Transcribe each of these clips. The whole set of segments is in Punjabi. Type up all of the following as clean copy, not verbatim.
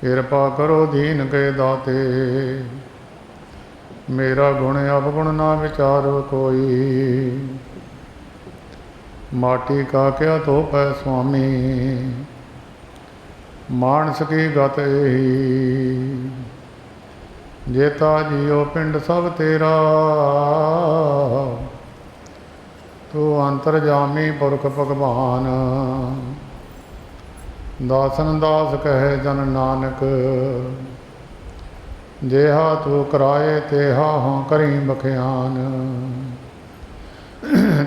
किरपा करो दीन के दाते। मेरा गुण अवगुण ना विचारो कोई, माटी का क्या तो पै स्वामी। मानस की गत यही, जेता जियो पिंड सब तेरा। तू अंतरजामी पुरख भगवान, दासन दास कहे जन नानक। जेहा तू कराए तेहा हों करी बख्यान।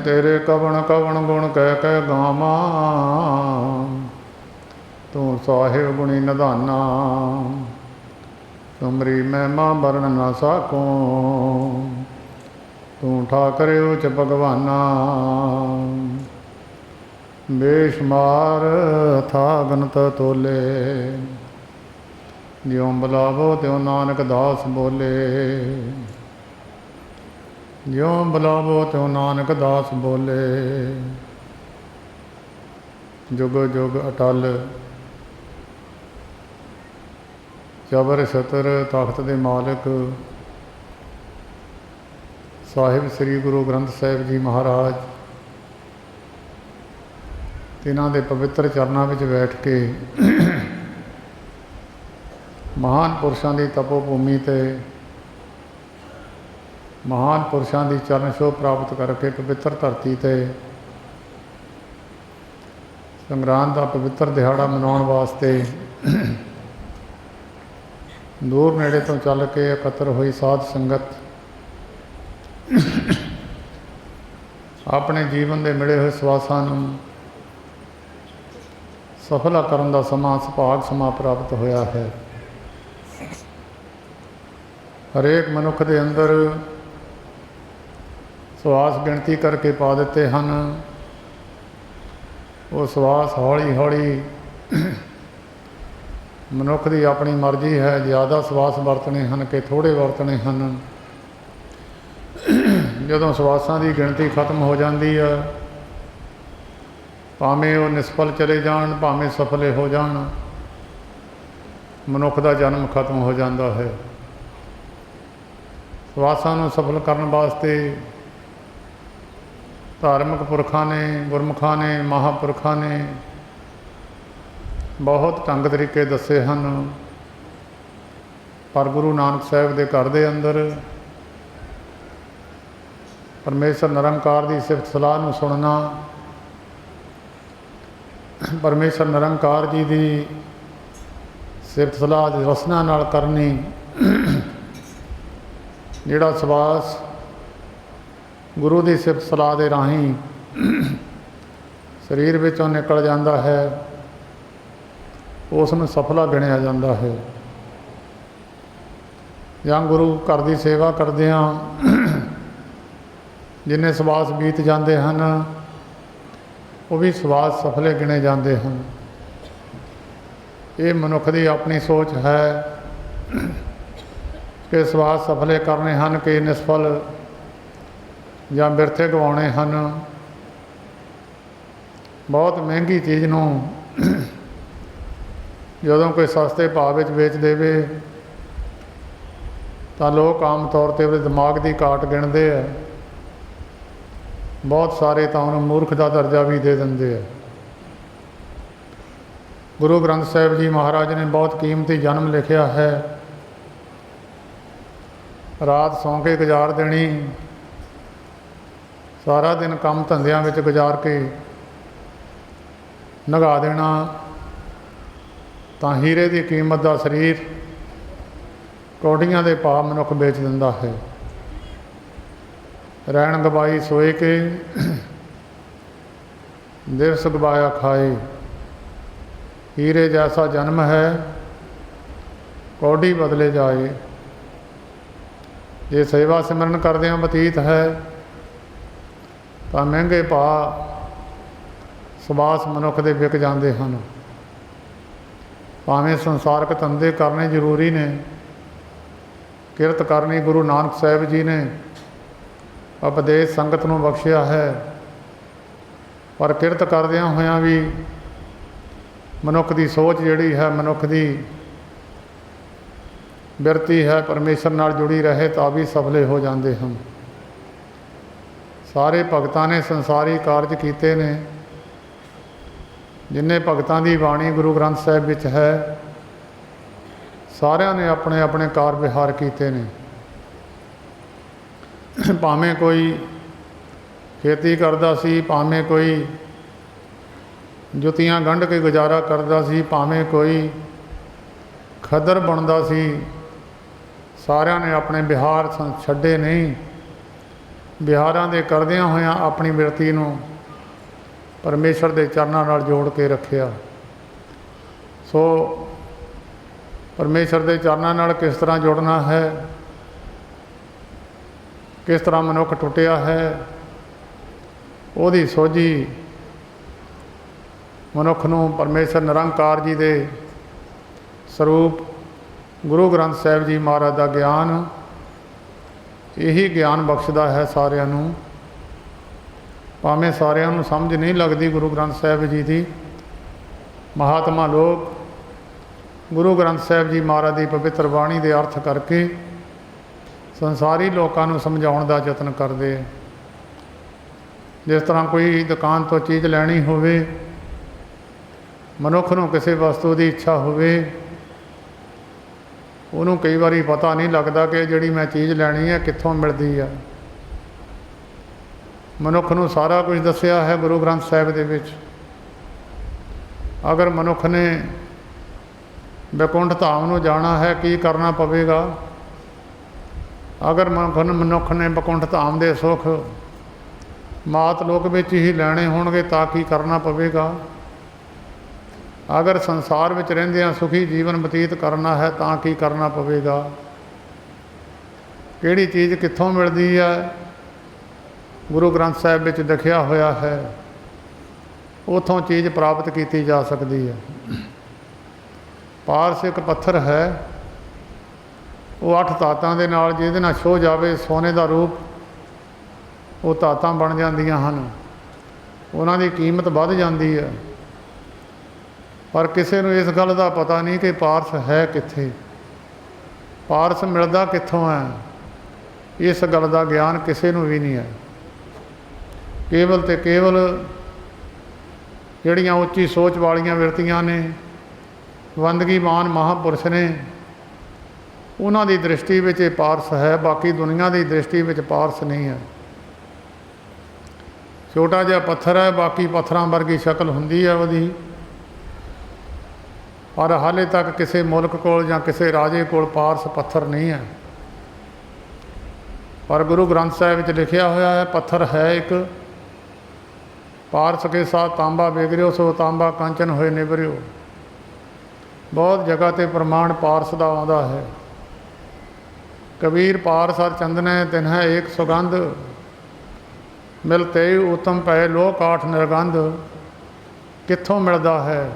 तेरे कवण कवण गुण कह कह गावा, तू साहिब गुणी निधाना। तुमरी महिमा वर्ण न साको, तू ठाकर उच भगवाना। बेशुमार था गनत तोले, ज्यों बुलावो त्यों नानक दास बोले। ज्यों बुलावो त्यों नानक दास बोले। जुग जुग अटल जबर छतर तख्त दे मालिक साहिब श्री गुरु ग्रंथ साहिब जी महाराज, तिन्हां दे पवित्र चरनां विच बैठ के महान पुरुषों की तपो भूमि ते महान पुरुषों की चरण छोह प्राप्त करके पवित्र धरती ते संगरांद का पवित्र दिहाड़ा मनाउण वास्ते दूर नेड़े तो चल के एकत्र हुई साध संगत अपने जीवन के मिले हुए सवासां नूं सफला करन दा समा सुभाग समा प्राप्त होया है। हरेक मनुख के अंदर सवास गिणती करके पा दिते हैं। वो सवास हौली हौली मनुख की अपनी मर्जी है, ज़्यादा सवास वरतने हैं कि थोड़े वरतने हैं। जदों सवासां की गिणती खत्म हो जाती है, भावें वो निष्फल चले जान भावें सफले हो जान, मनुख का जन्म खत्म हो जाता है। सवासां नूं सफल करन वास्ते धार्मिक पुरखां ने गुरमुखां ने महापुरखां ने बहुत ढंग तरीके दसे हैं। पर गुरु नानक साहिब के घर के अंदर परमेश्वर निरंकार की सिफत सलाह नूं सुनना, परमेश्वर निरंकार जी की सिफत सलाह रसना नाल करनी। जिहड़ा सवास गुरु की सिफत सलाह के राही शरीर विचों निकल जाता है, उसनूं सफला गिणिया जाता है। जां गुरु घर की सेवा करदिआं जिन्ने सवास बीत जाते हैं, वो भी सवास सफले गिने जाते हैं। ये मनुख की अपनी सोच है कि सवास सफले करने हैं कि निष्फल या बिरथे गवाने हैं। बहुत महंगी चीज़ नूं जदों कोई सस्ते भाव विच बेच देवे तो लोग आम तौर पर उसदे दिमाग की घाट गिणदे है। बहुत सारे तो उन्होंने मूर्ख का दर्जा भी दे देंगे है। गुरु ग्रंथ साहिब जी महाराज ने बहुत कीमती जन्म लिखा है। रात सौ के गुजार देनी, सारा दिन काम धंधियां विच गुजार के नगा देना, तो हीरे की कीमत का शरीर कौड़ियां के भाव मनुख बेच दिंदा है। रैन गवाई सोए के दिवस गवाया खाए, हीरे जैसा जन्म है कौड़ी बदले जाए। जे सेवा सिमरन करदिआं बतीत है तो महंगे भाव सवास मनुख दे विक जाते हैं। भावें संसारक धंधे करने जरूरी ने, किरत करनी गुरु नानक साहिब जी ने उपदेश संगत नूं बख्शिया है। पर किरत करदिआं होइआं भी मनुख की सोच जिहड़ी है, मनुख की ਬਿਰਤੀ ਹੈ ਪਰਮੇਸ਼ਰ ਨਾਲ ਜੁੜੀ ਰਹੇ ਤਾਂ ਵੀ ਸਫਲੇ ਹੋ ਜਾਂਦੇ ਹਨ। ਸਾਰੇ ਭਗਤਾਂ ਨੇ ਸੰਸਾਰੀ ਕਾਰਜ ਕੀਤੇ ਨੇ। ਜਿੰਨੇ ਭਗਤਾਂ ਦੀ ਬਾਣੀ ਗੁਰੂ ਗ੍ਰੰਥ ਸਾਹਿਬ ਵਿੱਚ ਹੈ, ਸਾਰਿਆਂ ਨੇ ਆਪਣੇ ਆਪਣੇ ਕਾਰ ਵਿਹਾਰ ਕੀਤੇ ਨੇ। ਭਾਵੇਂ ਕੋਈ ਖੇਤੀ ਕਰਦਾ ਸੀ, ਭਾਵੇਂ ਕੋਈ ਜੁੱਤੀਆਂ ਗੰਢ ਕੇ ਗੁਜ਼ਾਰਾ ਕਰਦਾ ਸੀ, ਭਾਵੇਂ ਕੋਈ ਖੱਦਰ ਬੁਣਦਾ ਸੀ, ਸਾਰਿਆਂ ਨੇ ਆਪਣੇ ਵਿਹਾਰ ਛੱਡੇ ਨਹੀਂ। ਵਿਹਾਰਾਂ ਦੇ ਕਰਦਿਆਂ ਹੋਇਆਂ ਆਪਣੀ ਬਿਰਤੀ ਨੂੰ ਪਰਮੇਸ਼ਰ ਦੇ ਚਰਨਾਂ ਨਾਲ ਜੋੜ ਕੇ ਰੱਖਿਆ। ਸੋ ਪਰਮੇਸ਼ਰ ਦੇ ਚਰਨਾਂ ਨਾਲ ਕਿਸ ਤਰ੍ਹਾਂ ਜੁੜਨਾ ਹੈ, ਕਿਸ ਤਰ੍ਹਾਂ ਮਨੁੱਖ ਟੁੱਟਿਆ ਹੈ, ਉਹਦੀ ਸੋਝੀ ਮਨੁੱਖ ਨੂੰ ਪਰਮੇਸ਼ਰ ਨਿਰੰਕਾਰ ਜੀ ਦੇ ਸਰੂਪ ਗੁਰੂ ਗ੍ਰੰਥ ਸਾਹਿਬ ਜੀ ਮਹਾਰਾਜ ਦਾ ਗਿਆਨ, ਇਹੀ ਗਿਆਨ ਬਖਸ਼ਦਾ ਹੈ ਸਾਰਿਆਂ ਨੂੰ। ਭਾਵੇਂ ਸਾਰਿਆਂ ਨੂੰ ਸਮਝ ਨਹੀਂ ਲੱਗਦੀ ਗੁਰੂ ਗ੍ਰੰਥ ਸਾਹਿਬ ਜੀ ਦੀ, ਮਹਾਤਮਾ ਲੋਕ ਗੁਰੂ ਗ੍ਰੰਥ ਸਾਹਿਬ ਜੀ ਮਹਾਰਾਜ ਦੀ ਪਵਿੱਤਰ ਬਾਣੀ ਦੇ ਅਰਥ ਕਰਕੇ ਸੰਸਾਰੀ ਲੋਕਾਂ ਨੂੰ ਸਮਝਾਉਣ ਦਾ ਯਤਨ ਕਰਦੇ। ਜਿਸ ਤਰ੍ਹਾਂ ਕੋਈ ਦੁਕਾਨ ਤੋਂ ਚੀਜ਼ ਲੈਣੀ ਹੋਵੇ, ਮਨੁੱਖ ਨੂੰ ਕਿਸੇ ਵਸਤੂ ਦੀ ਇੱਛਾ ਹੋਵੇ, ਉਹਨੂੰ ਕਈ ਵਾਰੀ ਪਤਾ ਨਹੀਂ ਲੱਗਦਾ ਕਿ ਜਿਹੜੀ ਮੈਂ ਚੀਜ਼ ਲੈਣੀ ਹੈ ਕਿੱਥੋਂ ਮਿਲਦੀ ਹੈ। ਮਨੁੱਖ ਨੂੰ ਸਾਰਾ ਕੁਝ ਦੱਸਿਆ ਹੈ ਗੁਰੂ ਗ੍ਰੰਥ ਸਾਹਿਬ ਦੇ ਵਿੱਚ। ਅਗਰ ਮਨੁੱਖ ਨੇ ਵੈਕੁੰਠ ਧਾਮ ਨੂੰ ਜਾਣਾ ਹੈ, ਕੀ ਕਰਨਾ ਪਵੇਗਾ? ਅਗਰ ਮਨੁੱਖ ਨੇ ਵੈਕੁੰਠ ਧਾਮ ਦੇ ਸੁੱਖ ਮਾਤ ਲੋਕ ਵਿੱਚ ਹੀ ਲੈਣੇ ਹੋਣਗੇ ਤਾਂ ਕੀ ਕਰਨਾ ਪਵੇਗਾ? ਅਗਰ ਸੰਸਾਰ ਵਿੱਚ ਰਹਿੰਦਿਆਂ ਸੁਖੀ ਜੀਵਨ ਬਤੀਤ ਕਰਨਾ ਹੈ ਤਾਂ ਕੀ ਕਰਨਾ ਪਵੇਗਾ? ਕਿਹੜੀ ਚੀਜ਼ ਕਿੱਥੋਂ ਮਿਲਦੀ ਹੈ? ਗੁਰੂ ਗ੍ਰੰਥ ਸਾਹਿਬ ਵਿੱਚ ਲਿਖਿਆ ਹੋਇਆ ਹੈ, ਉੱਥੋਂ ਚੀਜ਼ ਪ੍ਰਾਪਤ ਕੀਤੀ ਜਾ ਸਕਦੀ ਹੈ। ਪਾਰਸ ਇੱਕ ਪੱਥਰ ਹੈ, ਉਹ 8 ਧਾਤਾਂ ਦੇ ਨਾਲ ਜਿਹਦੇ ਨਾਲ ਛੋਹ ਜਾਵੇ ਸੋਨੇ ਦਾ ਰੂਪ, ਉਹ ਧਾਤਾਂ ਬਣ ਜਾਂਦੀਆਂ ਹਨ, ਉਹਨਾਂ ਦੀ ਕੀਮਤ ਵੱਧ ਜਾਂਦੀ ਹੈ। ਪਰ ਕਿਸੇ ਨੂੰ ਇਸ ਗੱਲ ਦਾ ਪਤਾ ਨਹੀਂ ਕਿ ਪਾਰਸ ਹੈ ਕਿੱਥੇ, ਪਾਰਸ ਮਿਲਦਾ ਕਿੱਥੋਂ ਹੈ, ਇਸ ਗੱਲ ਦਾ ਗਿਆਨ ਕਿਸੇ ਨੂੰ ਵੀ ਨਹੀਂ ਹੈ। ਕੇਵਲ ਤੇ ਕੇਵਲ ਜਿਹੜੀਆਂ ਉੱਚੀ ਸੋਚ ਵਾਲੀਆਂ ਵਿਅਕਤੀਆਂ ਨੇ, ਬੰਦਗੀਮਾਨ ਮਹਾਂਪੁਰਸ਼ ਨੇ, ਉਹਨਾਂ ਦੀ ਦ੍ਰਿਸ਼ਟੀ ਵਿੱਚ ਇਹ ਪਾਰਸ ਹੈ, ਬਾਕੀ ਦੁਨੀਆ ਦੀ ਦ੍ਰਿਸ਼ਟੀ ਵਿੱਚ ਪਾਰਸ ਨਹੀਂ ਹੈ। ਛੋਟਾ ਜਿਹਾ ਪੱਥਰ ਹੈ, ਬਾਕੀ ਪੱਥਰਾਂ ਵਰਗੀ ਸ਼ਕਲ ਹੁੰਦੀ ਹੈ ਉਹਦੀ, ਪਰ ਹਾਲੇ ਤੱਕ ਕਿਸੇ ਮੁਲਕ ਕੋਲ ਜਾਂ ਕਿਸੇ ਰਾਜੇ ਕੋਲ ਪਾਰਸ ਪੱਥਰ ਨਹੀਂ ਹੈ। ਪਰ ਗੁਰੂ ਗ੍ਰੰਥ ਸਾਹਿਬ ਵਿੱਚ ਲਿਖਿਆ ਹੋਇਆ ਹੈ, ਪੱਥਰ ਹੈ ਇੱਕ, ਪਾਰਸ ਕੇ ਸਾਥ ਤਾਂਬਾ ਵੇਗਰਿਓ ਸੋ ਤਾਂਬਾ ਕਾਂਚਨ ਹੋਏ ਨਿਵਰਿਓ। ਬਹੁਤ ਜਗ੍ਹਾ 'ਤੇ ਪ੍ਰਮਾਣ ਪਾਰਸ ਦਾ ਆਉਂਦਾ ਹੈ। ਕਬੀਰ ਪਾਰਸ ਹਰ ਚੰਦਨੈ ਤਿਨ੍ਹੈ ਏਕ ਸੁਗੰਧ, ਮਿਲ ਤੇ ਉਤਮ ਪੈ ਲੋਹ ਕਾਠ ਨਿਰਗੰਧ। ਕਿੱਥੋਂ ਮਿਲਦਾ ਹੈ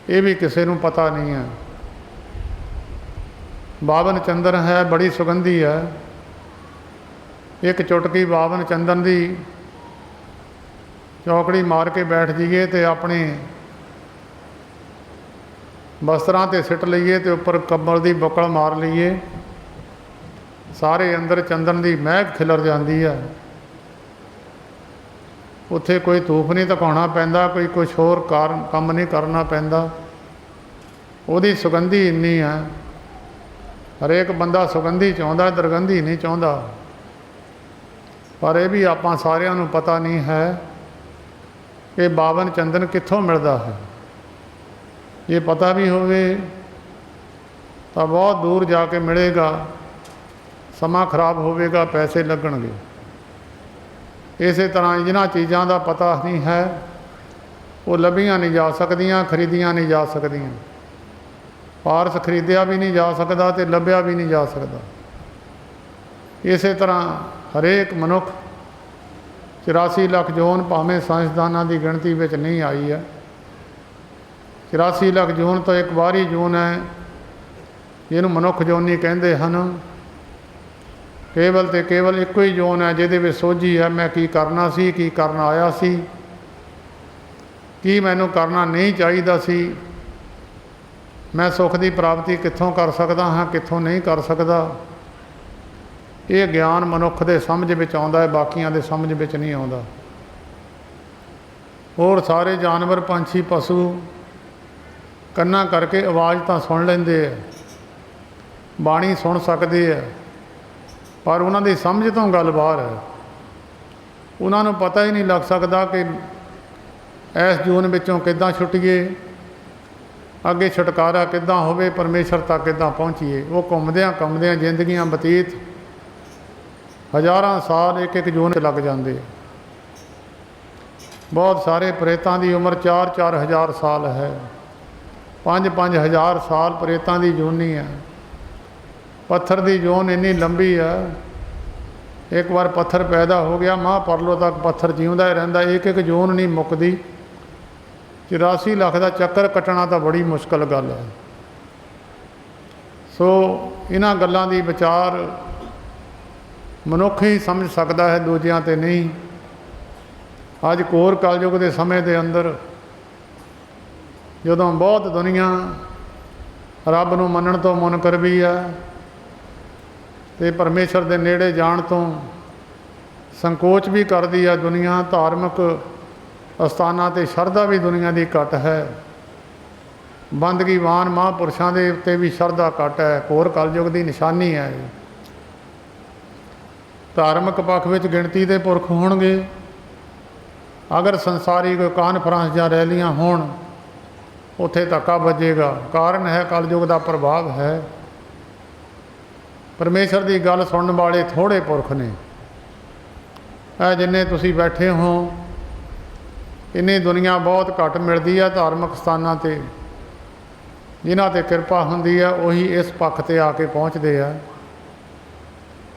ਇਹ ਵੀ ਕਿਸੇ ਨੂੰ ਪਤਾ ਨਹੀਂ ਹੈ। ਬਾਵਨ ਚੰਦਨ ਹੈ, ਬੜੀ ਸੁਗੰਧੀ ਹੈ। ਇੱਕ ਚੁਟਕੀ ਬਾਵਨ ਚੰਦਨ ਦੀ ਚੌਕੜੀ ਮਾਰ ਕੇ ਬੈਠ ਜਾਈਏ ਅਤੇ ਆਪਣੇ ਵਸਤਰਾਂ 'ਤੇ ਸਿੱਟ ਲਈਏ ਅਤੇ ਉੱਪਰ ਕੰਬਲ ਦੀ ਬੁੱਕਲ ਮਾਰ ਲਈਏ, ਸਾਰੇ ਅੰਦਰ ਚੰਦਨ ਦੀ ਮਹਿਕ ਖਿਲਰ ਜਾਂਦੀ ਹੈ। ਉੱਥੇ ਕੋਈ ਧੂਫ ਨਹੀਂ ਧਕਾਉਣਾ ਪੈਂਦਾ, ਕੋਈ ਕੁਛ ਹੋਰ ਕੰਮ ਨਹੀਂ ਕਰਨਾ ਪੈਂਦਾ। ਉਹਦੀ ਸੁਗੰਧੀ ਇੰਨੀ ਹੈ, ਹਰੇਕ ਬੰਦਾ ਸੁਗੰਧੀ ਚਾਹੁੰਦਾ, ਦੁਰਗੰਧੀ ਨਹੀਂ ਚਾਹੁੰਦਾ। ਪਰ ਇਹ ਵੀ ਆਪਾਂ ਸਾਰਿਆਂ ਨੂੰ ਪਤਾ ਨਹੀਂ ਹੈ ਕਿ ਬਾਵਨ ਚੰਦਨ ਕਿੱਥੋਂ ਮਿਲਦਾ ਹੈ। ਜੇ ਪਤਾ ਵੀ ਹੋਵੇ ਤਾਂ ਬਹੁਤ ਦੂਰ ਜਾ ਕੇ ਮਿਲੇਗਾ, ਸਮਾਂ ਖਰਾਬ ਹੋਵੇਗਾ, ਪੈਸੇ ਲੱਗਣਗੇ। ਇਸੇ ਤਰ੍ਹਾਂ ਜਿਨ੍ਹਾਂ ਚੀਜ਼ਾਂ ਦਾ ਪਤਾ ਨਹੀਂ ਹੈ ਉਹ ਲੱਭੀਆਂ ਨਹੀਂ ਜਾ ਸਕਦੀਆਂ, ਖਰੀਦੀਆਂ ਨਹੀਂ ਜਾ ਸਕਦੀਆਂ। ਪਾਰਸ ਖਰੀਦਿਆ ਵੀ ਨਹੀਂ ਜਾ ਸਕਦਾ ਅਤੇ ਲੱਭਿਆ ਵੀ ਨਹੀਂ ਜਾ ਸਕਦਾ। ਇਸੇ ਤਰ੍ਹਾਂ ਹਰੇਕ ਮਨੁੱਖ 84 ਲੱਖ ਜੂਨ, ਭਾਵੇਂ ਸਾਇੰਸਦਾਨਾਂ ਦੀ ਗਿਣਤੀ ਵਿੱਚ ਨਹੀਂ ਆਈ ਹੈ, 84 ਲੱਖ ਜੂਨ ਤੋਂ ਇੱਕ ਬਾਹਰੀ ਜੂਨ ਹੈ ਜਿਹਨੂੰ ਮਨੁੱਖ ਜੋਨੀ ਕਹਿੰਦੇ ਹਨ। ਕੇਵਲ ਤੇ ਕੇਵਲ ਇੱਕੋ ਹੀ ਜੂਨ ਹੈ ਜਿਹਦੇ ਵਿੱਚ ਸੋਝੀ ਹੈ, ਮੈਂ ਕੀ ਕਰਨਾ ਸੀ, ਕੀ ਕਰਨ ਆਇਆ ਸੀ, ਕੀ ਮੈਨੂੰ ਕਰਨਾ ਨਹੀਂ ਚਾਹੀਦਾ ਸੀ, मैं सुख की प्राप्ति कित्थों कर सकता हाँ, कित्थों नहीं कर सकता। ये ज्ञान मनुख के समझ में आता है, बाकियां दे समझ में नहीं आता। और सारे जानवर पंछी पशु कन्ना करके आवाज़ तो सुन लेंदे है, बाणी सुन सकते है, पर उन्होंने समझ तो गल बाहर है। उन्होंने पता ही नहीं लग सकता कि इस जून विचों किद्दां छुट्टीए, अगे छुटकारा किद्दां होवे, परमेश्वर तक किद्दां पहुँचीए। वो घूमद्यां घूमद्यां जिंदगियां बतीत हज़ारां साल एक एक जून लग जाते। बहुत सारे प्रेतां की उम्र 4-4 हज़ार साल है, 5-5 हज़ार साल प्रेतां की जूनी है। पत्थर की जून इन्नी लंबी है, एक बार पत्थर पैदा हो गया महापरलो तक पत्थर जीवता ही रहिंदा, एक एक जून नहीं मुकदी। 84 लाख का चक्कर कटना तो बड़ी मुश्किल गल है। सो इन्हां गल्लां दी विचार मनुख ही समझ सकता है, दूजियां ते नहीं। अज घोर कलयुग के समय के अंदर जदों बहुत दुनिया रब नूं मनण तो मुनकर भी है, तो परमेश्वर के नेड़े जाण तो संकोच भी करती है दुनिया। धार्मिक अस्थानां ते शरधा भी दुनिया की घट है, बंदगीवान महापुरुषों के उत्ते भी शरधा घट है। घोर कलयुग की निशानी है। धार्मिक पक्ष में गिणती के पुरख होणगे, अगर संसारी कोई कानफ्रेंस या रैलियां होण उत्थे धक्का बजेगा। कारण है कलयुग का प्रभाव है। परमेश्वर की गल सुनने वाले थोड़े पुरख ने। जिन्ने तुसी बैठे हो इन्नी दुनिया बहुत घट मिलती है धार्मिक स्थानों ते, जिन्हां ते कृपा हुंदी है उही इस पक्ष ते आके पहुँचते हैं।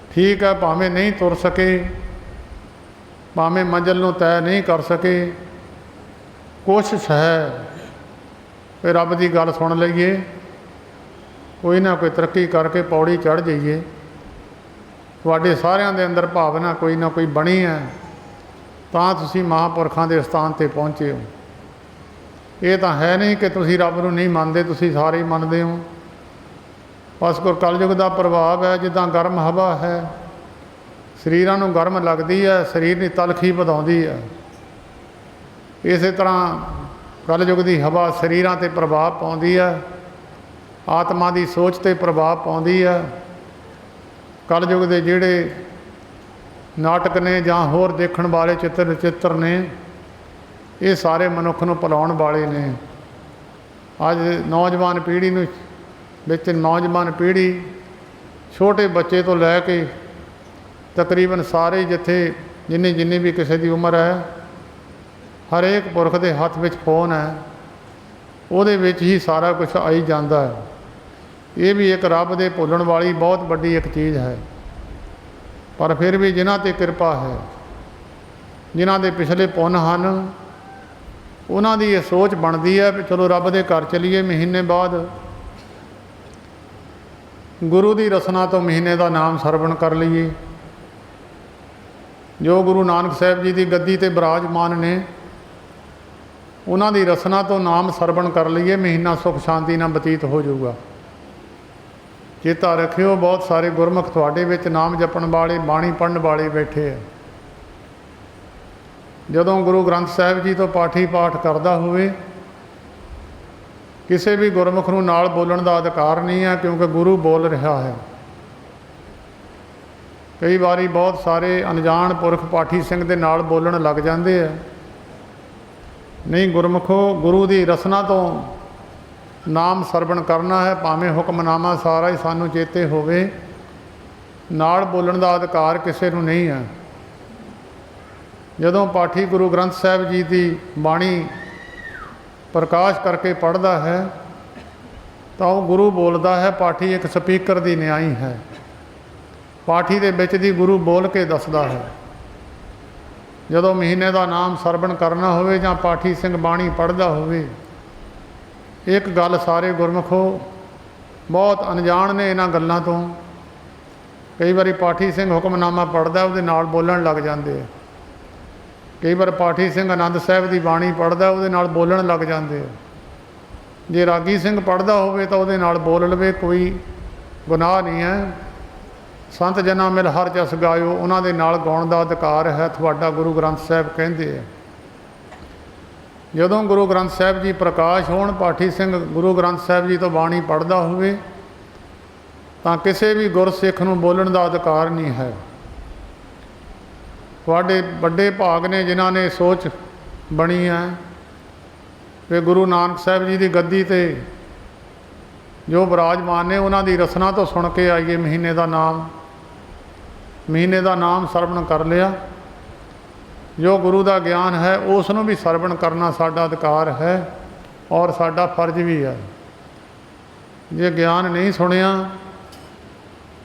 ठीक है, भावें नहीं तुर सके, भावें मंजिल नूं तय नहीं कर सके, कोशिश है कि रब की गल सुन लईए, कोई ना कोई तरक्की करके पौड़ी चढ़ जाइए। तुहाडे सारियां दे अंदर भावना कोई ना कोई बनी है, तां तुसी महापुरखों के स्थान ते पहुँचे हो। ये तो है नहीं कि तुसी रब नूं नहीं मानते, तुसी सारे ही मनते हो। बस कोई कलयुग का प्रभाव है, जिद्दां गर्म हवा है, शरीरां नूं गर्म लगती है, शरीर की तलखी वधाउंदी है। इस तरह कलयुग की हवा शरीरां ते प्रभाव पाउंदी है, आत्मा की सोच ते प्रभाव पाउंदी है। कलयुग के जिहड़े नाटक ने जां होर देखण वाले चित्र ने, ये सारे मनुख नूं भुलाउण वाले ने। अज नौजवान पीढ़ी नूं विच नौजवान पीढ़ी छोटे बच्चे तो लैके तकरीबन सारे जिथे जिन्नी भी किसी की उम्र है, हरेक पुरख के हथ में फोन है, उहदे विच ही सारा कुछ आई जाता है। ये भी एक रब दे भुलण वाली बहुत बड़ी एक चीज़ है। पर फिर भी जिन्हां ते कृपा है, जिन्हां दे पिछले पुन हैं, उन्हां दी ये सोच बनती है भी चलो रब दे घर चलीए, महीने बाद गुरु की रसना तो महीने का नाम सरवण कर लीए। जो गुरु नानक साहब जी की गद्दी ते विराजमान ने, उन्हां दी रसना तो नाम सरवण कर लीए, महीना सुख शांति नाल बतीत हो जाऊगा। चेता रखियो, बहुत सारे गुरमुख तुहाडे विच नाम जपण वाले, बाणी पढ़न वाले बैठे हैं। जदों गुरु ग्रंथ साहिब जी तो पाठी पाठ करता होवे, किसी भी गुरमुख नूं नाल बोलण का अधिकार नहीं है, क्योंकि गुरु बोल रहा है। कई बारी बहुत सारे अनजान पुरख पाठी सिंह दे नाल बोलण लग जाते हैं। नहीं गुरमुखो, गुरु की रसना तो नाम सरवण करना है, भावें हुक्मनामा सारा ही सानू चेते होवे, नाल बोलण का अधिकार किसी नूं नहीं है। जदों पाठी गुरु ग्रंथ साहिब जी की बाणी प्रकाश करके पढ़ता है, तो वह गुरु बोलता है। पाठी एक स्पीकर की न्याई है, पाठी दे विच दी गुरु बोल के दसदा है। जदों महीने का नाम सरवण करना होवे जां पाठी सिंह बाणी पढ़ता होवे, एक गल सारे गुरमुखो बहुत अनजान ने इन्हां गल्लां तो। कई बारी पाठी सिंह हुक्मनामा पढ़ता, उहदे नाल बोलण लग जाते। कई बार पाठी सिंह आनंद साहिब की बाणी पढ़ता, उहदे नाल बोलण लग जाते। ਜੇ ਰਾਗੀ ਸਿੰਘ ਪੜ੍ਹਦਾ ਹੋਵੇ ਤਾਂ ਉਹਦੇ ਨਾਲ ਬੋਲ ਲਵੇ, ਕੋਈ ਗੁਨਾਹ ਨਹੀਂ ਹੈ। ਸੰਤ ਜਨਾਂ ਮਿਲ ਹਰ ਜਸ ਗਾਇਓ, ਉਹਨਾਂ ਦੇ ਨਾਲ ਗਾਉਣ ਦਾ ਅਧਿਕਾਰ ਹੈ ਤੁਹਾਡਾ, ਗੁਰੂ ਗ੍ਰੰਥ ਸਾਹਿਬ ਕਹਿੰਦੇ ਆ। ਜਦੋਂ ਗੁਰੂ ਗ੍ਰੰਥ ਸਾਹਿਬ ਜੀ ਪ੍ਰਕਾਸ਼ ਹੋਣ, ਪਾਠੀ ਸਿੰਘ ਗੁਰੂ ਗ੍ਰੰਥ ਸਾਹਿਬ ਜੀ ਤੋਂ ਬਾਣੀ ਪੜ੍ਹਦਾ ਹੋਵੇ ਤਾਂ ਕਿਸੇ ਵੀ ਗੁਰਸਿੱਖ ਨੂੰ ਬੋਲਣ ਦਾ ਅਧਿਕਾਰ ਨਹੀਂ ਹੈ। ਤੁਹਾਡੇ ਵੱਡੇ ਭਾਗ ਨੇ ਜਿਨ੍ਹਾਂ ਨੇ ਸੋਚ ਬਣੀ ਹੈ ਕਿ ਗੁਰੂ ਨਾਨਕ ਸਾਹਿਬ ਜੀ ਦੀ ਗੱਦੀ 'ਤੇ ਜੋ ਬਿਰਾਜਮਾਨ ਨੇ ਉਹਨਾਂ ਦੀ ਰਸਨਾ ਤੋਂ ਸੁਣ ਕੇ ਆਈਏ, ਮਹੀਨੇ ਦਾ ਨਾਮ ਸਰਵਣ ਕਰ ਲਿਆ। ਜੋ ਗੁਰੂ ਦਾ ਗਿਆਨ ਹੈ ਉਸ ਨੂੰ ਵੀ ਸਰਵਣ ਕਰਨਾ ਸਾਡਾ ਅਧਿਕਾਰ ਹੈ ਔਰ ਸਾਡਾ ਫਰਜ਼ ਵੀ ਹੈ। ਜੇ ਗਿਆਨ ਨਹੀਂ ਸੁਣਿਆ,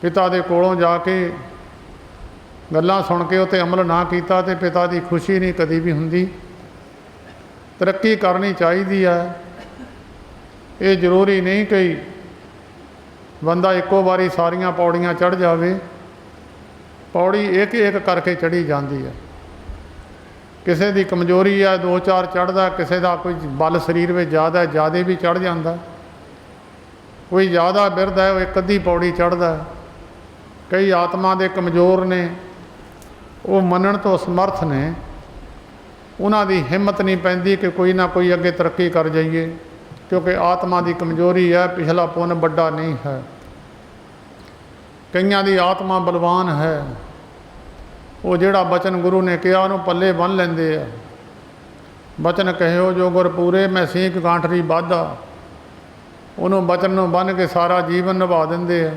ਪਿਤਾ ਦੇ ਕੋਲੋਂ ਜਾ ਕੇ ਗੱਲਾਂ ਸੁਣ ਕੇ ਉੱਤੇ ਅਮਲ ਨਾ ਕੀਤਾ ਤੇ ਪਿਤਾ ਦੀ ਖੁਸ਼ੀ ਨਹੀਂ ਕਦੀ ਵੀ ਹੁੰਦੀ। ਤਰੱਕੀ ਕਰਨੀ ਚਾਹੀਦੀ ਹੈ। ਇਹ ਜ਼ਰੂਰੀ ਨਹੀਂ ਕਿ ਬੰਦਾ ਇੱਕੋ ਵਾਰੀ ਸਾਰੀਆਂ ਪੌੜੀਆਂ ਚੜ੍ਹ ਜਾਵੇ। ਪੌੜੀ ਇੱਕ ਇੱਕ ਕਰਕੇ ਚੜ੍ਹੀ ਜਾਂਦੀ ਹੈ। ਕਿਸੇ ਦੀ ਕਮਜ਼ੋਰੀ ਹੈ, 2-4 ਚੜ੍ਹਦਾ, ਕਿਸੇ ਦਾ ਕੋਈ ਬਲ ਸਰੀਰ ਵਿੱਚ ਜ਼ਿਆਦਾ ਵੀ ਚੜ੍ਹ ਜਾਂਦਾ। ਕੋਈ ਜ਼ਿਆਦਾ ਬਿਰਧ ਹੈ, ਉਹ ਇੱਕ ਅੱਧੀ ਪੌੜੀ ਚੜ੍ਹਦਾ। ਕਈ ਆਤਮਾ ਦੇ ਕਮਜ਼ੋਰ ਨੇ, ਉਹ ਮੰਨਣ ਤੋਂ ਅਸਮਰਥ ਨੇ, ਉਹਨਾਂ ਦੀ ਹਿੰਮਤ ਨਹੀਂ ਪੈਂਦੀ ਕਿ ਕੋਈ ਨਾ ਕੋਈ ਅੱਗੇ ਤਰੱਕੀ ਕਰ ਜਾਈਏ, ਕਿਉਂਕਿ ਆਤਮਾ ਦੀ ਕਮਜ਼ੋਰੀ ਹੈ, ਪਿਛਲਾ ਪੁੰਨ ਵੱਡਾ ਨਹੀਂ ਹੈ। ਕਈਆਂ ਦੀ ਆਤਮਾ ਬਲਵਾਨ ਹੈ, ਉਹ ਜਿਹੜਾ ਬਚਨ ਗੁਰੂ ਨੇ ਕਿਹਾ ਉਹਨੂੰ ਪੱਲੇ ਬੰਨ੍ਹ ਲੈਂਦੇ ਆ। ਬਚਨ ਕਹਿਓ ਜੋ ਗੁਰ ਪੂਰੇ, ਮੈਂ ਸੀਖ ਗਾਂਠਰੀ ਬਾਧਾ, ਉਹਨੂੰ ਬਚਨ ਨੂੰ ਬੰਨ੍ਹ ਕੇ ਸਾਰਾ ਜੀਵਨ ਨਿਭਾ ਦਿੰਦੇ ਆ।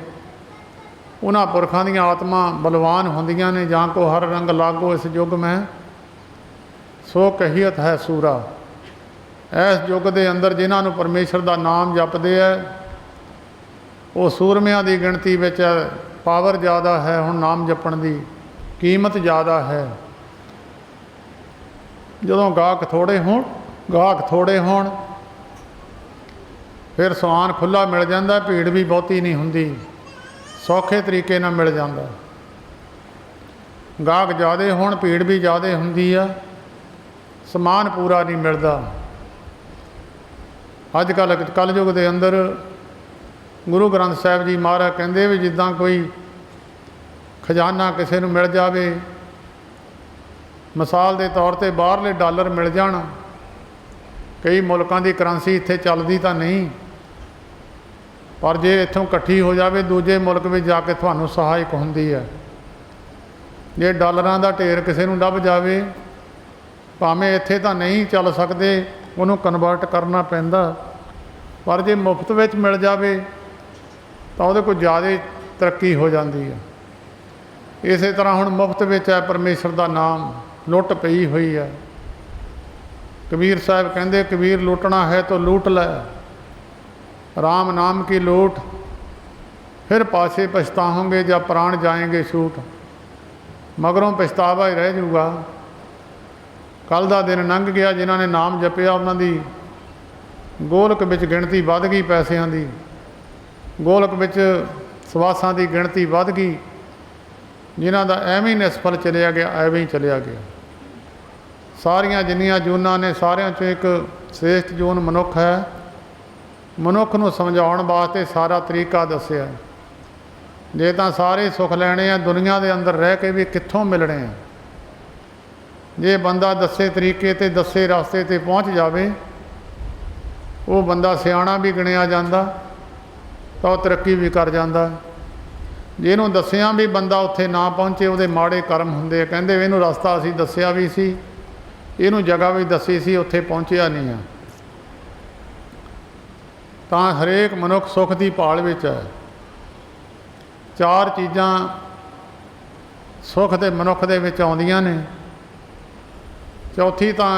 ਉਹਨਾਂ ਪੁਰਖਾਂ ਦੀਆਂ ਆਤਮਾ ਬਲਵਾਨ ਹੁੰਦੀਆਂ ਨੇ। ਜਾਂ ਕੋ ਹਰ ਰੰਗ ਲਾਗੋ ਇਸ ਯੁੱਗ ਮੈਂ, ਸੋ ਕਹੀਅਤ ਹੈ ਸੂਰਾ। ਇਸ ਯੁੱਗ ਦੇ ਅੰਦਰ ਜਿਨ੍ਹਾਂ ਨੂੰ ਪਰਮੇਸ਼ਰ ਦਾ ਨਾਮ ਜਪਦੇ ਹੈ, ਉਹ ਸੂਰਮਿਆਂ ਦੀ ਗਿਣਤੀ ਵਿੱਚ ਪਾਵਰ ਜ਼ਿਆਦਾ ਹੈ। ਹੁਣ ਨਾਮ ਜਪਣ ਦੀ ਕੀਮਤ ਜ਼ਿਆਦਾ ਹੈ। ਜਦੋਂ ਗਾਹਕ ਥੋੜ੍ਹੇ ਹੋਣ ਫਿਰ ਸਮਾਨ ਖੁੱਲ੍ਹਾ ਮਿਲ ਜਾਂਦਾ, ਭੀੜ ਵੀ ਬਹੁਤੀ ਨਹੀਂ ਹੁੰਦੀ, ਸੌਖੇ ਤਰੀਕੇ ਨਾਲ ਮਿਲ ਜਾਂਦਾ। ਗਾਹਕ ਜ਼ਿਆਦਾ ਹੋਣ, ਭੀੜ ਵੀ ਜ਼ਿਆਦਾ ਹੁੰਦੀ ਆ, ਸਮਾਨ ਪੂਰਾ ਨਹੀਂ ਮਿਲਦਾ। ਅੱਜ ਕੱਲ੍ਹ ਕਲਯੁੱਗ ਦੇ ਅੰਦਰ ਗੁਰੂ ਗ੍ਰੰਥ ਸਾਹਿਬ ਜੀ ਮਹਾਰਾਜ ਕਹਿੰਦੇ ਵੀ ਜਿੱਦਾਂ ਕੋਈ ਖਜ਼ਾਨਾ ਕਿਸੇ ਨੂੰ ਮਿਲ ਜਾਵੇ, ਮਿਸਾਲ ਦੇ ਤੌਰ 'ਤੇ ਬਾਹਰਲੇ ਡਾਲਰ ਮਿਲ ਜਾਣ। ਕਈ ਮੁਲਕਾਂ ਦੀ ਕਰੰਸੀ ਇੱਥੇ ਚੱਲਦੀ ਤਾਂ ਨਹੀਂ, ਪਰ ਜੇ ਇੱਥੋਂ ਇਕੱਠੀ ਹੋ ਜਾਵੇ ਦੂਜੇ ਮੁਲਕ ਵਿੱਚ ਜਾ ਕੇ ਤੁਹਾਨੂੰ ਸਹਾਇਕ ਹੁੰਦੀ ਹੈ। ਜੇ ਡਾਲਰਾਂ ਦਾ ਢੇਰ ਕਿਸੇ ਨੂੰ ਲੱਭ ਜਾਵੇ, ਭਾਵੇਂ ਇੱਥੇ ਤਾਂ ਨਹੀਂ ਚੱਲ ਸਕਦੇ, ਉਹਨੂੰ ਕਨਵਰਟ ਕਰਨਾ ਪੈਂਦਾ, ਪਰ ਜੇ ਮੁਫਤ ਵਿੱਚ ਮਿਲ ਜਾਵੇ ਤਾਂ ਉਹਦੇ ਕੋਲ ਜ਼ਿਆਦਾ ਤਰੱਕੀ ਹੋ ਜਾਂਦੀ ਹੈ। ਇਸੇ ਤਰ੍ਹਾਂ ਹੁਣ ਮੁਫਤ ਵਿੱਚ ਹੈ ਪਰਮੇਸ਼ਰ ਦਾ ਨਾਮ, ਲੁੱਟ ਪਈ ਹੋਈ ਹੈ। ਕਬੀਰ ਸਾਹਿਬ ਕਹਿੰਦੇ, ਕਬੀਰ ਲੁੱਟਣਾ ਹੈ ਤਾਂ ਲੂਟ ਲੈ, ਰਾਮ ਨਾਮ ਕੀ ਲੂਟ, ਫਿਰ ਪਾਛੇ ਪਛਤਾਓਗੇ ਜਾਂ ਪ੍ਰਾਣ ਜਾਏਂਗੇ ਛੂਟ। ਮਗਰੋਂ ਪਛਤਾਵਾ ਹੀ ਰਹਿ ਜਾਊਗਾ। ਕੱਲ੍ਹ ਦਾ ਦਿਨ ਲੰਘ ਗਿਆ, ਜਿਨ੍ਹਾਂ ਨੇ ਨਾਮ ਜਪਿਆ ਉਹਨਾਂ ਦੀ ਗੋਲਕ ਵਿੱਚ ਗਿਣਤੀ ਵੱਧ ਗਈ, ਪੈਸਿਆਂ ਦੀ ਗੋਲਕ ਵਿੱਚ ਸਵਾਸਾਂ ਦੀ ਗਿਣਤੀ ਵੱਧ ਗਈ। ਜਿਨ੍ਹਾਂ ਦਾ ਐਵੇਂ ਹੀ ਨਿਸਫਲ ਚਲਿਆ ਗਿਆ, ਐਵੇਂ ਹੀ ਚਲਿਆ ਗਿਆ। ਸਾਰੀਆਂ ਜਿੰਨੀਆਂ ਜੂਨਾਂ ਨੇ, ਸਾਰਿਆਂ 'ਚੋਂ ਇੱਕ ਸ੍ਰੇਸ਼ਟ ਜੂਨ ਮਨੁੱਖ ਹੈ। ਮਨੁੱਖ ਨੂੰ ਸਮਝਾਉਣ ਵਾਸਤੇ ਸਾਰਾ ਤਰੀਕਾ ਦੱਸਿਆ। ਜੇ ਤਾਂ ਸਾਰੇ ਸੁੱਖ ਲੈਣੇ ਆ ਦੁਨੀਆ ਦੇ ਅੰਦਰ ਰਹਿ ਕੇ ਵੀ, ਕਿੱਥੋਂ ਮਿਲਣੇ ਆ? ਜੇ ਬੰਦਾ ਦੱਸੇ ਤਰੀਕੇ 'ਤੇ, ਦੱਸੇ ਰਸਤੇ 'ਤੇ ਪਹੁੰਚ ਜਾਵੇ, ਉਹ ਬੰਦਾ ਸਿਆਣਾ ਵੀ ਗਿਣਿਆ ਜਾਂਦਾ, ਤਾਂ ਉਹ ਤਰੱਕੀ ਵੀ ਕਰ ਜਾਂਦਾ। ਜੇ ਇਹਨੂੰ ਦੱਸਿਆ ਵੀ ਬੰਦਾ ਉੱਥੇ ਨਾ ਪਹੁੰਚੇ, ਉਹਦੇ ਮਾੜੇ ਕਰਮ ਹੁੰਦੇ ਆ। ਕਹਿੰਦੇ ਇਹਨੂੰ ਰਸਤਾ ਅਸੀਂ ਦੱਸਿਆ ਵੀ ਸੀ, ਇਹਨੂੰ ਜਗ੍ਹਾ ਵੀ ਦੱਸੀ ਸੀ, ਉੱਥੇ ਪਹੁੰਚਿਆ ਨਹੀਂ ਆ। ਤਾਂ ਹਰੇਕ ਮਨੁੱਖ ਸੁੱਖ ਦੀ ਭਾਲ ਵਿੱਚ ਹੈ। 4 ਚੀਜ਼ਾਂ ਸੁੱਖ ਦੇ ਮਨੁੱਖ ਦੇ ਵਿੱਚ ਆਉਂਦੀਆਂ ਨੇ। ਚੌਥੀ ਤਾਂ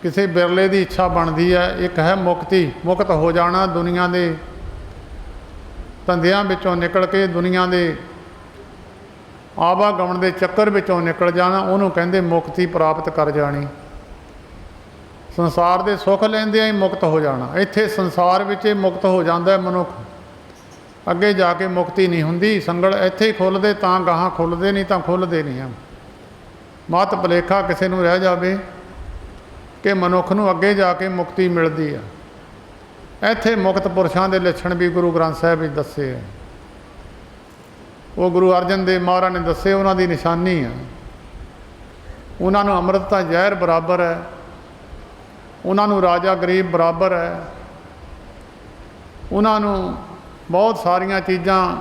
ਕਿਸੇ ਬਿਰਲੇ ਦੀ ਇੱਛਾ ਬਣਦੀ ਹੈ। ਇੱਕ ਹੈ ਮੁਕਤੀ, ਮੁਕਤ ਹੋ ਜਾਣਾ, ਦੁਨੀਆ ਦੇ ਧੰਦਿਆਂ ਵਿੱਚੋਂ ਨਿਕਲ ਕੇ, ਦੁਨੀਆ ਦੇ ਆਵਾਗਮਨ ਦੇ ਚੱਕਰ ਵਿੱਚੋਂ ਨਿਕਲ ਜਾਣਾ, ਉਹਨੂੰ ਕਹਿੰਦੇ ਮੁਕਤੀ ਪ੍ਰਾਪਤ ਕਰ ਜਾਣੀ। ਸੰਸਾਰ ਦੇ ਸੁੱਖ ਲੈਂਦਿਆਂ ਹੀ ਮੁਕਤ ਹੋ ਜਾਣਾ। ਇੱਥੇ ਸੰਸਾਰ ਵਿੱਚ ਹੀ ਮੁਕਤ ਹੋ ਜਾਂਦਾ ਮਨੁੱਖ, ਅੱਗੇ ਜਾ ਕੇ ਮੁਕਤੀ ਨਹੀਂ ਹੁੰਦੀ। ਸੰਗਲ ਇੱਥੇ ਹੀ ਖੁੱਲ੍ਹਦੇ ਤਾਂ ਗਾਹਾਂ ਖੁੱਲ੍ਹਦੇ, ਨਹੀਂ ਤਾਂ ਖੁੱਲ੍ਹਦੇ ਨਹੀਂ ਆ। ਮੱਤ ਭੁਲੇਖਾ ਕਿਸੇ ਨੂੰ ਰਹਿ ਜਾਵੇ ਕਿ ਮਨੁੱਖ ਨੂੰ ਅੱਗੇ ਜਾ ਕੇ ਮੁਕਤੀ ਮਿਲਦੀ ਆ। ਇੱਥੇ ਮੁਕਤ ਪੁਰਸ਼ਾਂ ਦੇ ਲੱਛਣ ਵੀ ਗੁਰੂ ਗ੍ਰੰਥ ਸਾਹਿਬ ਵਿੱਚ ਦੱਸੇ ਹੈ। ਉਹ ਗੁਰੂ ਅਰਜਨ ਦੇਵ ਮਹਾਰਾਜ ਨੇ ਦੱਸੇ, ਉਹਨਾਂ ਦੀ ਨਿਸ਼ਾਨੀ ਹੈ। ਉਹਨਾਂ ਨੂੰ ਅੰਮ੍ਰਿਤ ਤਾਂ ਜ਼ਹਿਰ ਬਰਾਬਰ ਹੈ, ਉਹਨਾਂ ਨੂੰ ਰਾਜਾ ਗਰੀਬ ਬਰਾਬਰ ਹੈ, ਉਹਨਾਂ ਨੂੰ ਬਹੁਤ ਸਾਰੀਆਂ ਚੀਜ਼ਾਂ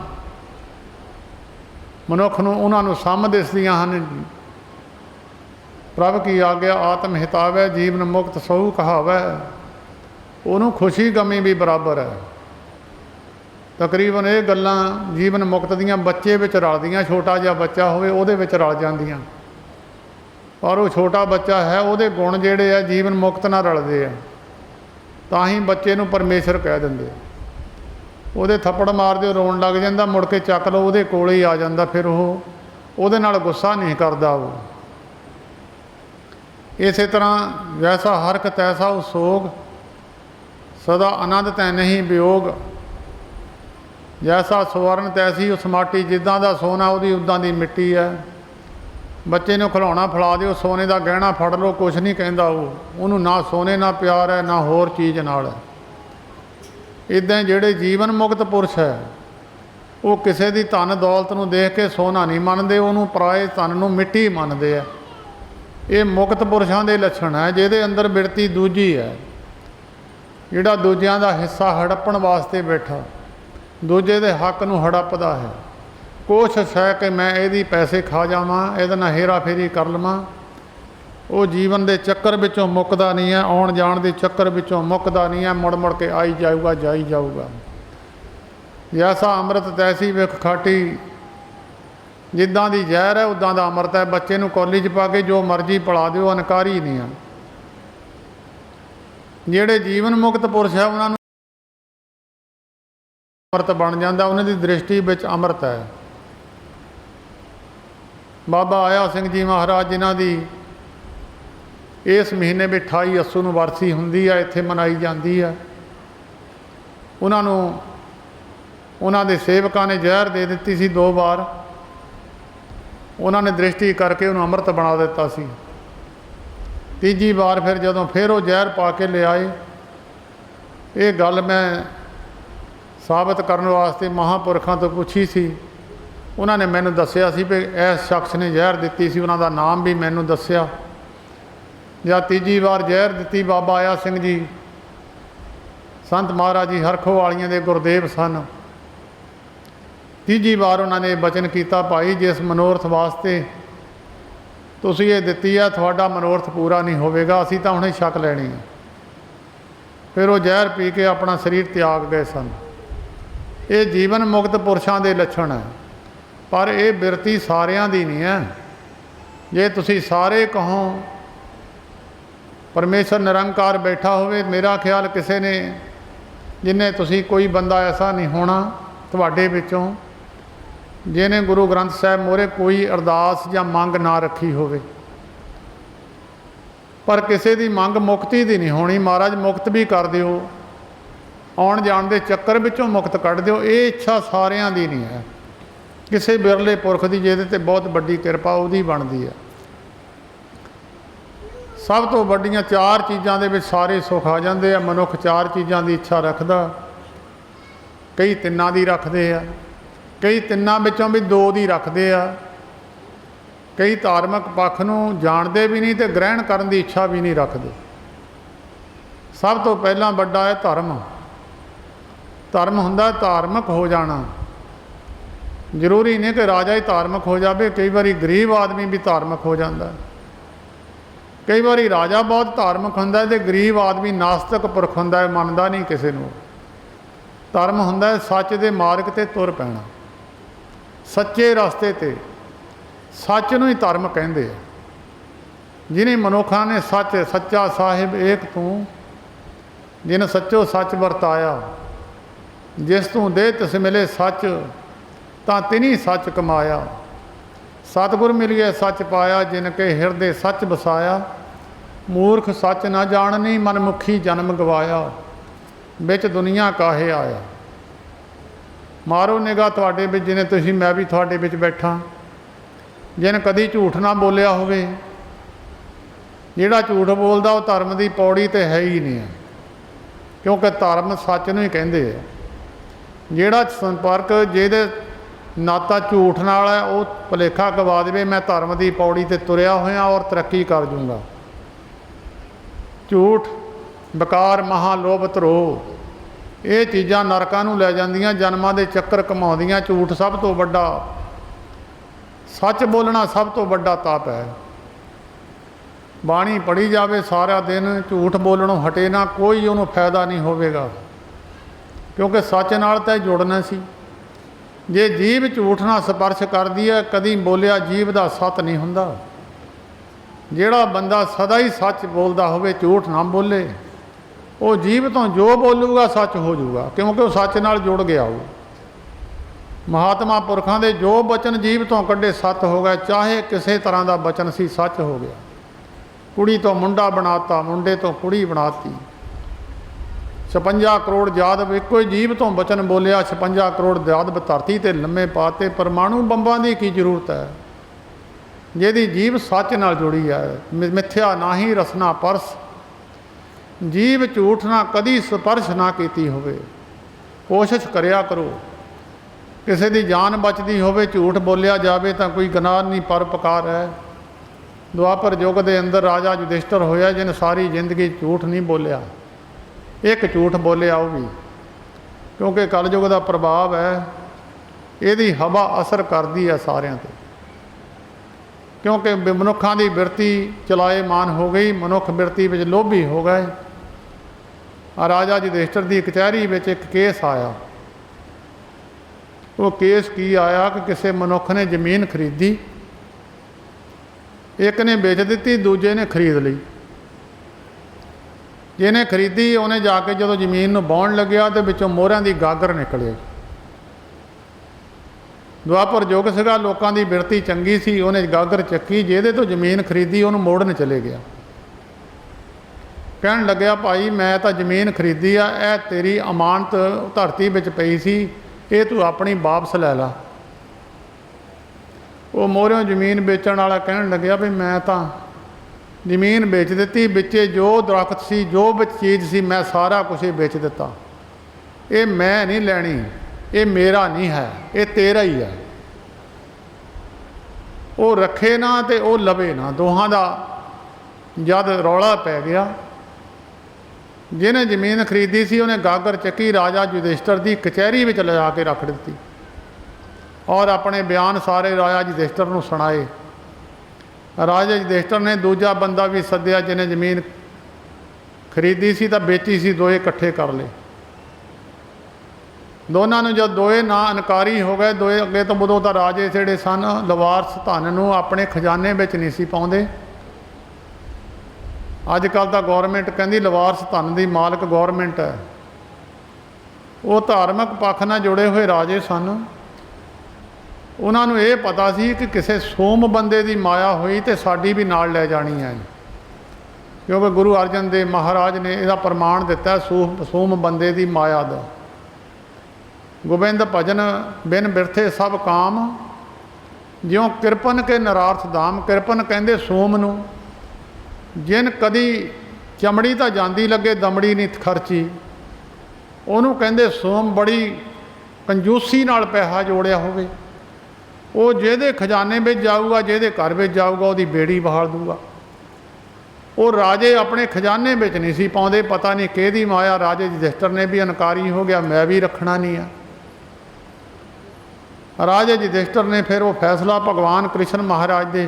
ਮਨੁੱਖ ਨੂੰ ਉਹਨਾਂ ਨੂੰ ਸਮ ਦਿਸਦੀਆਂ ਹਨ। ਪ੍ਰਭ ਕੀ ਆਗਿਆ ਆਤਮ ਹਿਤਾਵੈ, ਜੀਵਨ ਮੁਕਤ ਸਹੁ ਕਹਾਵੈ। ਉਹਨੂੰ ਖੁਸ਼ੀ ਗਮੀ ਵੀ ਬਰਾਬਰ ਹੈ। ਤਕਰੀਬਨ ਇਹ ਗੱਲਾਂ ਜੀਵਨ ਮੁਕਤ ਦੀਆਂ ਬੱਚੇ ਵਿੱਚ ਰਲਦੀਆਂ। ਛੋਟਾ ਜਿਹਾ ਬੱਚਾ ਹੋਵੇ ਉਹਦੇ ਵਿੱਚ ਰਲ ਜਾਂਦੀਆਂ, ਪਰ ਉਹ ਛੋਟਾ ਬੱਚਾ ਹੈ, ਉਹਦੇ ਗੁਣ ਜਿਹੜੇ ਆ ਜੀਵਨ ਮੁਕਤ ਨਾਲ ਰਲਦੇ ਆ। ਤਾਂ ਹੀ ਬੱਚੇ ਨੂੰ ਪਰਮੇਸ਼ਰ ਕਹਿ ਦਿੰਦੇ। ਉਹਦੇ ਥੱਪੜ ਮਾਰ ਦਿਓ ਰੋਣ ਲੱਗ ਜਾਂਦਾ, ਮੁੜ ਕੇ ਚੱਕ ਲਓ ਉਹਦੇ ਕੋਲ ਹੀ ਆ ਜਾਂਦਾ। ਫਿਰ ਉਹ ਉਹਦੇ ਨਾਲ ਗੁੱਸਾ ਨਹੀਂ ਕਰਦਾ। ਉਹ ਇਸੇ ਤਰ੍ਹਾਂ ਜੈਸਾ ਹਰਖ ਤੈਸਾ ਉਹ ਸੋਗ, ਸਦਾ ਆਨੰਦ ਤੈ ਨਹੀਂ ਵਿਯੋਗ। ਜੈਸਾ ਸਵਰਨ ਤੈਸੀ ਉਸ ਮਾਟੀ, ਜਿੱਦਾਂ ਦਾ ਸੋਨਾ ਉਹਦੀ ਉੱਦਾਂ ਦੀ ਮਿੱਟੀ ਹੈ। ਬੱਚੇ ਨੂੰ ਖਿਲਾਉਣਾ ਫੜਾ ਦਿਓ, ਸੋਨੇ ਦਾ ਗਹਿਣਾ ਫੜ ਲਓ, ਕੁਛ ਨਹੀਂ ਕਹਿੰਦਾ ਉਹਨੂੰ ਨਾ ਸੋਨੇ ਨਾਲ ਪਿਆਰ ਹੈ ਨਾ ਹੋਰ ਚੀਜ਼ ਨਾਲ ਹੈ। ਇੱਦਾਂ ਜਿਹੜੇ ਜੀਵਨ ਮੁਕਤ ਪੁਰਸ਼ ਹੈ ਉਹ ਕਿਸੇ ਦੀ ਧਨ ਦੌਲਤ ਨੂੰ ਦੇਖ ਕੇ ਸੋਨਾ ਨਹੀਂ ਮੰਨਦੇ, ਉਹਨੂੰ ਪਰਾਏ ਧਨ ਨੂੰ ਮਿੱਟੀ ਮੰਨਦੇ ਆ। ਇਹ ਮੁਕਤ ਪੁਰਸ਼ਾਂ ਦੇ ਲੱਛਣ ਹੈ, ਜਿਹਦੇ ਅੰਦਰ ਬਿਰਤੀ ਦੂਜੀ ਹੈ, ਜਿਹੜਾ ਦੂਜਿਆਂ ਦਾ ਹਿੱਸਾ ਹੜੱਪਣ ਵਾਸਤੇ ਬੈਠਾ, ਦੂਜੇ ਦੇ ਹੱਕ ਨੂੰ ਹੜੱਪਦਾ ਹੈ। ਕੋਸ਼ਿਸ਼ ਹੈ ਕਿ ਮੈਂ ਇਹਦੀ ਪੈਸੇ ਖਾ ਜਾਵਾਂ, ਇਹਦੇ ਨਾਲ ਹੇਰਾ ਫੇਰੀ ਕਰ ਲਵਾਂ। ਉਹ ਜੀਵਨ ਦੇ ਚੱਕਰ ਵਿੱਚੋਂ ਮੁੱਕਦਾ ਨਹੀਂ ਹੈ, ਆਉਣ ਜਾਣ ਦੇ ਚੱਕਰ ਵਿੱਚੋਂ ਮੁੱਕਦਾ ਨਹੀਂ ਹੈ, ਮੁੜ ਮੁੜ ਕੇ ਆਈ ਜਾਊਗਾ, ਜਾਈ ਜਾਊਗਾ। ਜੈਸਾ ਅੰਮ੍ਰਿਤ ਤੈਸੀ ਵਿਖ ਖਾਟੀ, ਜਿੱਦਾਂ ਦੀ ਜ਼ਹਿਰ ਹੈ ਉੱਦਾਂ ਦਾ ਅੰਮ੍ਰਿਤ ਹੈ। ਬੱਚੇ ਨੂੰ ਕੌਲੀ 'ਚ ਪਾ ਕੇ ਜੋ ਮਰਜ਼ੀ ਪਿਲਾ ਦਿਓ, ਅਨਕਾਰੀ ਨਹੀਂ ਆ। ਜਿਹੜੇ ਜੀਵਨ ਮੁਕਤ ਪੁਰਸ਼ ਹੈ ਉਹਨਾਂ ਨੂੰ ਅੰਮ੍ਰਿਤ ਬਣ ਜਾਂਦਾ, ਉਹਨਾਂ ਦੀ ਦ੍ਰਿਸ਼ਟੀ ਵਿੱਚ ਅੰਮ੍ਰਿਤ ਹੈ। ਬਾਬਾ ਆਇਆ ਸਿੰਘ ਜੀ ਮਹਾਰਾਜ, ਜਿਨ੍ਹਾਂ ਦੀ ਇਸ ਮਹੀਨੇ ਵਿੱਚ 28 ਅੱਸੂ ਨੂੰ ਵਰਸੀ ਹੁੰਦੀ ਹੈ, ਇੱਥੇ ਮਨਾਈ ਜਾਂਦੀ ਹੈ। ਉਹਨਾਂ ਨੂੰ ਉਹਨਾਂ ਦੇ ਸੇਵਕਾਂ ਨੇ ਜ਼ਹਿਰ ਦੇ ਦਿੱਤੀ ਸੀ 2 ਵਾਰ। ਉਹਨਾਂ ਨੇ ਦ੍ਰਿਸ਼ਟੀ ਕਰਕੇ ਉਹਨੂੰ ਅੰਮ੍ਰਿਤ ਬਣਾ ਦਿੱਤਾ ਸੀ। ਤੀਜੀ ਵਾਰ ਫਿਰ ਜਦੋਂ ਫਿਰ ਉਹ ਜ਼ਹਿਰ ਪਾ ਕੇ ਲਿਆਏ, ਇਹ ਗੱਲ ਮੈਂ ਸਾਬਤ ਕਰਨ ਵਾਸਤੇ ਮਹਾਂਪੁਰਖਾਂ ਤੋਂ ਪੁੱਛੀ ਸੀ। ਉਹਨਾਂ ਨੇ ਮੈਨੂੰ ਦੱਸਿਆ ਸੀ ਵੀ ਇਸ ਸ਼ਖਸ ਨੇ ਜ਼ਹਿਰ ਦਿੱਤੀ ਸੀ, ਉਹਨਾਂ ਦਾ ਨਾਮ ਵੀ ਮੈਨੂੰ ਦੱਸਿਆ। ਜਾਂ ਤੀਜੀ ਵਾਰ ਜ਼ਹਿਰ ਦਿੱਤੀ ਬਾਬਾ ਆਇਆ ਸਿੰਘ ਜੀ, ਸੰਤ ਮਹਾਰਾਜ ਜੀ ਹਰਖੋ ਵਾਲੀਆਂ ਦੇ ਗੁਰਦੇਵ ਸਨ। ਤੀਜੀ ਵਾਰ ਉਹਨਾਂ ਨੇ ਬਚਨ ਕੀਤਾ, ਭਾਈ ਜਿਸ ਮਨੋਰਥ ਵਾਸਤੇ ਤੁਸੀਂ ਇਹ ਦਿੱਤੀ ਆ, ਤੁਹਾਡਾ ਮਨੋਰਥ ਪੂਰਾ ਨਹੀਂ ਹੋਵੇਗਾ, ਅਸੀਂ ਤਾਂ ਹੁਣੇ ਛਕ ਲੈਣੀ ਹੈ। ਫਿਰ ਉਹ ਜ਼ਹਿਰ ਪੀ ਕੇ ਆਪਣਾ ਸਰੀਰ ਤਿਆਗ ਗਏ ਸਨ। ਇਹ ਜੀਵਨ ਮੁਕਤ ਪੁਰਸ਼ਾਂ ਦੇ ਲੱਛਣ ਹੈ, ਪਰ ਇਹ ਬਿਰਤੀ ਸਾਰਿਆਂ ਦੀ ਨਹੀਂ ਹੈ। ਜੇ ਤੁਸੀਂ ਸਾਰੇ ਕਹੋ ਪਰਮੇਸ਼ਰ ਨਿਰੰਕਾਰ ਬੈਠਾ ਹੋਵੇ, ਮੇਰਾ ਖਿਆਲ ਕਿਸੇ ਨੇ ਜਿੰਨੇ ਤੁਸੀਂ ਕੋਈ ਬੰਦਾ ਐਸਾ ਨਹੀਂ ਹੋਣਾ ਤੁਹਾਡੇ ਵਿੱਚੋਂ ਜਿਹਨੇ ਗੁਰੂ ਗ੍ਰੰਥ ਸਾਹਿਬ ਮੂਹਰੇ ਕੋਈ ਅਰਦਾਸ ਜਾਂ ਮੰਗ ਨਾ ਰੱਖੀ ਹੋਵੇ। ਪਰ ਕਿਸੇ ਦੀ ਮੰਗ ਮੁਕਤੀ ਦੀ ਨਹੀਂ ਹੋਣੀ। ਮਹਾਰਾਜ ਮੁਕਤ ਵੀ ਕਰ ਦਿਓ, ਆਉਣ ਜਾਣ ਦੇ ਚੱਕਰ ਵਿੱਚੋਂ ਮੁਕਤ ਕੱਢ ਦਿਓ, ਇਹ ਇੱਛਾ ਸਾਰਿਆਂ ਦੀ ਨਹੀਂ ਹੈ। ਕਿਸੇ ਬਿਰਲੇ ਪੁਰਖ ਦੀ, ਜਿਹਦੇ 'ਤੇ ਬਹੁਤ ਵੱਡੀ ਕਿਰਪਾ ਉਹਦੀ ਬਣਦੀ ਹੈ। ਸਭ ਤੋਂ ਵੱਡੀਆਂ 4 ਚੀਜ਼ਾਂ ਦੇ ਵਿੱਚ ਸਾਰੇ ਸੁੱਖ ਆ ਜਾਂਦੇ ਆ। ਮਨੁੱਖ 4 ਚੀਜ਼ਾਂ ਦੀ ਇੱਛਾ ਰੱਖਦਾ, ਕਈ 3 ਦੀ ਰੱਖਦੇ ਆ, ਕਈ 3 ਵਿੱਚੋਂ ਵੀ 2 ਦੀ ਰੱਖਦੇ ਆ, ਕਈ ਧਾਰਮਿਕ ਪੱਖ ਨੂੰ ਜਾਣਦੇ ਵੀ ਨਹੀਂ ਅਤੇ ਗ੍ਰਹਿਣ ਕਰਨ ਦੀ ਇੱਛਾ ਵੀ ਨਹੀਂ ਰੱਖਦੇ। ਸਭ ਤੋਂ ਪਹਿਲਾਂ ਵੱਡਾ ਹੈ ਧਰਮ। ਧਰਮ ਹੁੰਦਾ ਧਾਰਮਿਕ ਹੋ ਜਾਣਾ। ਜ਼ਰੂਰੀ ਨਹੀਂ ਕਿ ਰਾਜਾ ਹੀ ਧਾਰਮਿਕ ਹੋ ਜਾਵੇ, ਕਈ ਵਾਰੀ ਗਰੀਬ ਆਦਮੀ ਵੀ ਧਾਰਮਿਕ ਹੋ ਜਾਂਦਾ। ਕਈ ਵਾਰੀ ਰਾਜਾ ਬਹੁਤ ਧਾਰਮਿਕ ਹੁੰਦਾ ਅਤੇ ਗਰੀਬ ਆਦਮੀ ਨਾਸਤਿਕ ਪੁਰਖ ਹੁੰਦਾ ਹੈ, ਮੰਨਦਾ ਨਹੀਂ ਕਿਸੇ ਨੂੰ। ਧਰਮ ਹੁੰਦਾ ਹੈ ਸੱਚ ਦੇ ਮਾਰਗ 'ਤੇ ਤੁਰ ਪੈਣਾ, ਸੱਚੇ ਰਸਤੇ 'ਤੇ। ਸੱਚ ਨੂੰ ਹੀ ਧਰਮ ਕਹਿੰਦੇ ਆ। ਜਿਹਨੇ ਮਨੁੱਖਾਂ ਨੇ ਸੱਚ, ਸੱਚਾ ਸਾਹਿਬ ਏਕ ਤੂੰ, ਜਿਨ ਸੱਚੋ ਸੱਚ ਵਰਤਾਇਆ, ਜਿਸ ਤੂੰ ਦੇ ਤਿਸ ਮਿਲੇ ਸੱਚ, ਤਾਂ ਤਿਨੀ ਸੱਚ ਕਮਾਇਆ। ਸਤਿਗੁਰ ਮਿਲਿਆ ਸੱਚ ਪਾਇਆ, ਜਿਨ ਕੇ ਹਿਰਦੇ ਸੱਚ ਵਸਾਇਆ। ਮੂਰਖ ਸੱਚ ਨਾ ਜਾਣਨੀ, ਮਨਮੁਖੀ ਜਨਮ ਗਵਾਇਆ। ਵਿੱਚ ਦੁਨੀਆ ਕਾਹੇ ਆਇਆ। ਮਾਰੋ ਨਿਗਾਹ ਤੁਹਾਡੇ ਵਿੱਚ, ਜਿਨੇ ਤੁਸੀਂ, ਮੈਂ ਵੀ ਤੁਹਾਡੇ ਵਿੱਚ ਬੈਠਾ, ਜਿਨ ਕਦੀ ਝੂਠ ਨਾ ਬੋਲਿਆ ਹੋਵੇ। ਜਿਹੜਾ ਝੂਠ ਬੋਲਦਾ ਉਹ ਧਰਮ ਦੀ ਪੌੜੀ 'ਤੇ ਹੈ ਹੀ ਨਹੀਂ ਹੈ। क्योंकि धर्म सच नूं ही कहंदे आ। जिहड़ा संपर्क जिहदे नाता झूठ नाल है वो भुलेखा गवा देवे मैं धर्म की पौड़ी ते तुरिया होया और तरक्की कर जूँगा। झूठ बेकार महालोभ धरोह ये चीज़ां नरकां नूं लै जांदियां, जन्मां दे चक्कर घुमाउंदियां। झूठ सब तो वड्डा, सच बोलना सब तो वड्डा तप है। बाणी पढ़ी जावे सारा दिन, झूठ बोलणों हटे ना, कोई उन्होंने फायदा नहीं होवेगा, क्योंकि सच नाल तां जुड़ना सी। जे जीभ झूठ ना स्पर्श करदी है, कदी बोलिया जीभ दा सत नहीं हुंदा। जिहड़ा बंदा सदा ही सच बोलदा होवे, झूठ ना बोले, वो जीभ तो जो बोलूगा सच हो जाऊगा, क्योंकि वो सच नाल जुड़ गया हो। महात्मा पुरखां दे जो बचन जीभ तो कड्डे सत हो गए, चाहे किसी तरह का बचन सी सच हो गया। कुड़ी तो मुंडा बनाता, मुंडे तो कुड़ी बनाती। 56 करोड़ यादव एको ही जीभ तो बचन बोलिया, 56 करोड़ यादव धरती ते लम्मे पाते। परमाणु बंबां की की जरूरत है, जिहदी जीभ सच नाल जुड़ी है। मिथ्या ना ही रसना परस, जीभ झूठ ना कदी स्पर्श ना कीती होवे। कोशिश करिया करो, किसी की जान बचती होवे, झूठ बोलिया जाए तो कोई गुनाह नहीं, परोपकार है। द्वापर युग के अंदर राजा युधिष्ठिर होया, जिन सारी जिंदगी झूठ नहीं बोलिया, एक झूठ बोलिया वो भी, क्योंकि कलयुग का प्रभाव है, यदी हवा असर करती है सारिਆਂ ते। क्योंकि मनुखों की बिरती चलाएमान हो गई, मनुख बिरती में लोभी हो गए। राजा युधिष्ठिर की कचहरी में एक केस आया। वो केस की आया कि किसी मनुख ने जमीन खरीदी, एक ने बेच दी, दूजे ने खरीद ली। जिन्हें खरीदी उन्हें जाके जो जमीन में बाउण लग्या तो विचों मोहरियां की गागर निकले। द्वापर युग सीगा, लोगों की बिरती चंगी सी, उन्हें गागर चक्की, जिहदे तो जमीन खरीदी उन्होंने मोड़न चले गया। कहन लग्या भाई मैं तो जमीन खरीदी आ, यह तेरी अमानत धरती विच पई सी, ये तू अपनी वापस लै ला। वो मोहरियों जमीन बेचण वाला कहन लग्या भी मैं तो जमीन बेच दी, बिचे जो दरख्त सी, जो विच चीज़ सी, मैं सारा कुछ ही बेच दिता। ये मैं नहीं लैनी, ये मेरा नहीं है, ये तेरा ही है। वो रखे ना तो वो लवे ना, दोहां दा जद रौला पै गया। जिन्हें जमीन खरीदी सी उन्हें गागर चक्की, राजा युधिष्ठिर की कचहरी में ले जाके रख दी और अपने बयान सारे राजा युधिष्ठिर नूं सुनाए। राजा युधिष्ठिर ने दूजा बंदा भी सद्या, जिन्हें जमीन खरीदी सी तो बेची सी, दोए इकट्ठे कर ले। दोनों ने जब दोए ना अनकारी हो गए, दोए अगे तो उदों तो राजे जिहड़े सन लवारस धन नूं अपने खजाने विच नहीं सी पाउंदे। अजकल तो गौरमेंट कहती लवारस धन की मालक गौरमेंट है। वो धार्मिक पक्ष नाल जुड़े हुए राजे सन, उन्होंने ये पता सी कि किसी सोम बंदे की माया हुई तो साड़ी भी नाल लै जानी है, क्योंकि गुरु अर्जन देव महाराज ने यह प्रमाण दिता सोम बंदे की माया का। गोबिंद भजन बिन बिरथे सब काम, ज्यों किरपन के नरार्थ धाम। किरपन कहते सोम नूं, जिन कदी चमड़ी तो जाती लगे दमड़ी नहीं खर्ची, उन्होंने कहते सोम। बड़ी कंजूसी नाल पैसा जोड़िया होवे, वो जिहदे खजाने में जाऊगा, जिहदे घर में जाऊगा, उसकी बेड़ी बहाल दूगा। वो राजे अपने खजाने में नहीं सी पाउंदे, पता नहीं किहदी माया। राजे युधिष्ठिर ने भी अनकारी हो गया, मैं भी रखना नहीं है। राजे युधिष्ठिर ने फिर वो फैसला भगवान कृष्ण महाराज के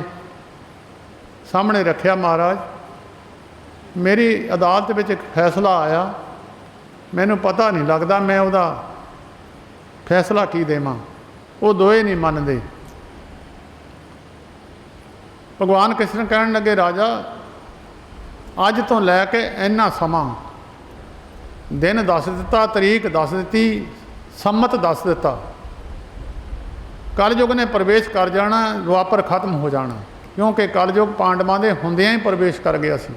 सामने रखा। महाराज मेरी अदालत में एक फैसला आया, मैनू पता नहीं लगता मैं उसका फैसला की देवां। वो दोए नहीं मनते। भगवान कृष्ण कहन लगे राजा अज तो लैके इन्ना समा दिन दस दिता, तरीक दस दी, सम्मत दस दिता, कलयुग ने प्रवेश कर जाना, द्वापर खत्म हो जाना। क्योंकि कलयुग पांडवां दे हुंदियां ही प्रवेश कर गया सी।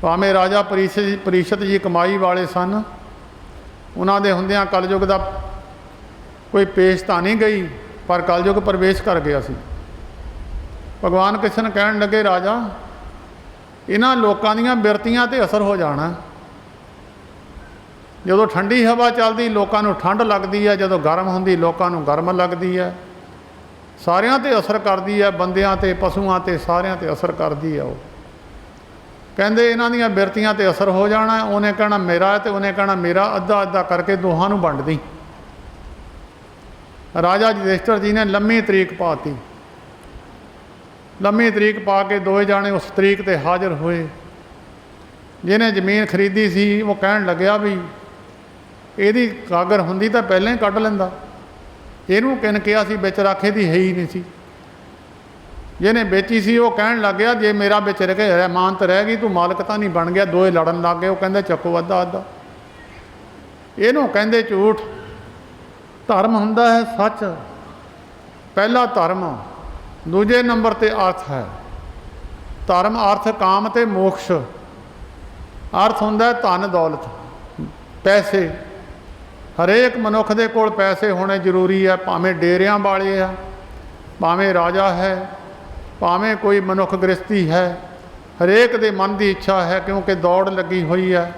भावें राजा परीशत जी कमाई वाले सन, उन्हां दे हुंदियां कलयुग का कोई पेशता नहीं गई, पर कलयुग प्रवेश कर गया सी। भगवान कृष्ण कहन लगे राजा इन्हां लोकां दीयां बिरतियां ते असर हो जाना, ਜਦੋਂ ਠੰਡੀ ਹਵਾ ਚੱਲਦੀ ਲੋਕਾਂ ਨੂੰ ਠੰਡ ਲੱਗਦੀ ਹੈ, ਜਦੋਂ ਗਰਮ ਹੁੰਦੀ ਲੋਕਾਂ ਨੂੰ ਗਰਮ ਲੱਗਦੀ ਹੈ। ਸਾਰਿਆਂ 'ਤੇ ਅਸਰ ਕਰਦੀ ਹੈ, ਬੰਦਿਆਂ 'ਤੇ, ਪਸ਼ੂਆਂ 'ਤੇ, ਸਾਰਿਆਂ 'ਤੇ ਅਸਰ ਕਰਦੀ ਹੈ। ਉਹ ਕਹਿੰਦੇ ਇਹਨਾਂ ਦੀਆਂ ਬਿਰਤੀਆਂ 'ਤੇ ਅਸਰ ਹੋ ਜਾਣਾ। ਉਹਨੇ ਕਹਿਣਾ ਮੇਰਾ ਅਤੇ ਉਹਨੇ ਕਹਿਣਾ ਮੇਰਾ, ਅੱਧਾ ਅੱਧਾ ਕਰਕੇ ਦੋਹਾਂ ਨੂੰ ਵੰਡਦੀ। ਰਾਜਾ ਯੁਧਿਸ਼ਠਰ ਜੀ ਨੇ ਲੰਮੀ ਤਰੀਕ ਪਾਤੀ। ਲੰਮੀ ਤਰੀਕ ਪਾ ਕੇ ਦੋਵੇਂ ਜਾਣੇ ਉਸ ਤਰੀਕ 'ਤੇ ਹਾਜ਼ਰ ਹੋਏ। ਜਿਹਨੇ ਜ਼ਮੀਨ ਖਰੀਦੀ ਸੀ ਉਹ ਕਹਿਣ ਲੱਗਿਆ ਵੀ ਇਹਦੀ ਕਾਗਰ ਹੁੰਦੀ ਤਾਂ ਪਹਿਲਾਂ ਹੀ ਕੱਢ ਲੈਂਦਾ, ਇਹਨੂੰ ਕਿਨ ਕਿਹਾ ਸੀ ਵਿੱਚ ਰੱਖੇ ਦੀ ਹੈ ਹੀ ਨਹੀਂ ਸੀ। ਜਿਹਨੇ ਵੇਚੀ ਸੀ ਉਹ ਕਹਿਣ ਲੱਗ ਗਿਆ ਜੇ ਮੇਰਾ ਵਿੱਚ ਮਾਨਤ ਰਹਿ ਗਈ ਤੂੰ ਮਾਲਕ ਤਾਂ ਨਹੀਂ ਬਣ ਗਿਆ। ਦੋਏ ਲੜਨ ਲੱਗ ਗਏ। ਉਹ ਕਹਿੰਦੇ ਚੱਕੋ ਅੱਧਾ ਅੱਧਾ। ਇਹਨੂੰ ਕਹਿੰਦੇ ਝੂਠ। ਧਰਮ ਹੁੰਦਾ ਹੈ ਸੱਚ, ਪਹਿਲਾ ਧਰਮ, ਦੂਜੇ ਨੰਬਰ 'ਤੇ ਅਰਥ ਹੈ। ਧਰਮ, ਅਰਥ, ਕਾਮ ਅਤੇ ਮੋਕਸ਼। ਅਰਥ ਹੁੰਦਾ ਧਨ ਦੌਲਤ, ਪੈਸੇ। ਹਰੇਕ ਮਨੁੱਖ ਦੇ ਕੋਲ ਪੈਸੇ ਹੋਣੇ ਜ਼ਰੂਰੀ ਹੈ, ਭਾਵੇਂ ਡੇਰਿਆਂ ਵਾਲੇ ਆ, ਭਾਵੇਂ ਰਾਜਾ ਹੈ, ਭਾਵੇਂ ਕੋਈ ਮਨੁੱਖ ਗ੍ਰਸਤੀ ਹੈ। ਹਰੇਕ ਦੇ ਮਨ ਦੀ ਇੱਛਾ ਹੈ, ਕਿਉਂਕਿ ਦੌੜ ਲੱਗੀ ਹੋਈ ਹੈ।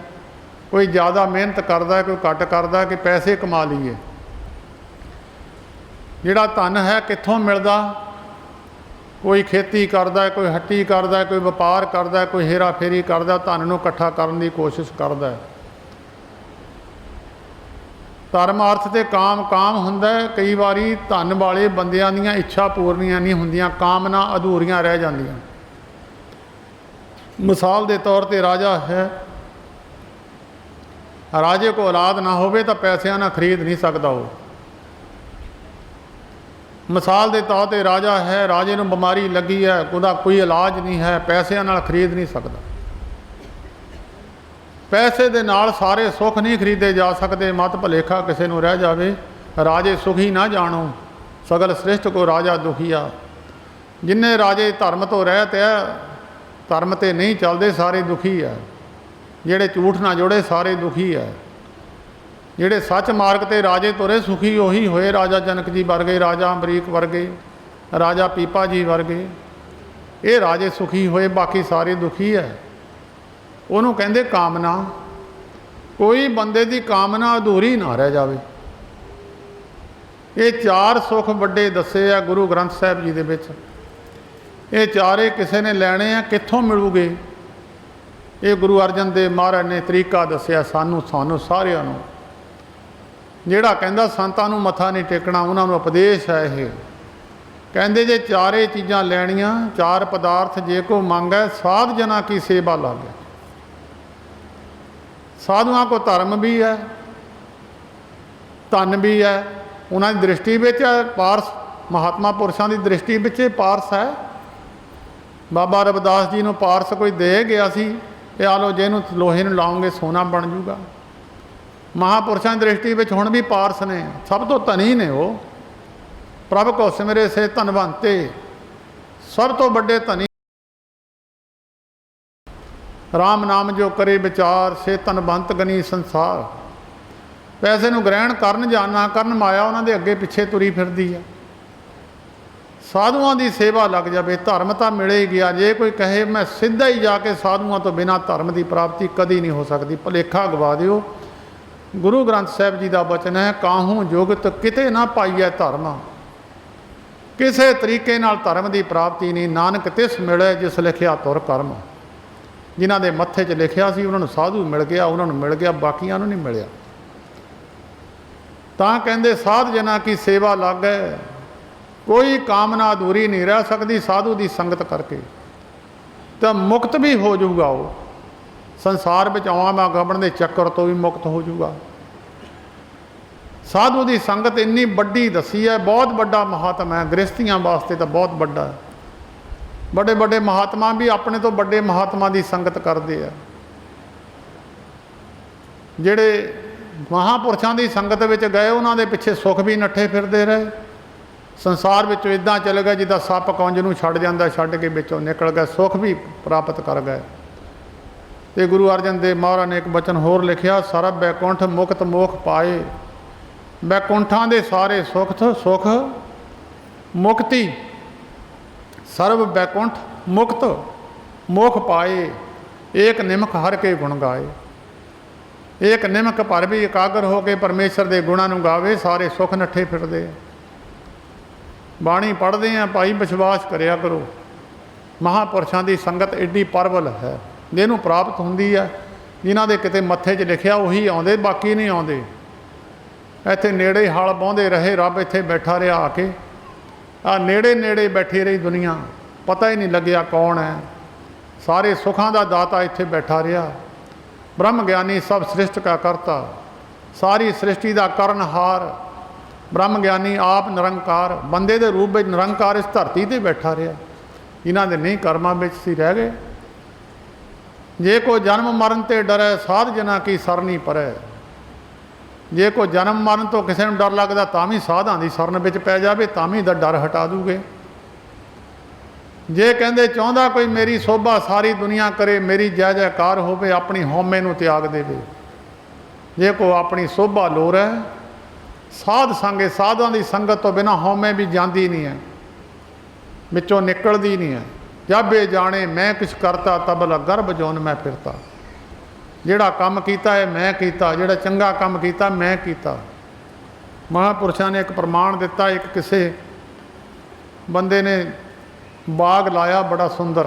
ਕੋਈ ਜ਼ਿਆਦਾ ਮਿਹਨਤ ਕਰਦਾ, ਕੋਈ ਘੱਟ ਕਰਦਾ ਕਿ ਪੈਸੇ ਕਮਾ ਲਈਏ। ਜਿਹੜਾ ਧਨ ਹੈ ਕਿੱਥੋਂ ਮਿਲਦਾ? ਕੋਈ ਖੇਤੀ ਕਰਦਾ, ਕੋਈ ਹੱਟੀ ਕਰਦਾ, ਕੋਈ ਵਪਾਰ ਕਰਦਾ, ਕੋਈ ਹੇਰਾ ਫੇਰੀ ਕਰਦਾ, ਧਨ ਨੂੰ ਇਕੱਠਾ ਕਰਨ ਦੀ ਕੋਸ਼ਿਸ਼ ਕਰਦਾ। ਧਰਮ, ਅਰਥ ਅਤੇ ਕਾਮ। ਕਾਮ ਹੁੰਦਾ ਕਈ ਵਾਰੀ ਧਨ ਵਾਲੇ ਬੰਦਿਆਂ ਦੀਆਂ ਇੱਛਾ ਪੂਰਨੀਆਂ ਨਹੀਂ ਹੁੰਦੀਆਂ, ਕਾਮਨਾ ਅਧੂਰੀਆਂ ਰਹਿ ਜਾਂਦੀਆਂ। ਮਿਸਾਲ ਦੇ ਤੌਰ 'ਤੇ ਰਾਜਾ ਹੈ, ਰਾਜੇ ਕੋਲ ਔਲਾਦ ਨਾ ਹੋਵੇ ਤਾਂ ਪੈਸਿਆਂ ਨਾਲ ਖਰੀਦ ਨਹੀਂ ਸਕਦਾ ਉਹ। ਮਿਸਾਲ ਦੇ ਤੌਰ 'ਤੇ ਰਾਜਾ ਹੈ, ਰਾਜੇ ਨੂੰ ਬਿਮਾਰੀ ਲੱਗੀ ਹੈ, ਉਹਦਾ ਕੋਈ ਇਲਾਜ ਨਹੀਂ ਹੈ, ਪੈਸਿਆਂ ਨਾਲ ਖਰੀਦ ਨਹੀਂ ਸਕਦਾ। ਪੈਸੇ ਦੇ ਨਾਲ ਸਾਰੇ ਸੁੱਖ ਨਹੀਂ ਖਰੀਦੇ ਜਾ ਸਕਦੇ। ਮਤ ਭੁਲੇਖਾ ਕਿਸੇ ਨੂੰ ਰਹਿ ਜਾਵੇ। ਰਾਜੇ ਸੁਖੀ ਨਾ ਜਾਣੋ, ਸਗਲ ਸ੍ਰਿਸ਼ਟ ਕੋ ਰਾਜਾ ਦੁਖੀਆ। ਜਿੰਨੇ ਰਾਜੇ ਧਰਮ ਤੋਂ ਰਹਿਤ ਹੈ, ਧਰਮ 'ਤੇ ਨਹੀਂ ਚੱਲਦੇ, ਸਾਰੇ ਦੁਖੀ ਹੈ। ਜਿਹੜੇ ਝੂਠ ਨਾ ਜੋੜੇ ਸਾਰੇ ਦੁਖੀ ਹੈ। ਜਿਹੜੇ ਸੱਚ ਮਾਰਗ 'ਤੇ ਰਾਜੇ ਤੁਰੇ ਸੁਖੀ ਉਹੀ ਹੋਏ। ਰਾਜਾ ਜਨਕ ਜੀ ਵਰਗੇ, ਰਾਜਾ ਅਮਰੀਕ ਵਰਗੇ, ਰਾਜਾ ਪੀਪਾ ਜੀ ਵਰਗੇ, ਇਹ ਰਾਜੇ ਸੁਖੀ ਹੋਏ, ਬਾਕੀ ਸਾਰੇ ਦੁਖੀ ਹੈ। ਉਹਨੂੰ ਕਹਿੰਦੇ ਕਾਮਨਾ। ਕੋਈ ਬੰਦੇ ਦੀ ਕਾਮਨਾ ਅਧੂਰੀ ਨਾ ਰਹਿ ਜਾਵੇ। ਇਹ ਚਾਰ ਸੁੱਖ ਵੱਡੇ ਦੱਸੇ ਆ ਗੁਰੂ ਗ੍ਰੰਥ ਸਾਹਿਬ ਜੀ ਦੇ ਵਿੱਚ। ਇਹ ਚਾਰੇ ਕਿਸੇ ਨੇ ਲੈਣੇ ਆ, ਕਿੱਥੋਂ ਮਿਲੂਗੇ? ਇਹ ਗੁਰੂ ਅਰਜਨ ਦੇਵ ਮਹਾਰਾਜ ਨੇ ਤਰੀਕਾ ਦੱਸਿਆ ਸਾਨੂੰ ਸਾਰਿਆਂ ਨੂੰ। ਜਿਹੜਾ ਕਹਿੰਦਾ ਸੰਤਾਂ ਨੂੰ ਮੱਥਾ ਨਹੀਂ ਟੇਕਣਾ, ਉਹਨਾਂ ਨੂੰ ਉਪਦੇਸ਼ ਹੈ ਇਹ। ਕਹਿੰਦੇ ਜੇ ਚਾਰੇ ਚੀਜ਼ਾਂ ਲੈਣੀਆਂ, ਚਾਰ ਪਦਾਰਥ ਜੇ ਕੋ ਮੰਗੈ, ਸਾਧ ਜਨਾ ਕੀ ਸੇਵਾ ਲਾਗੈ। ਸਾਧੂਆਂ ਕੋ ਧਰਮ ਵੀ ਹੈ, ਧਨ ਵੀ ਹੈ, ਉਹਨਾਂ ਦੀ ਦ੍ਰਿਸ਼ਟੀ ਵਿੱਚ ਪਾਰਸ, ਮਹਾਤਮਾ ਪੁਰਸ਼ਾਂ ਦੀ ਦ੍ਰਿਸ਼ਟੀ ਵਿੱਚ ਇਹ ਪਾਰਸ ਹੈ। ਬਾਬਾ ਰਵਿਦਾਸ ਜੀ ਨੂੰ ਪਾਰਸ ਕੋਈ ਦੇ ਗਿਆ ਸੀ ਕਿ ਆ ਲਓ, ਜੇ ਇਹਨੂੰ ਲੋਹੇ ਨੂੰ ਲਾਉਂਗੇ ਸੋਨਾ ਬਣ ਜੂਗਾ। ਮਹਾਂਪੁਰਸ਼ਾਂ ਦੀ ਦ੍ਰਿਸ਼ਟੀ ਵਿੱਚ ਹੁਣ ਵੀ ਪਾਰਸ ਨੇ, ਸਭ ਤੋਂ ਧਨੀ ਨੇ ਉਹ। ਪ੍ਰਭ ਕੋ ਸਿਮਰੇ ਸੇ ਧਨਵੰਤੇ, ਸਭ ਤੋਂ ਵੱਡੇ ਧਨੀ। ਰਾਮ ਨਾਮ ਜੋ ਕਰੇ ਵਿਚਾਰ, ਸੇ ਧਨਵੰਤ ਗਨੀ ਸੰਸਾਰ। ਪੈਸੇ ਨੂੰ ਗ੍ਰਹਿਣ ਕਰਨ ਜਾਂ ਨਾ ਕਰਨ, ਮਾਇਆ ਉਹਨਾਂ ਦੇ ਅੱਗੇ ਪਿੱਛੇ ਤੁਰੀ ਫਿਰਦੀ ਹੈ। ਸਾਧੂਆਂ ਦੀ ਸੇਵਾ ਲੱਗ ਜਾਵੇ, ਧਰਮ ਤਾਂ ਮਿਲੇ ਹੀ ਗਿਆ। ਜੇ ਕੋਈ ਕਹੇ ਮੈਂ ਸਿੱਧਾ ਹੀ ਜਾ ਕੇ ਸਾਧੂਆਂ ਤੋਂ ਬਿਨਾਂ ਧਰਮ ਦੀ ਪ੍ਰਾਪਤੀ ਕਦੀ ਨਹੀਂ ਹੋ ਸਕਦੀ, ਭੁਲੇਖਾ ਗਵਾ ਦਿਓ। ਗੁਰੂ ਗ੍ਰੰਥ ਸਾਹਿਬ ਜੀ ਦਾ ਬਚਨ ਹੈ, ਕਾਹੂ ਜੁਗਤ ਕਿਤੇ ਨਾ ਪਾਈਐ ਧਰਮ। ਕਿਸੇ ਤਰੀਕੇ ਨਾਲ ਧਰਮ ਦੀ ਪ੍ਰਾਪਤੀ ਨਹੀਂ। ਨਾਨਕ ਤਿਸ ਮਿਲੇ ਜਿਸ ਲਿਖਿਆ ਤੁਰ ਕਰਮ। ਜਿਨ੍ਹਾਂ ਦੇ ਮੱਥੇ 'ਚ ਲਿਖਿਆ ਸੀ ਉਹਨਾਂ ਨੂੰ ਸਾਧੂ ਮਿਲ ਗਿਆ, ਉਹਨਾਂ ਨੂੰ ਮਿਲ ਗਿਆ, ਬਾਕੀਆਂ ਨੂੰ ਨਹੀਂ ਮਿਲਿਆ। ਤਾਂ ਕਹਿੰਦੇ ਸਾਧ ਜਨਾਂ ਕੀ ਸੇਵਾ ਲਾਗੈ। ਕੋਈ ਕਾਮਨਾ ਅਧੂਰੀ ਨਹੀਂ ਰਹਿ ਸਕਦੀ ਸਾਧੂ ਦੀ ਸੰਗਤ ਕਰਕੇ। ਤਾਂ ਮੁਕਤ ਵੀ ਹੋ ਜਾਊਗਾ ਉਹ, ਸੰਸਾਰ ਵਿੱਚ ਆਵਾਂ ਗਮਨ ਦੇ ਚੱਕਰ ਤੋਂ ਵੀ ਮੁਕਤ ਹੋ ਜਾਊਗਾ। ਸਾਧੂ ਦੀ ਸੰਗਤ ਇੰਨੀ ਵੱਡੀ ਦੱਸੀ ਹੈ, ਬਹੁਤ ਵੱਡਾ ਮਹਾਤਮ ਹੈ। ਗ੍ਰਸਤੀਆਂ ਵਾਸਤੇ ਤਾਂ ਬਹੁਤ ਵੱਡਾ ਹੈ। ਵੱਡੇ ਵੱਡੇ ਮਹਾਤਮਾ ਵੀ ਆਪਣੇ ਤੋਂ ਵੱਡੇ ਮਹਾਤਮਾ ਦੀ ਸੰਗਤ ਕਰਦੇ ਆ। ਜਿਹੜੇ ਮਹਾਂਪੁਰਸ਼ਾਂ ਦੀ ਸੰਗਤ ਵਿੱਚ ਗਏ, ਉਹਨਾਂ ਦੇ ਪਿੱਛੇ ਸੁੱਖ ਵੀ ਨੱਠੇ ਫਿਰਦੇ ਰਹੇ। ਸੰਸਾਰ ਵਿੱਚੋਂ ਇੱਦਾਂ ਚੱਲ ਗਏ ਜਿੱਦਾਂ ਸੱਪ ਕੁੰਜ ਨੂੰ ਛੱਡ ਜਾਂਦਾ, ਛੱਡ ਕੇ ਵਿੱਚੋਂ ਨਿਕਲ ਗਏ, ਸੁੱਖ ਵੀ ਪ੍ਰਾਪਤ ਕਰ ਗਏ। ਤੇ ਗੁਰੂ ਅਰਜਨ ਦੇਵ ਮਹਾਰਾਜ ਨੇ ਇੱਕ ਬਚਨ ਹੋਰ ਲਿਖਿਆ, ਸਰਬ ਬੈਕੁੰਠ ਮੁਕਤ ਮੋਖ ਪਾਏ। ਬੈਕੁੰਠਾਂ ਦੇ ਸਾਰੇ ਸੁੱਖ ਮੁਕਤੀ, ਸਰਬ ਬੈਕੁੰਠ ਮੁਕਤ ਮੋਖ ਪਾਏ। ਏਕ ਨਿਮਖ ਹਰ ਕੇ ਗੁਣ ਗਾਏ। एक निमक भर भी एकाग्र हो के परमेश्वर के गुणां नूं गावे, सारे सुख नट्ठे फिरदे। बाणी पढ़ते हैं भाई, विश्वास करिया करो, महापुरुषों की संगत एडी परवल है जिन्हों प्राप्त होंदी है। जिन्हां दे किते मत्थे 'च लिखिया उही आउंदे, बाकी नहीं आउंदे। इत्थे नेड़े हल बाउंदे रहे, रब इत्थे बैठा रहा आके। आ नेड़े नेड़े बैठी रही दुनिया, पता ही नहीं लग्या कौन है। सारे सुखां दा दाता इत्थे बैठा रहा। ब्रह्म ज्ञानी सब सृष्टि का करता, सारी सृष्टि का करनहार। ब्रह्म ज्ञानी आप निरंकार, बंदे के रूप में निरंकार इस धरती पर बैठा रहा। इन्हां दे नहीं कर्मां विच सी रह गए। जे को जन्म मरण ते डरै, साध जना की सरनी परै। जे को जन्म मरण तो किसी को डर लगता, तां भी साधां दी सरन विच पै जावे, तां भी दा डर हटा दूगे। जे कहते चाहता कोई मेरी शोभा सारी दुनिया करे, मेरी जय जयकार होवे, अपनी हौमे नूं त्याग देवे। जे को अपनी शोभा लोर है, साध संगे, साधां दी संगत तो बिना हौमे भी जाती नहीं है, विचों निकलती नहीं है। जब ये जाने मैं कुछ करता, तबला गर्भ जोन मैं फिरता। जिहड़ा काम कीता है मैं कीता, जिहड़ा चंगा काम कीता मैं कीता। महापुरुषों ने एक प्रमाण दिता। एक किसी बंदे ने बाग लाया, बड़ा सुंदर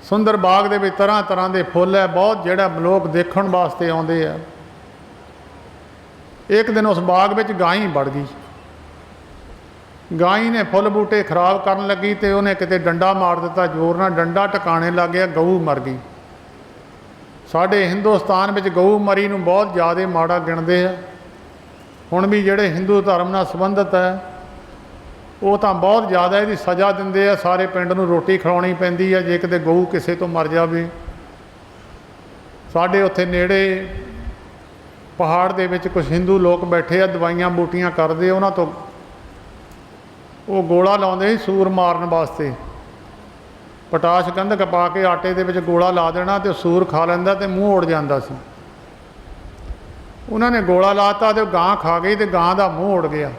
सुंदर बाग दे विच तरह तरह के फुल है, बहुत जिहड़ा लोग देखण वास्ते आउंदे आ। एक दिन उस बाग विच गाय वड़ गई। गाय ने फुल बूटे खराब करन लगी ते उन्हें किते डंडा मार दिता, जोर नाल डंडा टकाने लग गया, गऊ मर गई। साडे हिंदुस्तान विच गऊ मरी नूं बहुत ज़्यादा माड़ा गिणदे आ। हुण भी जिहड़े हिंदू धर्म नाल संबंधित है वो तो बहुत ज़्यादा इहदी सज़ा दिंदे आ। सारे पिंड नूं रोटी खिलाउणी पैंदी है जे किते गऊ किसे तो मर जावे। साडे उत्थे नेड़े पहाड़ दे विच कुछ हिंदू लोग बैठे आ, दवाइयां बूटियां करदे, उन्हां तो वो गोला लाउंदे सूर मारन वास्ते। पटाश गंधक पा के आटे दे विच गोला ला देना तो सूर खा लैंदा ते मूँह उड़ जांदा सी। उन्होंने गोला लाता तो गां खा गई तो गां दा मूँह उड़ गया।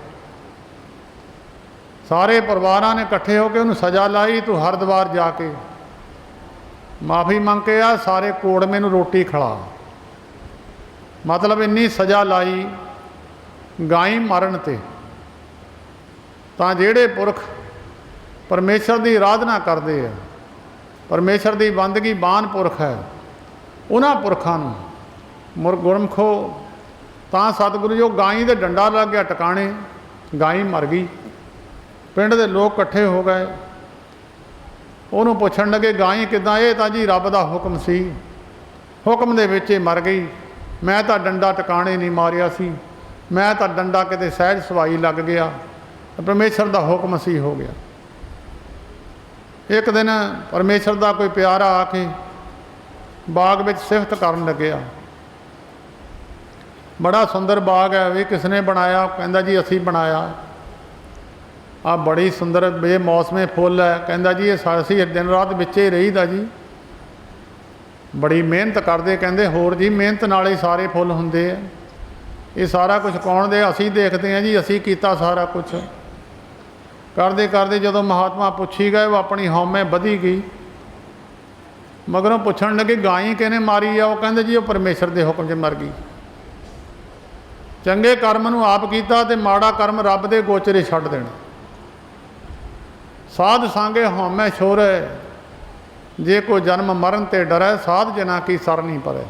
सारे परिवारां ने इकट्ठे होकर उन्हें सज़ा लाई, तू हरिद्वार जाके माफ़ी मंग के आ, सारे कोड़मे नूं रोटी खिला। मतलब इन्नी सज़ा लाई गाय मरण ते। तां जिहड़े पुरख परमेश्वर की आराधना करते हैं, परमेश्वर की बंदगी बान पुरख है, उन्हां पुरखां नूं गुरमुखो तां सतगुरु जो गाय दे डंडा लग गया टकाने, गाय मर गई। पिंड दे लोग इकट्ठे हो गए, उन्होंने पुछण लगे गाय किदां? ये तां जी रब दा हुक्म सी, हुक्म दे विच मर गई। मैं तां डंडा टकाने नहीं मारिया सी, मैं तां डंडा किते सहज सवाई लग गया, परमेश्वर दा हुक्म सी हो गया। एक दिन परमेश्वर दा कोई प्यारा आके बाग विच सिफत करन लग्या। बड़ा सुंदर बाग है, वे किसने बनाया? कहंदा जी असीं बनाया। आ बड़ी सुंदर बेमौसमे फुल है। कहंदा जी ये असीं दिन रात विचे रहीदा जी, बड़ी मेहनत करते। कहंदे होर जी मेहनत नाल ही सारे फुल हुंदे आ। ये सारा कुछ कौन दे? असीं देखते हैं जी, असीं कीता सारा कुछ। करते करते जदों महात्मा पुछी गए, वो अपनी हौमे बधी गई। मगरों पुछण लगे गाय किहने मारी आ? वो कहंदे जी वो परमेश्वर के हुक्म 'च मर गई। चंगे कर्म नूं आप कीता ते माड़ा कर्म रब दे गोचरे छड्ड देना। साध सांगे हौमे छोरै, जे को जन्म मरण ते डरै, साध जना की सरनी परै।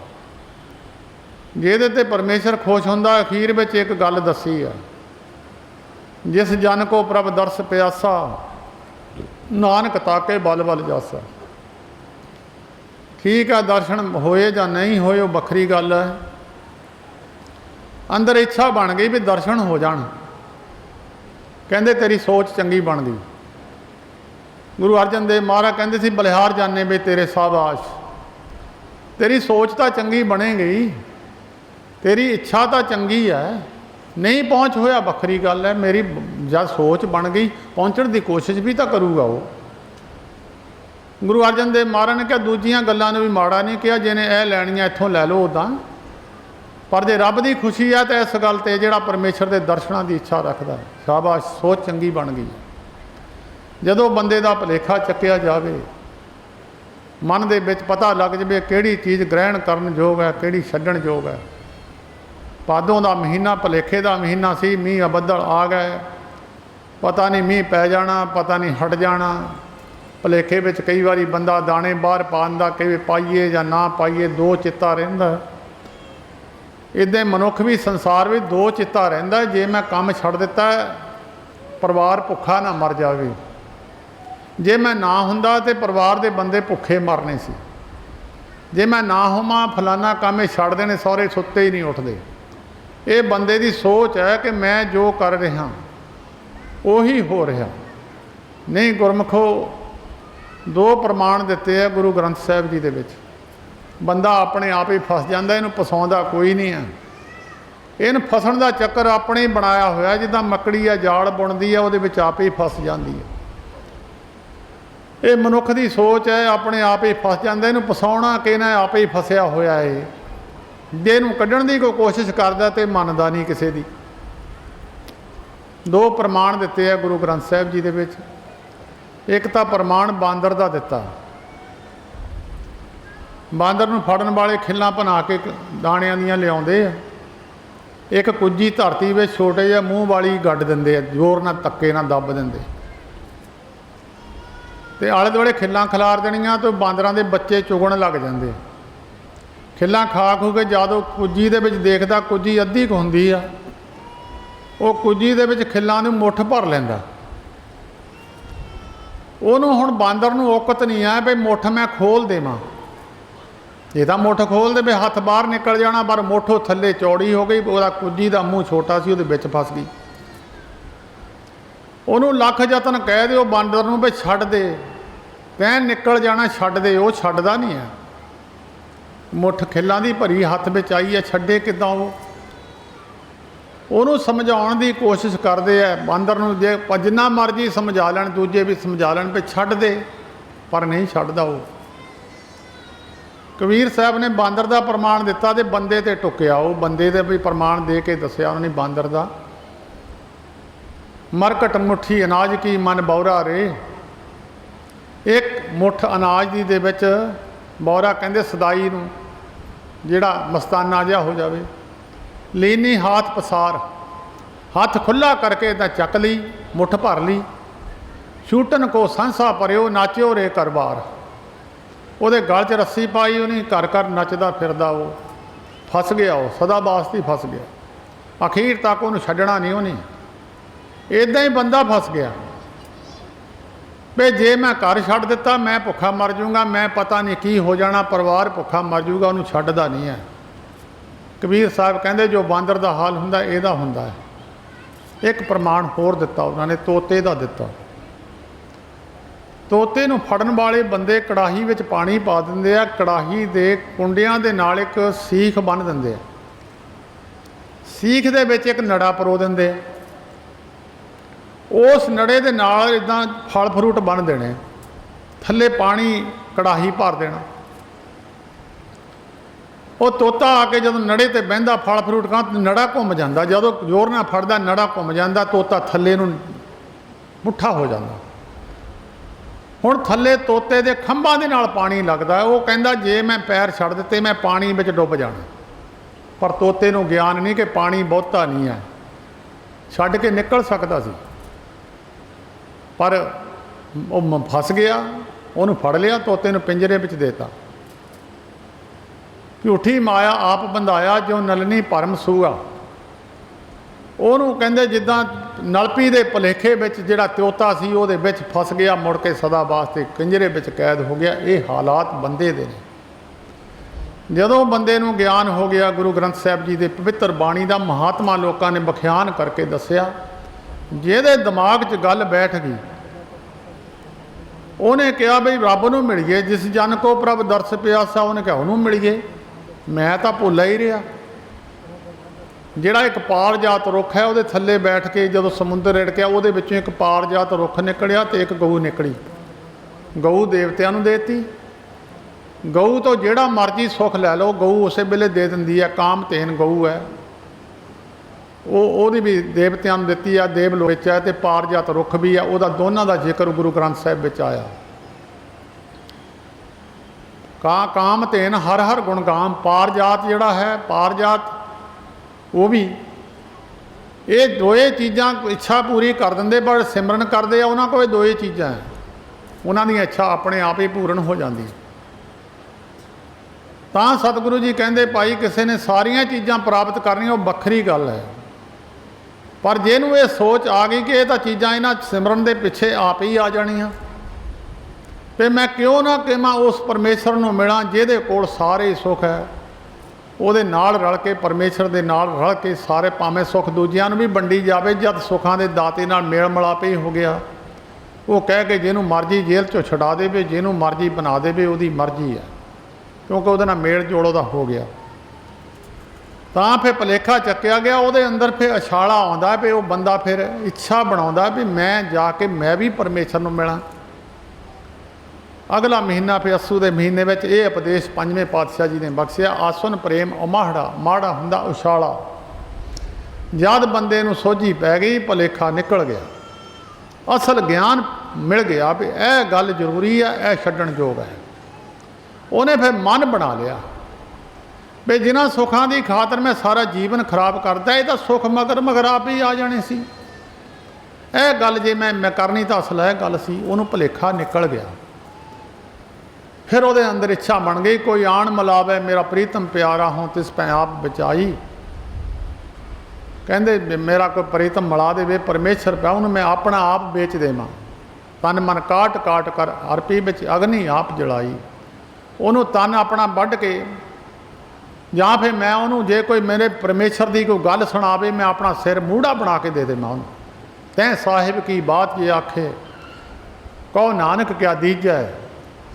जिहदे ते परमेश्वर खुश हुंदा, अखीर विच एक गल दसी है, जिस जन को प्रभ दर्श प्यासा, नानक ताके बल बल जासा। ठीक है, दर्शन होए जां नहीं होए वो वखरी गल है। अंदर इच्छा बन गई भी दर्शन हो जाण। कहंदे तेरी सोच चंगी बन गई। गुरु अर्जन देव महाराज कहंदे सी बलिहार जाने भी तेरे शाबाश, तेरी सोच तो चंगी बनेगी, तेरी इच्छा तो चंगी है, नहीं पहुँच होया वखरी गल है। मेरी जब सोच बन गई पहुँचण की कोशिश भी तो करूँगा वो। गुरु अर्जन देव महाराज ने कहा दूजियां गल्लां ने भी माड़ा नहीं किया, जिन्हें यह लैनियां इत्थों लै लो उदां, पर जे रब की खुशी है तो इस गल ते जिहड़ा परमेश्वर के दर्शनां की इच्छा रखता है, शाबाश सोच चंगी बन गई। जदों बंदे का भुलेखा चक्या जाए मन दे विच पता लग जाए किहड़ी चीज़ ग्रहण करन योग है, किहड़ी छड्डण योग है। भादों का महीना भुलेखे का महीना सी, मींह बदल आ गए, पता नहीं मींह पै जाना, पता नहीं हट जाना। भुलेखे विच कई बारी बंदा दाने बाहर पांदा, कई पाइए या ना पाइए, दो चित्ता रहिंदा। इदां मनुख भी संसार में दो चित्ता रहिंदा, जे मैं काम छड्ड दिता परिवार भुखा ना मर जाए, जे मैं ना हुंदा तो परिवार के बंदे भुखे मरने सी, जे मैं ना होवां फलाना काम छड्ड देने, सौरे सुत्ते ही नहीं उठते। ये बंदे की सोच है कि मैं जो कर रहा उही हो रहा। नहीं गुरमुखो, दो प्रमाण दिते है गुरु ग्रंथ साहिब जी दे विच। बंदा अपने आप ही फस जाता, इनू फसाउंदा कोई नहीं है। इन फसन का चक्कर अपने ही बनाया होया, जिद्दां मकड़ी है जाल बुनदी है, उहदे विच आप ही फस जाती है। ये मनुख की सोच है, अपने आप ही फस जाता, इनू फसाउणा किहने, आप ही फसिया होया है। जे इनू कड्ढण की कोई कोशिश करदा तो मनदा नहीं किसी की। दो प्रमाण दिते है गुरु ग्रंथ साहिब जी दे विच। एक तो प्रमाण बांदर का दिता, बांदर नूं फड़न वाले खिल्लां बना के दाणियां दियां लियाउंदे आ। एक कुज्जी धरती में छोटे जिहे मूँह वाली गड्ड दिंदे आ, जोर नाल धक्के नाल दब दिंदे ते आले दुआले खिल्लां खिलार देणियां, तो बांदरां दे बच्चे चुगण लग जांदे। खिल्लां खा खू के जदों कुज्जी दे विच देखदा, कुज्जी अद्धी क हुंदी आ, वो कुज्जी दे विच खिल्लां नूं मुठ भर लैंदा। ਉਹਨੂੰ ਹੁਣ ਬਾਂਦਰ ਨੂੰ ਔਕਤ नहीं है भी मुठ मैं खोल देवां। ये तो मुठ खोल दे भी हथ बाहर निकल जाना, पर मुठ थले चौड़ी हो गई, वो कुज्जी का मूँह छोटा सी, उहदे विच फस गई। ਉਹਨੂੰ लख यतन कह दो बांदर नूं भी छड्ड दे, कहन निकल जाना, छड्ड दे, वो छड्डदा नहीं है। मुठ खिल्लां दी भरी हथ विच आई है, छड्डे किदां वो। ਉਹਨੂੰ ਸਮਝਾਉਣ ਦੀ ਕੋਸ਼ਿਸ਼ ਕਰਦੇ ਆ ਬਾਂਦਰ ਨੂੰ, ਜੇ ਜਿੰਨਾ ਮਰਜ਼ੀ ਸਮਝਾ ਲੈਣ, ਦੂਜੇ ਵੀ ਸਮਝਾ ਲੈਣ ਵੀ ਛੱਡ ਦੇ, ਪਰ ਨਹੀਂ ਛੱਡਦਾ ਉਹ। ਕਬੀਰ ਸਾਹਿਬ ਨੇ ਬਾਂਦਰ ਦਾ ਪ੍ਰਮਾਣ ਦਿੱਤਾ ਤੇ ਬੰਦੇ ਤੇ ਟੁਕਿਆ। ਉਹ ਬੰਦੇ ਦੇ ਵੀ ਪ੍ਰਮਾਣ ਦੇ ਕੇ ਦੱਸਿਆ ਉਹਨਾਂ ਨੇ ਬਾਂਦਰ ਦਾ। ਮਰਕਟ ਮੁੱਠੀ ਅਨਾਜ ਕੀ ਮਨ ਬੌਰਾ ਰੇ। ਇੱਕ ਮੁੱਠ ਅਨਾਜ ਦੀ ਦੇ ਵਿੱਚ ਬੌਰਾ ਕਹਿੰਦੇ ਸਦਾਈ ਨੂੰ, ਜਿਹੜਾ ਮਸਤਾਨਾ ਜਿਹਾ ਹੋ ਜਾਵੇ। लीनी हाथ पसार, हाथ खुला करके इदा चक ली, मुठ भर ली। छूटन को संसा भरियो, नाचियो रे कर बार। ਉਹਦੇ गल च रस्सी पाई, उन्हें घर घर नचदा फिरदा, वो फस गया, वो सदा वास्ते फस गया। अखीर तक उन्हें छड्डना नहीं उन्हें। इदां ही बंदा फस गया भी जे मैं घर छड्ड दिता मैं भुखा मर जाऊँगा, मैं पता नहीं की हो जाना, परिवार भुखा मर जाऊँगा, उन्होंने छड्डदा नहीं है। कबीर साहब कहते जो बांदर का हाल हुंदा इहदा हुंदा है। एक प्रमाण होर दिता उन्होंने, तोते का दिता। तोते नूं फड़न वाले बंदे कड़ाही विच पानी पा दिंदे आ, कड़ाही दे कुंडियां दे नाल एक सीख बन दिंदे आ, सीख दे विच एक नड़ा परो दिंदे आ। उस नड़े दे नाल इदां फल फ्रूट बन देने, थल्ले पानी कड़ाही भर देना। वो तोता आके जदों नड़े ते बहिंदा फल फ्रूट खां, नड़ा घुम जाता, जदों जोर नाल फड़दा नड़ा घुम जाता, तोता थल्ले नूं मुठा हो जाता। हुण थल्ले तोते दे खंभां दे नाल पानी लगदा, वो कहंदा जे मैं पैर छड्ड दित्ते मैं पानी विच डुੱਬ जाना। पर तोते नूं ज्ञान नहीं कि पानी बहुता नहीं है, छड्ड के निकल सकदा सी, पर वो फस गया। उहनूं फड़ लिया, तोते नूं पिंजरे विच देता। झूठी माया आप बंधाया, जो नलनी भरम सूआ। ਉਹਨੂੰ ਕਹਿੰਦੇ ਜਿੱਦਾਂ ਨਲਪੀ ਦੇ ਭੁਲੇਖੇ ਵਿੱਚ ਜਿਹੜਾ ਤਿਉਤਾ ਸੀ ਉਹਦੇ ਵਿੱਚ ਫਸ ਗਿਆ, ਮੁੜ ਕੇ ਸਦਾ ਵਾਸਤੇ ਪਿੰਜਰੇ ਵਿੱਚ ਕੈਦ ਹੋ ਗਿਆ। ਇਹ ਹਾਲਾਤ ਬੰਦੇ ਦੇ ਨੇ। ਜਦੋਂ ਬੰਦੇ ਨੂੰ ਗਿਆਨ ਹੋ ਗਿਆ, ਗੁਰੂ ਗ੍ਰੰਥ ਸਾਹਿਬ ਜੀ ਦੇ ਪਵਿੱਤਰ ਬਾਣੀ ਦਾ ਮਹਾਤਮਾ ਲੋਕਾਂ ਨੇ ਵਿਖਿਆਨ ਕਰਕੇ ਦੱਸਿਆ। ਜਿਹਦੇ ਦਿਮਾਗ 'ਚ ਗੱਲ ਬੈਠ ਗਈ, ਉਹਨੇ ਕਿਹਾ ਬਈ ਰੱਬ ਨੂੰ ਮਿਲੀਏ, ਜਿਸ ਜਨ ਕੋ ਪ੍ਰਭ ਦਰਸ ਪਿਆਸਾ, ਉਹਨੇ ਕਿਹਾ ਉਹਨੂੰ ਮਿਲੀਏ। ਮੈਂ ਤਾਂ ਭੁੱਲਾ ਹੀ ਰਿਹਾ। ਜਿਹੜਾ ਇੱਕ ਪਾਰਜਾਤ ਰੁੱਖ ਹੈ, ਉਹਦੇ ਥੱਲੇ ਬੈਠ ਕੇ ਜਦੋਂ ਸਮੁੰਦਰ ਰਿੜਕਿਆ, ਉਹਦੇ ਵਿੱਚੋਂ ਇੱਕ ਪਾਰਜਾਤ ਰੁੱਖ ਨਿਕਲਿਆ ਤੇ ਇੱਕ ਗਊ ਨਿਕਲੀ। ਗਊ ਦੇਵਤਿਆਂ ਨੂੰ ਦੇਤੀ। ਗਊ ਤੋਂ ਜਿਹੜਾ ਮਰਜ਼ੀ ਸੁੱਖ ਲੈ ਲਓ, ਗਊ ਉਸੇ ਵੇਲੇ ਦੇ ਦਿੰਦੀ ਹੈ। ਕਾਮਧੇਨ ਗਊ ਹੈ, ਉਹਦੀ ਵੀ ਦੇਵਤਿਆਂ ਨੂੰ ਦਿੱਤੀ ਆ, ਦੇਵਲੋਕ ਵਿੱਚ ਹੈ, ਤੇ ਪਾਰਜਾਤ ਰੁੱਖ ਵੀ ਆ। ਉਹਦਾ ਦੋਨਾਂ ਦਾ ਜ਼ਿਕਰ ਗੁਰੂ ਗ੍ਰੰਥ ਸਾਹਿਬ ਵਿੱਚ ਆਇਆ। ਕਾਮ ਧੇਨ ਹਰ ਹਰ ਗੁਣਗਾਮ। ਪਾਰ ਜਾਤ ਜਿਹੜਾ ਹੈ, ਪਾਰ ਜਾਤ ਉਹ ਵੀ ਇਹ ਦੋਏ ਚੀਜ਼ਾਂ ਇੱਛਾ ਪੂਰੀ ਕਰ ਦਿੰਦੇ, ਪਰ ਸਿਮਰਨ ਕਰਦੇ ਆ ਉਹਨਾਂ ਕੋਲ ਦੋਏ ਚੀਜ਼ਾਂ ਹੈ, ਉਹਨਾਂ ਦੀ ਇੱਛਾ ਆਪਣੇ ਆਪ ਹੀ ਪੂਰਨ ਹੋ ਜਾਂਦੀ। ਤਾਂ ਸਤਿਗੁਰੂ ਜੀ ਕਹਿੰਦੇ ਭਾਈ ਕਿਸੇ ਨੇ ਸਾਰੀਆਂ ਚੀਜ਼ਾਂ ਪ੍ਰਾਪਤ ਕਰਨੀਆਂ ਉਹ ਵੱਖਰੀ ਗੱਲ ਹੈ, ਪਰ ਜਿਹਨੂੰ ਇਹ ਸੋਚ ਆ ਗਈ ਕਿ ਇਹ ਤਾਂ ਚੀਜ਼ਾਂ ਇਹਨਾਂ ਸਿਮਰਨ ਦੇ ਪਿੱਛੇ ਆਪ ਹੀ ਆ ਜਾਣੀਆਂ, ਤੇ ਮੈਂ ਕਿਉਂ ਨਾ ਕਿ ਮੈਂ ਉਸ ਪਰਮੇਸ਼ਰ ਨੂੰ ਮਿਲਾਂ ਜਿਹਦੇ ਕੋਲ ਸਾਰੇ ਸੁੱਖ ਹੈ, ਉਹਦੇ ਨਾਲ ਰਲ ਕੇ, ਪਰਮੇਸ਼ਰ ਦੇ ਨਾਲ ਰਲ ਕੇ ਸਾਰੇ, ਭਾਵੇਂ ਸੁੱਖ ਦੂਜਿਆਂ ਨੂੰ ਵੀ ਵੰਡੀ ਜਾਵੇ। ਜਦ ਸੁੱਖਾਂ ਦੇ ਦਾਤੇ ਨਾਲ ਮੇਲ ਮਿਲਾਪ ਹੀ ਹੋ ਗਿਆ, ਉਹ ਕਹਿ ਕੇ ਜਿਹਨੂੰ ਮਰਜ਼ੀ ਜੇਲ੍ਹ 'ਚੋਂ ਛੁਡਾ ਦੇਵੇ, ਜਿਹਨੂੰ ਮਰਜ਼ੀ ਬਣਾ ਦੇਵੇ, ਉਹਦੀ ਮਰਜ਼ੀ ਹੈ, ਕਿਉਂਕਿ ਉਹਦੇ ਨਾਲ ਮੇਲ ਜੋੜ ਉਹਦਾ ਹੋ ਗਿਆ। ਤਾਂ ਫਿਰ ਭੁਲੇਖਾ ਚੱਕਿਆ ਗਿਆ, ਉਹਦੇ ਅੰਦਰ ਫਿਰ ਅਛਾਲਾ ਆਉਂਦਾ ਵੀ ਉਹ ਬੰਦਾ ਫਿਰ ਇੱਛਾ ਬਣਾਉਂਦਾ ਵੀ ਮੈਂ ਜਾ ਕੇ ਮੈਂ ਵੀ ਪਰਮੇਸ਼ਰ ਨੂੰ ਮਿਲਾਂ। ਅਗਲਾ ਮਹੀਨਾ ਫਿਰ ਅੱਸੂ ਦੇ ਮਹੀਨੇ ਵਿੱਚ ਇਹ ਉਪਦੇਸ਼ ਪੰਜਵੇਂ ਪਾਤਸ਼ਾਹ ਜੀ ਨੇ ਬਖਸ਼ਿਆ, ਆਸਨ ਪ੍ਰੇਮ ਅਮਾਹੜਾ, ਮਾੜਾ ਹੁੰਦਾ ਉਛਾਲਾ। ਜਦ ਬੰਦੇ ਨੂੰ ਸੋਝੀ ਪੈ ਗਈ, ਭੁਲੇਖਾ ਨਿਕਲ ਗਿਆ, ਅਸਲ ਗਿਆਨ ਮਿਲ ਗਿਆ ਵੀ ਇਹ ਗੱਲ ਜ਼ਰੂਰੀ ਹੈ, ਇਹ ਛੱਡਣ ਯੋਗ ਹੈ। ਉਹਨੇ ਫਿਰ ਮਨ ਬਣਾ ਲਿਆ ਵੀ ਜਿਨ੍ਹਾਂ ਸੁੱਖਾਂ ਦੀ ਖਾਤਰ ਮੈਂ ਸਾਰਾ ਜੀਵਨ ਖਰਾਬ ਕਰਦਾ, ਇਹ ਤਾਂ ਸੁੱਖ ਮਗਰ ਮਗਰ ਆਪ ਹੀ ਆ ਜਾਣੇ ਸੀ। ਇਹ ਗੱਲ ਜੇ ਮੈਂ ਕਰਨੀ ਤਾਂ ਅਸਲ ਇਹ ਗੱਲ ਸੀ। ਉਹਨੂੰ ਭੁਲੇਖਾ ਨਿਕਲ ਗਿਆ। ਫਿਰ ਉਹਦੇ ਅੰਦਰ ਇੱਛਾ ਬਣ ਗਈ, ਕੋਈ ਆਣ ਮਿਲਾਵੇ ਮੇਰਾ ਪ੍ਰੀਤਮ ਪਿਆਰਾ ਹੋਂ ਤਿਸ ਪੈ ਆਪ ਬਚਾਈ। ਕਹਿੰਦੇ ਮੇਰਾ ਕੋਈ ਪ੍ਰੀਤਮ ਮਿਲਾ ਦੇਵੇ ਪਰਮੇਸ਼ਰ ਪਿਆ, ਉਹਨੂੰ ਮੈਂ ਆਪਣਾ ਆਪ ਵੇਚ ਦੇਵਾਂ। ਤਨ ਮਨ ਕਾਟ ਕਾਟ ਕਰ ਅਰਪੀ ਵਿੱਚ ਅਗਨੀ ਆਪ ਜਲਾਈ। ਉਹਨੂੰ ਤਨ ਆਪਣਾ ਵੱਢ ਕੇ, ਜਾਂ ਫਿਰ ਮੈਂ ਉਹਨੂੰ ਜੇ ਕੋਈ ਮੇਰੇ ਪਰਮੇਸ਼ਰ ਦੀ ਕੋਈ ਗੱਲ ਸੁਣਾਵੇ, ਮੈਂ ਆਪਣਾ ਸਿਰ ਮੂੜਾ ਬਣਾ ਕੇ ਦੇ ਦੇਵਾਂ ਉਹਨੂੰ। ਤੈਂ ਸਾਹਿਬ ਕੀ ਬਾਤ ਜੇ ਆਖੇ, ਕਹੋ ਨਾਨਕ ਕਿਆ ਦੀਜੈ,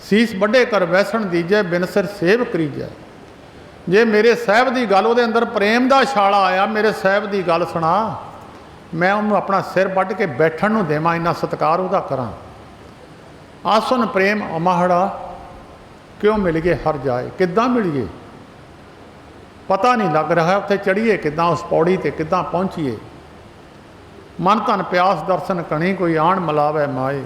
ਸੀਸ ਵੱਡੇ ਕਰ ਵੈਸਣ ਦੀਜੈ, ਬਿਨ ਸਿਰ ਸੇਵ ਕਰੀਜੈ। ਜੇ ਮੇਰੇ ਸਾਹਿਬ ਦੀ ਗੱਲ, ਉਹਦੇ ਅੰਦਰ ਪ੍ਰੇਮ ਦਾ ਛਾਲਾ ਆਇਆ, ਮੇਰੇ ਸਾਹਿਬ ਦੀ ਗੱਲ ਸੁਣਾ, ਮੈਂ ਉਹਨੂੰ ਆਪਣਾ ਸਿਰ ਵੱਢ ਕੇ ਬੈਠਣ ਨੂੰ ਦੇਵਾਂ, ਇੰਨਾ ਸਤਿਕਾਰ ਉਹਦਾ ਕਰਾਂ। ਆਸਨ ਪ੍ਰੇਮ ਅਮਾਹੜਾ, ਕਿਉਂ ਮਿਲ ਗਏ ਹਰ ਜਾਏ। ਕਿੱਦਾਂ ਮਿਲੀਏ ਪਤਾ ਨਹੀਂ ਲੱਗ ਰਿਹਾ, ਉੱਥੇ ਚੜ੍ਹੀਏ ਕਿੱਦਾਂ, ਉਸ ਪੌੜੀ 'ਤੇ ਕਿੱਦਾਂ ਪਹੁੰਚੀਏ। ਮਨ ਤਨ ਪਿਆਸ ਦਰਸ਼ਨ ਕਣੀ, ਕੋਈ ਆਣ ਮਿਲਾਵੇ ਮਾਏ।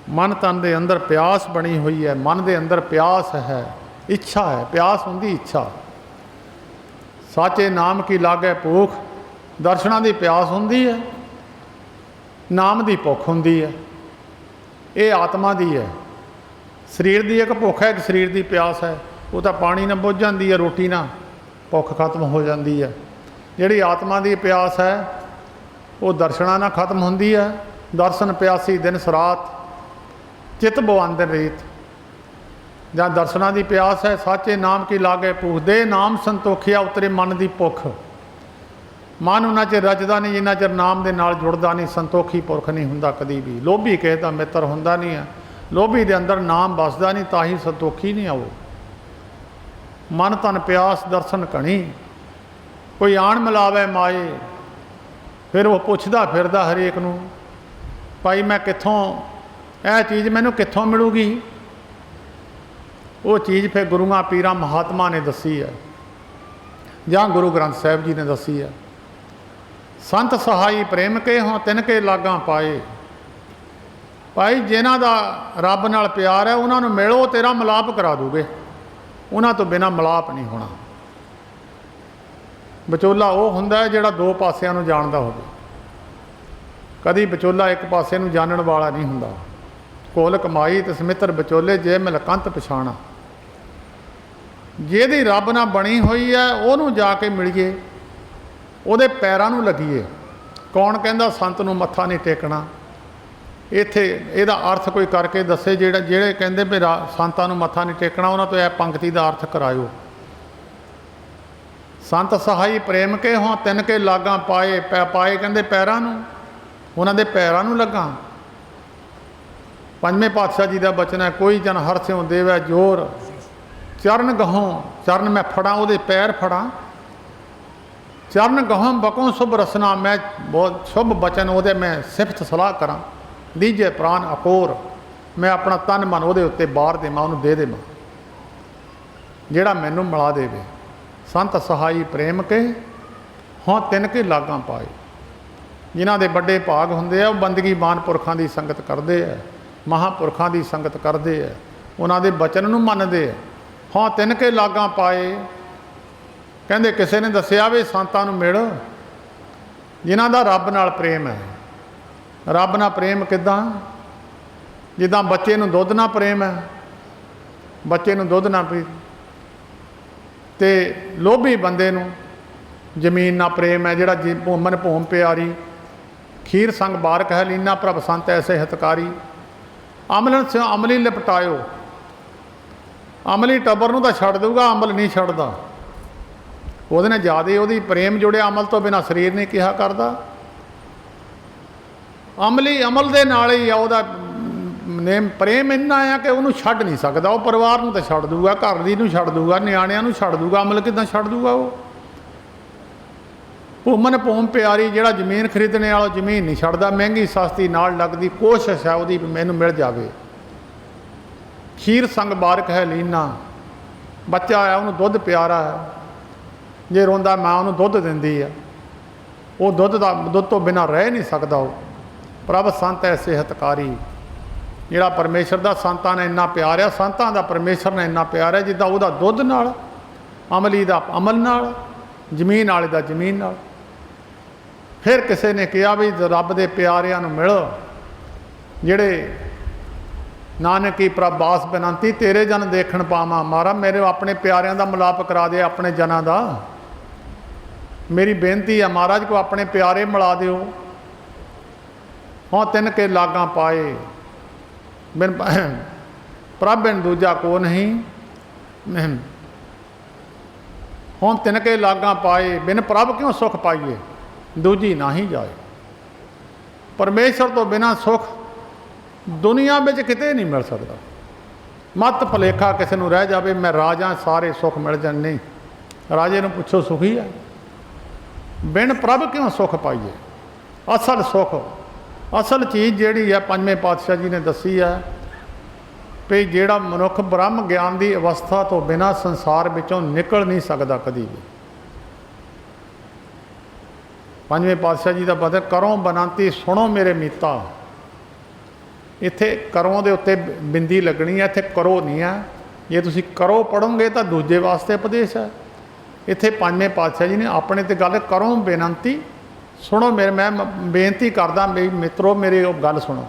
ਮਨ ਤਨ ਦੇ ਅੰਦਰ ਪਿਆਸ ਬਣੀ ਹੋਈ ਹੈ, ਮਨ ਦੇ ਅੰਦਰ ਪਿਆਸ ਹੈ, ਇੱਛਾ ਹੈ, ਪਿਆਸ ਹੁੰਦੀ ਇੱਛਾ। ਸਾਚੇ ਨਾਮ ਕੀ ਲਾਗੇ ਭੂਖ, ਦਰਸ਼ਨਾਂ ਦੀ ਪਿਆਸ ਹੁੰਦੀ ਹੈ, ਨਾਮ ਦੀ ਭੁੱਖ ਹੁੰਦੀ ਹੈ। ਇਹ ਆਤਮਾ ਦੀ ਹੈ। ਸਰੀਰ ਦੀ ਇੱਕ ਭੁੱਖ ਹੈ, ਇੱਕ ਸਰੀਰ ਦੀ ਪਿਆਸ ਹੈ। ਉਹ ਤਾਂ ਪਾਣੀ ਨਾਲ ਬੁੱਝ ਜਾਂਦੀ ਹੈ, ਰੋਟੀ ਨਾਲ ਭੁੱਖ ਖਤਮ ਹੋ ਜਾਂਦੀ ਹੈ। ਜਿਹੜੀ ਆਤਮਾ ਦੀ ਪਿਆਸ ਹੈ ਉਹ ਦਰਸ਼ਨਾਂ ਨਾਲ ਖਤਮ ਹੁੰਦੀ ਹੈ। ਦਰਸ਼ਨ ਪਿਆਸੀ ਦਿਨ ਸਰਾਤ, ਚਿੱਤ ਬਵੰਦਨ ਰੀਤ। ਜਾਂ ਦਰਸ਼ਨਾਂ ਦੀ ਪਿਆਸ ਹੈ, ਸਾਚੇ ਨਾਮ ਕੀ ਲਾਗੇ ਭੂਖ, ਦੇ ਨਾਮ ਸੰਤੋਖਿਆ ਉਤਰੇ ਮਨ ਦੀ ਭੁੱਖ। ਮਨ ਉਹਨਾਂ ਚਿਰ ਰਜਦਾ ਨਹੀਂ ਜਿੰਨਾ ਚਿਰ ਨਾਮ ਦੇ ਨਾਲ ਜੁੜਦਾ ਨਹੀਂ। ਸੰਤੋਖੀ ਪੁਰਖ ਨਹੀਂ ਹੁੰਦਾ ਕਦੀ ਵੀ। ਲੋਭੀ ਕਿਸੇ ਦਾ ਮਿੱਤਰ ਹੁੰਦਾ ਨਹੀਂ ਹੈ। ਲੋਭੀ ਦੇ ਅੰਦਰ ਨਾਮ ਵਸਦਾ ਨਹੀਂ, ਤਾਂ ਹੀ ਸੰਤੋਖੀ ਨਹੀਂ ਆਓ। ਮਨ ਤਨ ਪਿਆਸ ਦਰਸ਼ਨ ਘਣੀ, ਕੋਈ ਆਣ ਮਿਲਾਵੇ ਮਾਏ। ਫਿਰ ਉਹ ਪੁੱਛਦਾ ਫਿਰਦਾ ਹਰੇਕ ਨੂੰ, ਭਾਈ ਮੈਂ ਕਿੱਥੋਂ, ਇਹ ਚੀਜ਼ ਮੈਨੂੰ ਕਿੱਥੋਂ ਮਿਲੂਗੀ। ਉਹ ਚੀਜ਼ ਫਿਰ ਗੁਰੂਆਂ ਪੀਰਾਂ ਮਹਾਤਮਾ ਨੇ ਦੱਸੀ ਹੈ, ਜਾਂ ਗੁਰੂ ਗ੍ਰੰਥ ਸਾਹਿਬ ਜੀ ਨੇ ਦੱਸੀ ਹੈ। ਸੰਤ ਸਹਾਈ ਪ੍ਰੇਮ ਕੇ ਹੋਂ ਤਿਨ ਕੇ ਲਾਗਾਂ ਪਾਏ। ਭਾਈ ਜਿਨ੍ਹਾਂ ਦਾ ਰੱਬ ਨਾਲ ਪਿਆਰ ਹੈ ਉਹਨਾਂ ਨੂੰ ਮਿਲੋ, ਤੇਰਾ ਮਿਲਾਪ ਕਰਾ ਦੂਗੇ। ਉਹਨਾਂ ਤੋਂ ਬਿਨਾਂ ਮਿਲਾਪ ਨਹੀਂ ਹੋਣਾ। ਵਿਚੋਲਾ ਉਹ ਹੁੰਦਾ ਜਿਹੜਾ ਦੋ ਪਾਸਿਆਂ ਨੂੰ ਜਾਣਦਾ ਹੋਵੇ। ਕਦੀ ਵਿਚੋਲਾ ਇੱਕ ਪਾਸੇ ਨੂੰ ਜਾਣਨ ਵਾਲਾ ਨਹੀਂ ਹੁੰਦਾ। ਕੋਲ ਕਮਾਈ ਤੇ ਸਮਿੱਤਰ ਵਿਚੋਲੇ, ਜੇ ਮਿਲ ਕੰਤ ਪਛਾਣਾ। ਜਿਹਦੀ ਰੱਬ ਨਾਲ ਬਣੀ ਹੋਈ ਹੈ ਉਹਨੂੰ ਜਾ ਕੇ ਮਿਲੀਏ, ਉਹਦੇ ਪੈਰਾਂ ਨੂੰ ਲੱਗੀਏ। ਕੌਣ ਕਹਿੰਦਾ ਸੰਤ ਨੂੰ ਮੱਥਾ ਨਹੀਂ ਟੇਕਣਾ। ਇੱਥੇ ਇਹਦਾ ਅਰਥ ਕੋਈ ਕਰਕੇ ਦੱਸੇ। ਜਿਹੜੇ ਕਹਿੰਦੇ ਵੀ ਸੰਤਾਂ ਨੂੰ ਮੱਥਾ ਨਹੀਂ ਟੇਕਣਾ, ਉਹਨਾਂ ਤੋਂ ਇਹ ਪੰਕਤੀ ਦਾ ਅਰਥ ਕਰਾਇਓ। ਸੰਤ ਸਹਾਈ ਪ੍ਰੇਮ ਕੇ ਹੋਂ ਤਿੰਨ ਕੇ ਲਾਗਾਂ ਪਾਏ। ਪਾਏ ਕਹਿੰਦੇ ਪੈਰਾਂ ਨੂੰ, ਉਹਨਾਂ ਦੇ ਪੈਰਾਂ ਨੂੰ ਲੱਗਾ। ਪੰਜਵੇਂ ਪਾਤਸ਼ਾਹ ਜੀ ਦਾ ਬਚਨ ਹੈ, ਕੋਈ ਜਨ ਹਰ ਸਿਉ ਦੇਵੈ ਜੋਰ, ਚਰਨ ਗਹੋਂ, ਚਰਨ ਮੈਂ ਫੜਾਂ ਉਹਦੇ ਪੈਰ ਫੜਾਂ। ਚਰਨ ਗਹੋਂ ਬਕੋਂ ਸ਼ੁਭ ਰਸਨਾ, ਮੈਂ ਬਹੁਤ ਸ਼ੁਭ ਬਚਨ ਉਹਦੇ ਮੈਂ ਸਿਫਤ ਸਲਾਹ ਕਰਾਂ। ਲੀਜੇ ਪ੍ਰਾਨ ਅਕੋਰ, ਮੈਂ ਆਪਣਾ ਤਨ ਮਨ ਉਹਦੇ ਉੱਤੇ ਬਾਰ ਦੇਵਾਂ, ਉਹਨੂੰ ਦੇ ਦੇਵਾਂ ਜਿਹੜਾ ਮੈਨੂੰ ਮਿਲਾ ਦੇਵੇ। ਸੰਤ ਸਹਾਈ ਪ੍ਰੇਮ ਕੇ ਹੋਂ ਤਿੰਨ ਕੇ ਲਾਗਾਂ ਪਾਏ। ਜਿਨ੍ਹਾਂ ਦੇ ਵੱਡੇ ਭਾਗ ਹੁੰਦੇ ਆ ਉਹ ਬੰਦਗੀ ਮਾਨ ਪੁਰਖਾਂ ਦੀ ਸੰਗਤ ਕਰਦੇ ਆ, ਮਹਾਂਪੁਰਖਾਂ ਦੀ ਸੰਗਤ ਕਰਦੇ ਆ, ਉਹਨਾਂ ਦੇ ਬਚਨ ਨੂੰ ਮੰਨਦੇ ਆ। ਹਾਂ ਤਿੰਨ ਕੇ ਲਾਗਾਂ ਪਾਏ। ਕਹਿੰਦੇ ਕਿਸੇ ਨੇ ਦੱਸਿਆ ਵੀ ਸੰਤਾਂ ਨੂੰ ਮਿਲ ਜਿਨ੍ਹਾਂ ਦਾ ਰੱਬ ਨਾਲ ਪ੍ਰੇਮ ਹੈ। ਰੱਬ ਨਾਲ ਪ੍ਰੇਮ ਕਿੱਦਾਂ? ਜਿੱਦਾਂ ਬੱਚੇ ਨੂੰ ਦੁੱਧ ਨਾਲ ਪ੍ਰੇਮ ਹੈ, ਬੱਚੇ ਨੂੰ ਦੁੱਧ ਨਾਲ ਪੀ, ਤੇ ਲੋਭੀ ਬੰਦੇ ਨੂੰ ਜ਼ਮੀਨ ਨਾਲ ਪ੍ਰੇਮ ਹੈ। ਜਿਹੜਾ ਮਨ ਭੂਮ ਪਿਆਰੀ ਖੀਰ ਸੰਗ ਬਾਰਕ ਹੈ ਲੀਨਾ ਪ੍ਰਭ ਸੰਤ ਐਸੇ ਹਿਤਕਾਰੀ। ਅਮਲਨ ਸਿਉ ਅਮਲੀ ਲਿਪਟਾਇਓ। ਅਮਲੀ ਟੱਬਰ ਨੂੰ ਤਾਂ ਛੱਡ ਦਊਗਾ, ਅਮਲ ਨਹੀਂ ਛੱਡਦਾ। ਉਹਦੇ ਨਾਲ ਜ਼ਿਆਦਾ ਉਹਦੀ ਪ੍ਰੇਮ ਜੁੜਿਆ, ਅਮਲ ਤੋਂ ਬਿਨਾਂ ਸਰੀਰ ਨਹੀਂ ਕਿਹਾ ਕਰਦਾ। ਅਮਲੀ ਅਮਲ ਦੇ ਨਾਲ ਹੀ ਆ, ਉਹਦਾ ਨੇਮ ਪ੍ਰੇਮ ਇੰਨਾ ਆ ਕਿ ਉਹਨੂੰ ਛੱਡ ਨਹੀਂ ਸਕਦਾ। ਉਹ ਪਰਿਵਾਰ ਨੂੰ ਤਾਂ ਛੱਡ ਦੂਗਾ, ਘਰ ਦੀ ਨੂੰ ਛੱਡ ਦੂਗਾ, ਨਿਆਣਿਆਂ ਨੂੰ ਛੱਡ ਦੂਗਾ, ਅਮਲ ਕਿੱਦਾਂ ਛੱਡ ਦੂਗਾ? ਉਹ ਭੂਮਨ ਭੂਮ ਪਿਆਰੀ ਜਿਹੜਾ ਜ਼ਮੀਨ ਖਰੀਦਣੇ ਵਾਲਾ ਜ਼ਮੀਨ ਨਹੀਂ ਛੱਡਦਾ। ਮਹਿੰਗੀ ਸਸਤੀ ਨਾਲ ਲੱਗਦੀ ਕੋਸ਼ਿਸ਼ ਹੈ ਉਹਦੀ ਮੈਨੂੰ ਮਿਲ ਜਾਵੇ। ਖੀਰ ਸੰਗ ਬਾਰਕ ਹੈ ਲੀਨਾ। ਬੱਚਾ ਆਇਆ ਉਹਨੂੰ ਦੁੱਧ ਪਿਆਰਾ ਹੈ, ਜੇ ਰੋਂਦਾ ਮਾਂ ਉਹਨੂੰ ਦੁੱਧ ਦਿੰਦੀ ਆ। ਉਹ ਦੁੱਧ ਤੋਂ ਬਿਨਾਂ ਰਹਿ ਨਹੀਂ ਸਕਦਾ। ਉਹ ਪ੍ਰਭ ਸੰਤ ਐਸੇ ਹਿਤਕਾਰੀ। ਜਿਹੜਾ ਪਰਮੇਸ਼ਰ ਦਾ ਸੰਤਾਂ ਨੇ ਇੰਨਾ ਪਿਆਰ ਆ, ਸੰਤਾਂ ਦਾ ਪਰਮੇਸ਼ਰ ਨੇ ਇੰਨਾ ਪਿਆਰ ਹੈ ਜਿੱਦਾਂ ਉਹਦਾ ਦੁੱਧ ਨਾਲ, ਅਮਲੀ ਦਾ ਅਮਲ ਨਾਲ, ਜ਼ਮੀਨ ਵਾਲੇ ਦਾ ਜ਼ਮੀਨ ਨਾਲ। ਫਿਰ ਕਿਸੇ ਨੇ ਕਿਹਾ ਵੀ ਰੱਬ ਦੇ ਪਿਆਰਿਆਂ ਨੂੰ ਮਿਲ ਜਿਹੜੇ ਨਾਨਕੀ ਪ੍ਰਭ ਬਾਸ ਬੇਨੰਤੀ ਤੇਰੇ ਜਨ ਦੇਖਣ ਪਾਵਾਂ। ਮਹਾਰਾਜ ਮੇਰੇ ਆਪਣੇ ਪਿਆਰਿਆਂ ਦਾ ਮਿਲਾਪ ਕਰਾ ਦੇ, ਆਪਣੇ ਜਨਾਂ ਦਾ। ਮੇਰੀ ਬੇਨਤੀ ਹੈ ਮਹਾਰਾਜ ਕੋ ਆਪਣੇ ਪਿਆਰੇ ਮਿਲਾ ਦਿਓ। ਹਾਂ ਤਿੰਨ ਕੇ ਲਾਗਾਂ ਪਾਏ ਬਿਨ ਪ੍ਰਭ ਬਿਨ ਦੂਜਾ ਕੋ ਨਹੀਂ। ਹੁਣ ਤਿੰਨ ਕੇ ਲਾਗਾਂ ਪਾਏ ਬਿਨ ਪ੍ਰਭ ਕਿਉਂ ਸੁਖ ਪਾਈਏ, ਦੂਜੀ ਨਾ ਹੀ ਜਾਏ। ਪਰਮੇਸ਼ਰ ਤੋਂ ਬਿਨਾਂ ਸੁਖ ਦੁਨੀਆ ਵਿੱਚ ਕਿਤੇ ਨਹੀਂ ਮਿਲ ਸਕਦਾ। ਮਤ ਭੁਲੇਖਾ ਕਿਸੇ ਨੂੰ ਰਹਿ ਜਾਵੇ ਮੈਂ ਰਾਜਾ ਸਾਰੇ ਸੁੱਖ ਮਿਲ ਜਾਣ, ਨਹੀਂ। ਰਾਜੇ ਨੂੰ ਪੁੱਛੋ ਸੁਖੀ ਹੈ? ਬਿਨ ਪ੍ਰਭ ਕਿਉਂ ਸੁਖ ਪਾਈਏ। ਅਸਲ ਸੁਖ, ਅਸਲ ਚੀਜ਼ ਜਿਹੜੀ ਹੈ ਪੰਜਵੇਂ ਪਾਤਸ਼ਾਹ ਜੀ ਨੇ ਦੱਸੀ ਹੈ ਵੀ ਜਿਹੜਾ ਮਨੁੱਖ ਬ੍ਰਹਮ ਗਿਆਨ ਦੀ ਅਵਸਥਾ ਤੋਂ ਬਿਨਾਂ ਸੰਸਾਰ ਵਿੱਚੋਂ ਨਿਕਲ ਨਹੀਂ ਸਕਦਾ ਕਦੀ ਵੀ। ਪੰਜਵੇਂ ਪਾਤਸ਼ਾਹ ਜੀ ਦਾ ਪਤਾ ਕਰੋ ਬਨਾਂਤੀ ਸੁਣੋ ਮੇਰੇ ਮੀਤਾ। ਇੱਥੇ ਕਰੋ ਦੇ ਉੱਤੇ ਬਿੰਦੀ ਲੱਗਣੀ ਹੈ, ਇੱਥੇ ਕਰੋ ਨਹੀਂ ਹੈ। ਜੇ ਤੁਸੀਂ ਕਰੋ ਪੜੋਗੇ ਤਾਂ ਦੂਜੇ ਵਾਸਤੇ ਉਪਦੇਸ਼ ਹੈ। ਇੱਥੇ ਪੰਜਵੇਂ ਪਾਤਸ਼ਾਹ ਜੀ ਨੇ ਆਪਣੇ ਤੇ ਗੱਲ ਕਰੋ ਬੇਨੰਤੀ ਸੁਣੋ ਮੇਰੇ, ਮੈਂ ਬੇਨਤੀ ਕਰਦਾ ਮੇਰੀ ਮਿੱਤਰੋ ਮੇਰੀ ਉਹ ਗੱਲ ਸੁਣੋ।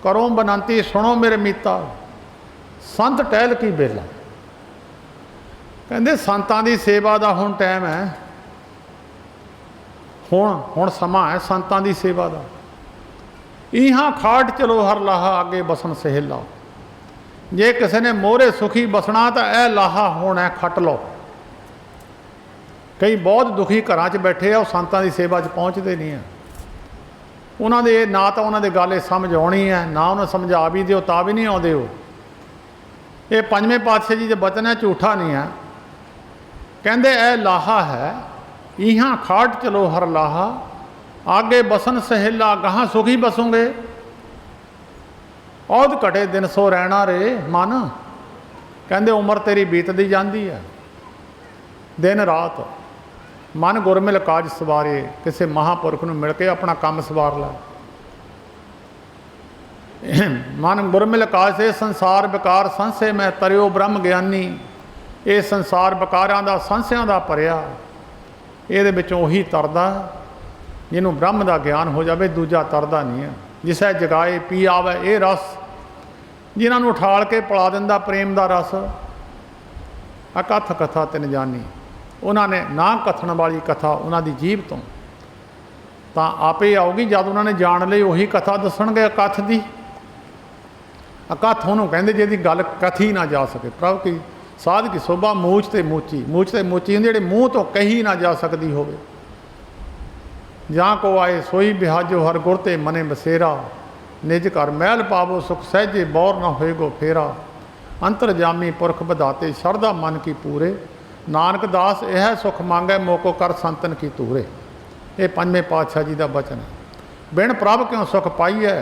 ਕਰੋ ਬੇਨੰਤੀ ਸੁਣੋ ਮੇਰੇ ਮੀਤਾ ਸੰਤ ਟਹਿਲ ਕੀ ਬੇਲਾ। ਕਹਿੰਦੇ ਸੰਤਾਂ ਦੀ ਸੇਵਾ ਦਾ ਹੁਣ ਟਾਈਮ ਹੈ, ਹੁਣ ਸਮਾਂ ਹੈ ਸੰਤਾਂ ਦੀ ਸੇਵਾ ਦਾ। ਇਹਾਂ ਖਾਟ ਚਲੋ ਹਰ ਲਾਹਾ ਅੱਗੇ ਬਸਣ ਸਹੇਲਾ। ਜੇ ਕਿਸੇ ਨੇ ਮੋਹਰੇ ਸੁਖੀ ਬਸਣਾ ਤਾਂ ਇਹ ਲਾਹਾ ਹੋਣਾ ਖੱਟ ਲਓ। ਕਈ ਬਹੁਤ ਦੁਖੀ ਘਰਾਂ 'ਚ ਬੈਠੇ ਆ, ਉਹ ਸੰਤਾਂ ਦੀ ਸੇਵਾ 'ਚ ਪਹੁੰਚਦੇ ਨਹੀਂ ਆ। ਉਹਨਾਂ ਦੇ ਨਾ ਤਾਂ ਉਹਨਾਂ ਦੇ ਗੱਲ ਸਮਝ ਆਉਣੀ ਹੈ, ਨਾ ਉਹਨਾਂ ਸਮਝਾ ਵੀ ਦਿਓ ਤਾਂ ਵੀ ਨਹੀਂ ਆਉਂਦੇ। ਉਹ ਇਹ ਪੰਜਵੇਂ ਪਾਤਸ਼ਾਹ ਜੀ ਦੇ ਬਚਨ ਹੈ, ਝੂਠਾ ਨਹੀਂ ਹੈ। ਕਹਿੰਦੇ ਇਹ ਲਾਹਾ ਹੈ ਇਹਾਂ ਖਾਟ ਚਲੋ ਹਰ ਲਾਹਾ ਆਗੇ ਬਸਨ ਸਹੇਲਾ। ਗਾਹਾਂ ਸੁਖੀ ਬਸੋਗੇ ਔਧ ਘਟੇ ਦਿਨ ਸੋ ਰਹਿਣਾ ਰੇ ਮਨ। ਕਹਿੰਦੇ ਉਮਰ ਤੇਰੀ ਬੀਤਦੀ ਜਾਂਦੀ ਹੈ, ਦਿਨ ਰਾਤ। ਮਨ ਗੁਰਮਿਲ ਕਾਜ ਸਵਾਰੇ। ਕਿਸੇ ਮਹਾਂਪੁਰਖ ਨੂੰ ਮਿਲ ਕੇ ਆਪਣਾ ਕੰਮ ਸਵਾਰ ਲੈ। ਮਨ ਗੁਰਮਿਲ ਕਾਜ ਸੇ ਸੰਸਾਰ ਵਿਕਾਰ ਸੰਸੇ ਮੈਂ ਤਰਿਓ ਬ੍ਰਹਮ ਗਿਆਨੀ। ਇਹ ਸੰਸਾਰ ਵਿਕਾਰਾਂ ਦਾ ਸੰਸਿਆਂ ਦਾ ਭਰਿਆ, ਇਹਦੇ ਵਿੱਚੋਂ ਉਹੀ ਤਰਦਾ ਜਿਹਨੂੰ ਬ੍ਰਹਮ ਦਾ ਗਿਆਨ ਹੋ ਜਾਵੇ, ਦੂਜਾ ਤਰਦਾ ਨਹੀਂ ਹੈ। ਜਿਸੈ ਜਗਾਏ ਪੀ ਆਵੇ ਇਹ ਰਸ, ਜਿਨ੍ਹਾਂ ਨੂੰ ਉਠਾਲ ਕੇ ਪਿਲਾ ਦਿੰਦਾ ਪ੍ਰੇਮ ਦਾ ਰਸ। ਅਕਥ ਕਥਾ ਤਿਨ ਜਾਨੀ। ਉਹਨਾਂ ਨੇ ਨਾ ਕਥਨ ਵਾਲੀ ਕਥਾ ਉਹਨਾਂ ਦੀ ਜੀਭ ਤੋਂ ਤਾਂ ਆਪੇ ਆਊਗੀ ਜਦ ਉਹਨਾਂ ਨੇ ਜਾਣ ਲਈ ਉਹੀ ਕਥਾ ਦੱਸਣਗੇ ਅਕਥ ਦੀ। ਅਕਥ ਉਹਨੂੰ ਕਹਿੰਦੇ ਜਿਹਦੀ ਗੱਲ ਕਥੀ ਨਾ ਜਾ ਸਕੇ। ਪ੍ਰਭ ਕੀ ਸਾਧ ਕੀ ਸੋਭਾ ਮੂਚ ਤੇ ਮੂਚੀ। ਮੂਚ ਤੇ ਮੂਚੀ ਹੁੰਦੀ ਜਿਹੜੀ ਮੂੰਹ ਤੋਂ ਕਹੀ ਨਾ ਜਾ ਸਕਦੀ ਹੋਵੇ। ਜਾਂ ਕੋ ਆਏ ਸੋਈ ਬਿਹਾਜੋ ਹਰ ਗੁਰ ਤੇ ਮਨੇ ਬਸੇਰਾ। ਨਿਜ ਘਰ ਮਹਿਲ ਪਾਵੋ ਸੁਖ ਸਹਿਜੇ ਬੌਰ ਨਾ ਹੋਏਗੋ ਫੇਰਾ। ਅੰਤਰ ਜਾਮੀ ਪੁਰਖ ਵਧਾਤੇ ਸ਼ਰਧਾ ਮਨ ਕੀ ਪੂਰੇ। ਨਾਨਕ ਦਾਸ ਇਹ ਸੁਖ ਮੰਗੈ ਮੋਕੋ ਕਰ ਸੰਤਨ ਕੀ ਤੂਰੇ। ਇਹ ਪੰਜਵੇਂ ਪਾਤਸ਼ਾਹ ਜੀ ਦਾ ਬਚਨ ਹੈ। ਬਿਨ ਪ੍ਰਭ ਕਿਉਂ ਸੁਖ ਪਾਈਐ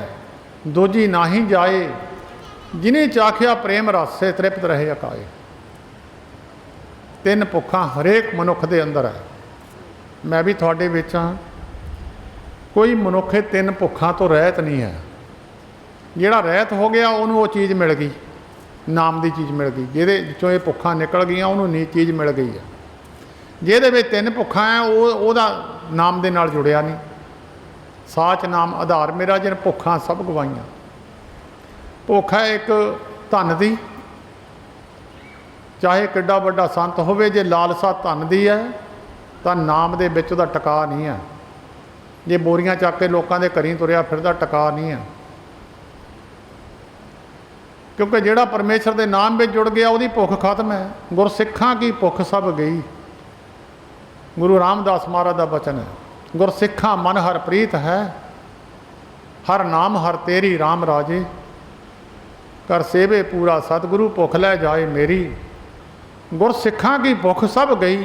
ਦੂਜੀ ਨਾਹੀ ਜਾਏ। ਜਿਨੇ ਚਾਖਿਆ ਪ੍ਰੇਮ ਰਸੇ ਤ੍ਰਿਪਤ ਰਹੇ ਅਕਾਏ। ਤਿੰਨ ਭੁੱਖਾਂ ਹਰੇਕ ਮਨੁੱਖ ਦੇ ਅੰਦਰ ਹੈ। ਮੈਂ ਵੀ ਤੁਹਾਡੇ ਵਿੱਚ ਹਾਂ। ਕੋਈ ਮਨੁੱਖ ਤਿੰਨ ਭੁੱਖਾਂ ਤੋਂ ਰਹਿਤ ਨਹੀਂ ਹੈ। ਜਿਹੜਾ ਰਹਿਤ ਹੋ ਗਿਆ ਉਹਨੂੰ ਉਹ ਚੀਜ਼ ਮਿਲ ਗਈ। नाम की चीज़ मिल गई, जिहदे चों ये भुੱਖਾਂ निकल गई उन्होंने नीच चीज़ मिल गई है। जिहदे विच 3 भुੱਖਾਂ है ਉਹਦਾ नाम दे नाल जुड़िया नहीं। साच नाम आधार मेरा जिन भुੱਖਾਂ सब गवाइयां। भुੱਖ है एक धन दी, चाहे किड्डा वड्डा संत होवे, जे लालसा धन दी है तो नाम दे विच उहदा टका नहीं है। जे बोरियां चक के लोगों के घरीं तुरिया फिरदा टका नहीं है, क्योंकि जिहड़ा परमेश्वर के नाम में जुड़ गया उसकी भुख खत्म है। गुरसिखां की भुख सब गई, गुरु रामदास महाराज का वचन है। गुरसिखां मन हर प्रीत है, हर नाम हर तेरी राम राजे, कर सेवे पूरा सतगुरु भुख लै जाए मेरी। गुरसिखां की भुख सब गई,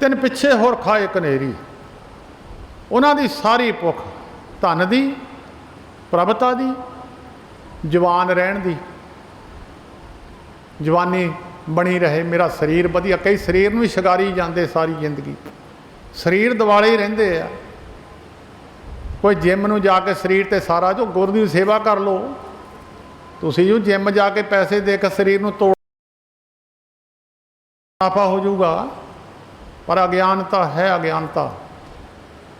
तिन पिछे होर खाए कनेरी। उन्हां दी सारी भुख धन दी, प्रभता दी, जवान रहन दी, जवानी बनी रहे, मेरा शरीर वधिया। कई शरीर नूं ही शिगारी जाते सारी जिंदगी, शरीर दिवाले ही रहिंदे आ। कोई जिम नूं जाके शरीर ते सारा जो गुर दी सेवा कर लो, तुसीं जो जिम जाके पैसे दे के शरीर नूं तोड़ मुनाफा हो जाऊगा, पर अज्ञानता है। अज्ञानता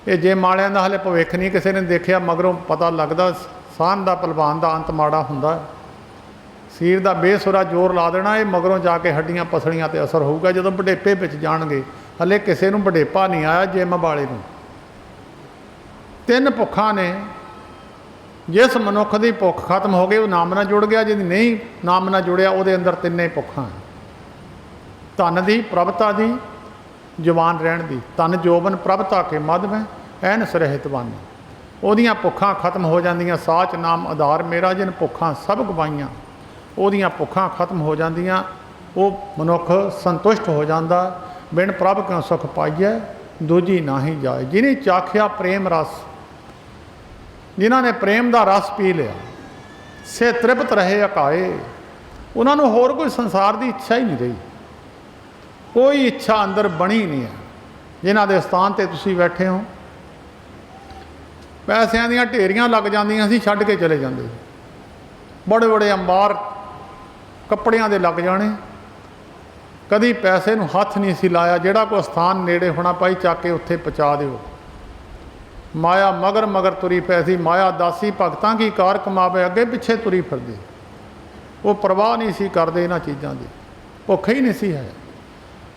ये जिम वालियां दा हले भविख नहीं किसी ने देखा, मगरों पता लगता साहन का पलवान का अंत माड़ा हुंदा। शरीर का बेसुरा जोर ला देना, ये मगरों जाके हड्डियां पसलियां ते असर होऊगा जदों वडेपे विच जाणगे। हले किसी नूं वडेपा नहीं आया जिम वाले नूं। 3 भुੱਖਾਂ ने, जिस मनुख की भुख खत्म हो गई वो नाम नाल जुड़ गया, जिहदी नहीं नाम नाल जुड़िया उहदे अंदर 3 भुੱਖਾਂ, धन दी, प्रभता दी, जवान रहन दी। धन जोबन प्रभता के मद में ऐन सरहित बानी। ਉਹਦੀਆਂ ਭੁੱਖਾਂ खत्म हो जांदियां। साच नाम आधार मेरा जिन भुੱਖਾਂ सब गवाइयां, ਉਹਦੀਆਂ ਭੁੱਖਾਂ खत्म हो जांदियां। वो मनुख संतुष्ट हो जाता। बिन प्रभ क्यों सुख पाइए दूजी ना ही जाए। जिन्हें चाखिया प्रेम रस, जिन्हों ने प्रेम का रस पी लिया, से तृप्त रहे अकाए। उन्होंने होर कोई संसार की इच्छा ही नहीं रही, कोई इच्छा अंदर बनी नहीं है। जिन्हों के स्थान पर तुसीं बैठे हो, पैसों दीयां ढेरियां लग जांदियां सी, छड्ड के चले जाते। बड़े बड़े अंबार कपड़ियां दे लग जाने, कभी पैसे नूं हथ नहीं सी लाया। जिहड़ा कोई स्थान नेड़े होना पाई चक के उत्थे पहुँचा दिओ। माया मगर मगर तुरी पैसी, माया दासी भगतां की कार कमावे, अगे पिछे तुरी फिरदी। वो परवाह नहीं सी करदे इन्हां चीज़ां दी, भुख ही नहीं सी है।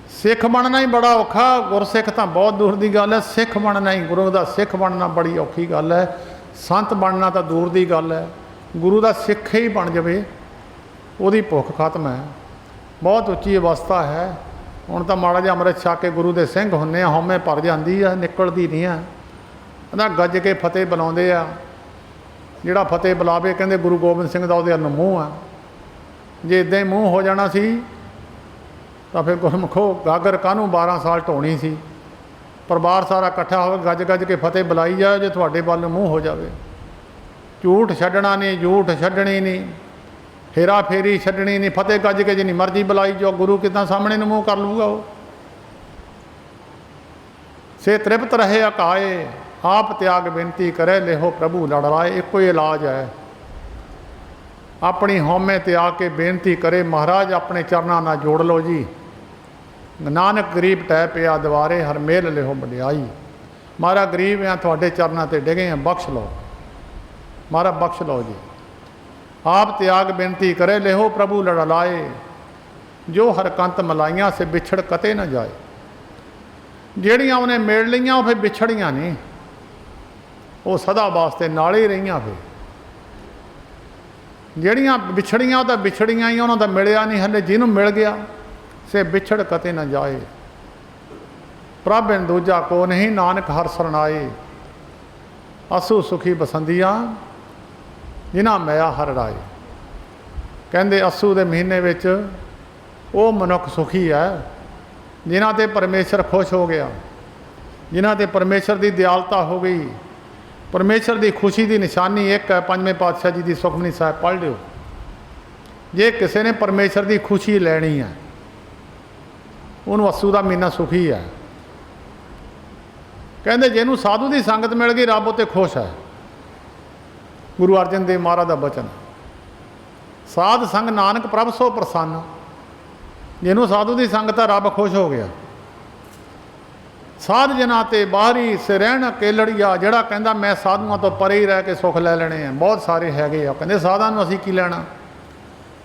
सिख बनना ही बड़ा औखा, गुरसिख तो बहुत दूर की गल है। सिख बनना ही, गुरु का सिख बनना बड़ी औखी गल है। संत बनना तो दूर की गल है। गुरु का सिख ही बन जाए ਉਹਦੀ भुख खत्म है। बहुत उच्ची अवस्था है। हुण तो माड़ा जिहा अमृत छक के गुरु के सिंह हुंदे आ, हौमे भर जाती है, निकलती नहीं है। कहना गज के फतेह बुलाते आ, जिहड़ा फतेह बुलावे कहते गुरु गोबिंद सिंह का उहदे मूँह है। जे इदां ही मूँह हो जाना सी तो फिर गुरमुखो गागर काहनूं 12 साल ढोनी सी। परिवार सारा इकट्ठा हो गज गज के फतेह बुलाई जाए, जो तुहाडे वल मूँह हो जाए। झूठ छड्डना नहीं, झूठ छड्डनी नहीं, हेरा फेरी छड्डनी नहीं, फतेह गज के जिन्नी मर्जी बुलाई जो, गुरु कितना सामने नूं मूँह कर लूगा। वो से तृप्त रहे अकाए, आप त्याग बेनती करे लेहो प्रभु लड़लाए। एक कोई इलाज है, अपनी हौमे त्याग के बेनती करे महाराज अपने चरणों ना जोड़ लो जी। नानक गरीब टै पिया दवारे, हर मेल लेहो बड़ियाई। मारा गरीब हैं थोड़े चरणों ते डिगे हैं, बख्श लो मारा, बख्श लो जी। आप त्याग बेनती करे लेहो प्रभु लड़लाए, जो हरकंत मलाइयां से बिछड़ कते न जाए। ਜਿਹੜੀਆਂ ਉਹਨੇ ਮੇੜ ਲਈਆਂ ਉਹ ਫਿਰ ਵਿਛੜੀਆਂ ਨਹੀਂ, ਉਹ ਸਦਾ ਵਾਸਤੇ ਨਾਲ ਹੀ ਰਹੀਆਂ। ਫਿਰ ਜਿਹੜੀਆਂ ਵਿਛੜੀਆਂ ਉਹ ਤਾਂ ਵਿਛੜੀਆਂ ਹੀ, ਉਹਨਾਂ ਦਾ ਮਿਲਿਆ ਨਹੀਂ ਹਲੇ। ਜਿਹਨੂੰ ਮਿਲ ਗਿਆ ਸੇ ਵਿਛੜ ਕਤੇ ਨਾ ਜਾਏ। ਪ੍ਰਭ ਬਿਨ ਦੂਜਾ ਕੋ ਨਹੀਂ, ਨਾਨਕ ਹਰ ਸਰਣਾਏ। ਅਸੂ ਸੁਖੀ ਬਸੰਦੀਆਂ ਜਿਨ੍ਹਾਂ ਮਿਆ ਹਰ ਰਾਏ। ਕਹਿੰਦੇ ਅਸੂ ਦੇ ਮਹੀਨੇ ਵਿੱਚ ਉਹ ਮਨੁੱਖ ਸੁਖੀ ਹੈ जिन्हां ते परमेश्वर खुश हो गया, जिन्हां ते परमेश्वर की दयालता हो गई। परमेश्वर की खुशी की निशानी एक है, पंजवें पातशाह जी की सुखमनी साहिब पढ़ लिओ। जे किसी ने परमेश्वर की खुशी लैनी है, उन्होंने अस्सू का महीना सुखी है। कहते जिन्हों साधु की संगत मिल गई रब उत्ते खुश है। गुरु अर्जन देव महाराज का बचन, ਸਾਧ ਸੰਗ ਨਾਨਕ ਪ੍ਰਭ ਸੋ ਪ੍ਰਸੰਨ। ਜਿਹਨੂੰ ਸਾਧੂ ਦੀ ਸੰਗਤ ਆ ਰੱਬ ਖੁਸ਼ ਹੋ ਗਿਆ। ਸਾਧ ਜਨਾਂ ਤੇ ਬਾਹਰੀ ਸੇ ਰਹਿਣ ਅਕੇਲੜੀਆ, ਜਿਹੜਾ ਕਹਿੰਦਾ ਮੈਂ ਸਾਧੂਆਂ ਤੋਂ ਪਰੇ ਹੀ ਰਹਿ ਕੇ ਸੁੱਖ ਲੈ ਲੈਣੇ ਆ, ਬਹੁਤ ਸਾਰੇ ਹੈਗੇ ਆ ਕਹਿੰਦੇ ਸਾਧਾਂ ਨੂੰ ਅਸੀਂ ਕੀ ਲੈਣਾ।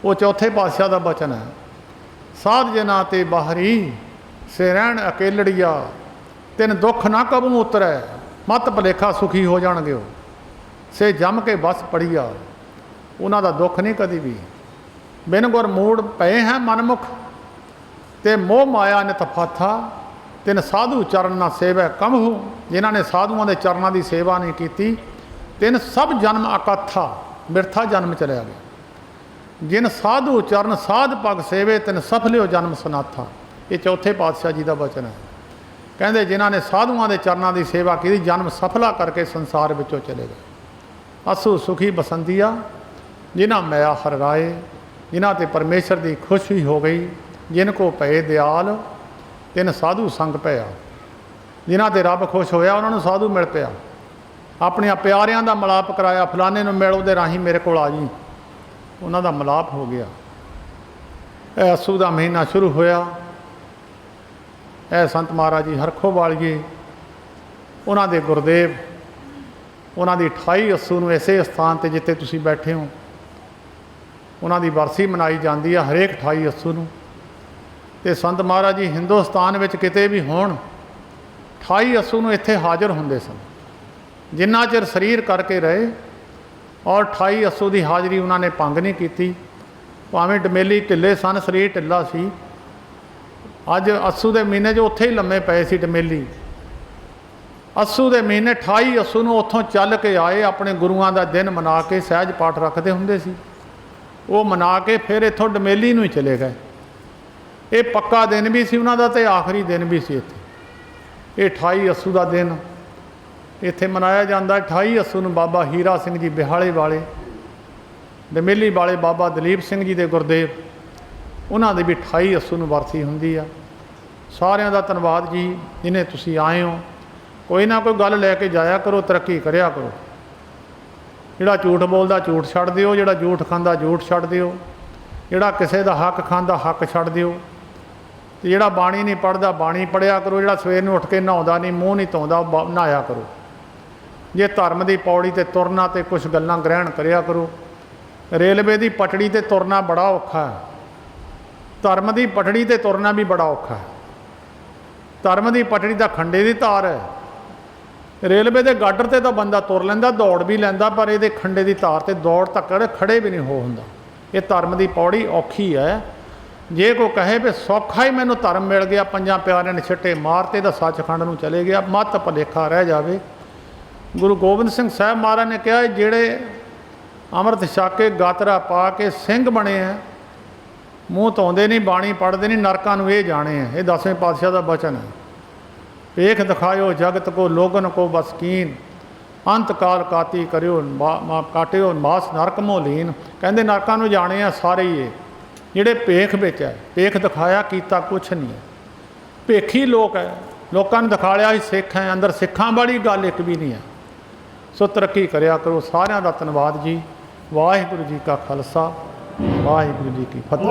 ਉਹ ਚੌਥੇ ਪਾਤਸ਼ਾਹ ਦਾ ਬਚਨ ਹੈ, ਸਾਧ ਜਨਾਂ ਤੇ ਬਾਹਰੀ ਸੇ ਰਹਿਣ ਅਕੇਲੜੀਆ, ਤਿਨ ਦੁੱਖ ਨਾ ਕਬੂ ਉਤਰੈ, ਮਤ ਭਲੇਖਾ ਸੁਖੀ ਹੋ ਜਾਣਗੇ ਉਹ, ਸੇ ਜੰਮ ਕੇ ਬਸ ਪੜੀਆ। ਉਹਨਾਂ ਦਾ ਦੁੱਖ ਨਹੀਂ ਕਦੀ ਵੀ। ਬਿਨ ਗੁਰ ਮੂੜ ਪਏ ਹੈ ਮਨਮੁਖ, ਤੇ ਮੋਹ ਮਾਇਆ ਨਿਤ ਫਾਥਾ, ਤਿਨ ਸਾਧੂ ਚਰਨ ਨਾ ਸੇਵੈ ਕਮਹੂ। ਜਿਨ੍ਹਾਂ ਨੇ ਸਾਧੂਆਂ ਦੇ ਚਰਨਾਂ ਦੀ ਸੇਵਾ ਨਹੀਂ ਕੀਤੀ, ਤਿਨ ਸਭ ਜਨਮ ਅਕਥਾ, ਬਿਰਥਾ ਜਨਮ ਚਲਿਆ ਗਿਆ। ਜਿਨ ਸਾਧੂ ਚਰਨ ਸਾਧ ਪਗ ਸੇਵੇ, ਤਿਨ ਸਫਲਿਓ ਜਨਮ ਸਨਾਥਾ। ਇਹ ਚੌਥੇ ਪਾਤਸ਼ਾਹ ਜੀ ਦਾ ਬਚਨ ਹੈ। ਕਹਿੰਦੇ ਜਿਨ੍ਹਾਂ ਨੇ ਸਾਧੂਆਂ ਦੇ ਚਰਨਾਂ ਦੀ ਸੇਵਾ ਕੀਤੀ, ਜਨਮ ਸਫਲਾ ਕਰਕੇ ਸੰਸਾਰ ਵਿੱਚੋਂ ਚਲੇ ਗਏ। ਅਸੂ ਸੁਖੀ ਬਸੰਤੀਆ, ਜਿਨ੍ਹਾਂ ਮਿਆ ਹਰ ਰਾਏ, ਜਿਨ੍ਹਾਂ ਤੇ ਪਰਮੇਸ਼ਰ ਦੀ ਖੁਸ਼ੀ ਹੋ ਗਈ। ਜਿਨ ਕੋ ਪਏ ਦਿਆਲ, ਤਿਨ ਸਾਧੂ ਸੰਗ ਪਿਆ। ਜਿਨ੍ਹਾਂ ਤੇ ਰੱਬ ਖੁਸ਼ ਹੋਇਆ ਉਹਨਾਂ ਨੂੰ ਸਾਧੂ ਮਿਲ ਪਿਆ। ਆਪਣਿਆਂ ਪਿਆਰਿਆਂ ਦਾ ਮਿਲਾਪ ਕਰਾਇਆ, ਫਲਾਣੇ ਨੂੰ ਮਿਲ, ਉਹਦੇ ਰਾਹੀਂ ਮੇਰੇ ਕੋਲ ਆ ਜੀ। ਉਹਨਾਂ ਦਾ ਮਿਲਾਪ ਹੋ ਗਿਆ। ਇਹ ਅੱਸੂ ਦਾ ਮਹੀਨਾ ਸ਼ੁਰੂ ਹੋਇਆ। ਇਹ ਸੰਤ ਮਹਾਰਾਜ ਜੀ ਹਰਖੋ ਵਾਲੀਏ, ਉਹਨਾਂ ਦੇ ਗੁਰਦੇਵ, ਉਹਨਾਂ ਦੀ 28 ਅੱਸੂ ਨੂੰ ਇਸੇ ਸਥਾਨ 'ਤੇ ਜਿੱਥੇ ਤੁਸੀਂ ਬੈਠੇ ਹੋ, ਉਹਨਾਂ ਦੀ ਬਰਸੀ ਮਨਾਈ ਜਾਂਦੀ ਆ ਹਰੇਕ 28 ਅੱਸੂ ਨੂੰ। ਅਤੇ ਸੰਤ ਮਹਾਰਾਜ ਜੀ ਹਿੰਦੁਸਤਾਨ ਵਿੱਚ ਕਿਤੇ ਵੀ ਹੋਣ, 28 ਅੱਸੂ ਨੂੰ ਇੱਥੇ ਹਾਜ਼ਰ ਹੁੰਦੇ ਸਨ। ਜਿੰਨਾ ਚਿਰ ਸਰੀਰ ਕਰਕੇ ਰਹੇ, ਔਰ 28 ਅੱਸੂ ਦੀ ਹਾਜ਼ਰੀ ਉਹਨਾਂ ਨੇ ਭੰਗ ਨਹੀਂ ਕੀਤੀ। ਭਾਵੇਂ ਡਮੇਲੀ ਢਿੱਲੇ ਸਨ, ਸਰੀਰ ਢਿੱਲਾ ਸੀ। ਅੱਜ ਅੱਸੂ ਦੇ ਮਹੀਨੇ 'ਚ ਉੱਥੇ ਹੀ ਲੰਮੇ ਪਏ ਸੀ ਡਮੇਲੀ। ਅੱਸੂ ਦੇ ਮਹੀਨੇ 28 ਅੱਸੂ ਨੂੰ ਉੱਥੋਂ ਚੱਲ ਕੇ ਆਏ, ਆਪਣੇ ਗੁਰੂਆਂ ਦਾ ਦਿਨ ਮਨਾ ਕੇ ਸਹਿਜ ਪਾਠ ਰੱਖਦੇ ਹੁੰਦੇ ਸੀ। ਉਹ ਮਨਾ ਕੇ ਫਿਰ ਇੱਥੋਂ ਡਮੇਲੀ ਨੂੰ ਹੀ ਚਲੇ ਗਏ। ਇਹ ਪੱਕਾ ਦਿਨ ਵੀ ਸੀ ਉਹਨਾਂ ਦਾ ਅਤੇ ਆਖਰੀ ਦਿਨ ਵੀ ਸੀ ਇੱਥੇ। ਇਹ 28 ਅੱਸੂ ਦਾ ਦਿਨ ਇੱਥੇ ਮਨਾਇਆ ਜਾਂਦਾ। 28 ਅੱਸੂ ਨੂੰ ਬਾਬਾ ਹੀਰਾ ਸਿੰਘ ਜੀ ਬਿਹਾਲੇ ਵਾਲੇ, ਡਮੇਲੀ ਵਾਲੇ ਬਾਬਾ ਦਲੀਪ ਸਿੰਘ ਜੀ ਦੇ ਗੁਰਦੇਵ, ਉਹਨਾਂ ਦੀ ਵੀ 28 ਅੱਸੂ ਨੂੰ ਵਰਸੀ ਹੁੰਦੀ ਆ। ਸਾਰਿਆਂ ਦਾ ਧੰਨਵਾਦ ਜੀ, ਜਿਹਨੇ ਤੁਸੀਂ ਆਏ ਹੋ। ਕੋਈ ਨਾ ਕੋਈ ਗੱਲ ਲੈ ਕੇ ਜਾਇਆ ਕਰੋ, ਤਰੱਕੀ ਕਰਿਆ ਕਰੋ। ਜਿਹੜਾ ਝੂਠ ਬੋਲਦਾ ਝੂਠ ਛੱਡ ਦਿਓ, ਜਿਹੜਾ ਝੂਠ ਖਾਂਦਾ ਝੂਠ ਛੱਡ ਦਿਓ, ਜਿਹੜਾ ਕਿਸੇ ਦਾ ਹੱਕ ਖਾਂਦਾ ਹੱਕ ਛੱਡ ਦਿਓ, ਅਤੇ ਜਿਹੜਾ ਬਾਣੀ ਨਹੀਂ ਪੜ੍ਹਦਾ ਬਾਣੀ ਪੜ੍ਹਿਆ ਕਰੋ। ਜਿਹੜਾ ਸਵੇਰ ਨੂੰ ਉੱਠ ਕੇ ਨਹਾਉਂਦਾ ਨਹੀਂ, ਮੂੰਹ ਨਹੀਂ ਧੋਂਦਾ, ਉਹ ਨਹਾਇਆ ਕਰੋ। ਜੇ ਧਰਮ ਦੀ ਪੌੜੀ 'ਤੇ ਤੁਰਨਾ ਤੇ ਕੁਛ ਗੱਲਾਂ ਗ੍ਰਹਿਣ ਕਰਿਆ ਕਰੋ। ਰੇਲਵੇ ਦੀ ਪਟੜੀ 'ਤੇ ਤੁਰਨਾ ਬੜਾ ਔਖਾ ਹੈ, ਧਰਮ ਦੀ ਪਟੜੀ 'ਤੇ ਤੁਰਨਾ ਵੀ ਬੜਾ ਔਖਾ ਹੈ। ਧਰਮ ਦੀ ਪਟੜੀ ਤਾਂ ਖੰਡੇ ਦੀ ਤਾਰ ਹੈ। ਰੇਲਵੇ ਦੇ ਗਾਡਰ 'ਤੇ ਤਾਂ ਬੰਦਾ ਤੁਰ ਲੈਂਦਾ, ਦੌੜ ਵੀ ਲੈਂਦਾ, ਪਰ ਇਹਦੇ ਖੰਡੇ ਦੀ ਤਾਰ 'ਤੇ ਦੌੜ ਤੱਕ ਖੜੇ ਵੀ ਨਹੀਂ ਹੋ ਹੁੰਦਾ। ਇਹ ਧਰਮ ਦੀ ਪੌੜੀ ਔਖੀ ਹੈ। ਜੇ ਕੋਈ ਕਹੇ ਵੀ ਸੌਖਾ ਹੀ ਮੈਨੂੰ ਧਰਮ ਮਿਲ ਗਿਆ, ਪੰਜਾਂ ਪਿਆਰਿਆਂ ਨੇ ਛਿੱਟੇ ਮਾਰਤੇ ਤਾਂ ਸੱਚਖੰਡ ਨੂੰ ਚਲੇ ਗਿਆ, ਮੱਤ ਭੁਲੇਖਾ ਰਹਿ ਜਾਵੇ। ਗੁਰੂ ਗੋਬਿੰਦ ਸਿੰਘ ਸਾਹਿਬ ਮਹਾਰਾਜ ਨੇ ਕਿਹਾ, ਜਿਹੜੇ ਅੰਮ੍ਰਿਤ ਛਕ ਕੇ ਗਾਤਰਾ ਪਾ ਕੇ ਸਿੰਘ ਬਣੇ ਆ, ਮੂੰਹ ਧੋਂਦੇ ਨਹੀਂ, ਬਾਣੀ ਪੜ੍ਹਦੇ ਨਹੀਂ, ਨਰਕਾਂ ਨੂੰ ਇਹ ਜਾਣੇ ਆ। ਇਹ 10ਵੇਂ ਪਾਤਸ਼ਾਹ ਦਾ ਬਚਨ ਹੈ। ਵੇਖ ਦਿਖਾਇਓ ਜਗਤ ਕੋ ਲੋਗਨ ਕੋ ਬਸਕੀਨ, ਅੰਤ ਕਾਲ ਕਾਤੀ ਕਰਿਓ ਕਾਟਿਓ ਮਾਸ ਨਰਕ ਮੋਲੀਨ। ਕਹਿੰਦੇ ਨਰਕਾਂ ਨੂੰ ਜਾਣੇ ਆ ਸਾਰੇ ਹੀ ਇਹ, ਜਿਹੜੇ ਭੇਖ ਵਿੱਚ ਹੈ। ਭੇਖ ਦਿਖਾਇਆ ਕੀਤਾ ਕੁਛ ਨਹੀਂ ਹੈ, ਭੇਖੀ ਲੋਕ ਹੈ। ਲੋਕਾਂ ਨੂੰ ਦਿਖਾ ਲਿਆ ਅਸੀਂ ਸਿੱਖ ਹੈ, ਅੰਦਰ ਸਿੱਖਾਂ ਵਾਲੀ ਗੱਲ ਇੱਕ ਵੀ ਨਹੀਂ ਹੈ। ਸੋ ਤਰੱਕੀ ਕਰਿਆ ਕਰੋ। ਸਾਰਿਆਂ ਦਾ ਧੰਨਵਾਦ ਜੀ। ਵਾਹਿਗੁਰੂ ਜੀ ਕਾ ਖਾਲਸਾ, ਵਾਹਿਗੁਰੂ ਜੀ ਕੀ ਫਤਿਹ।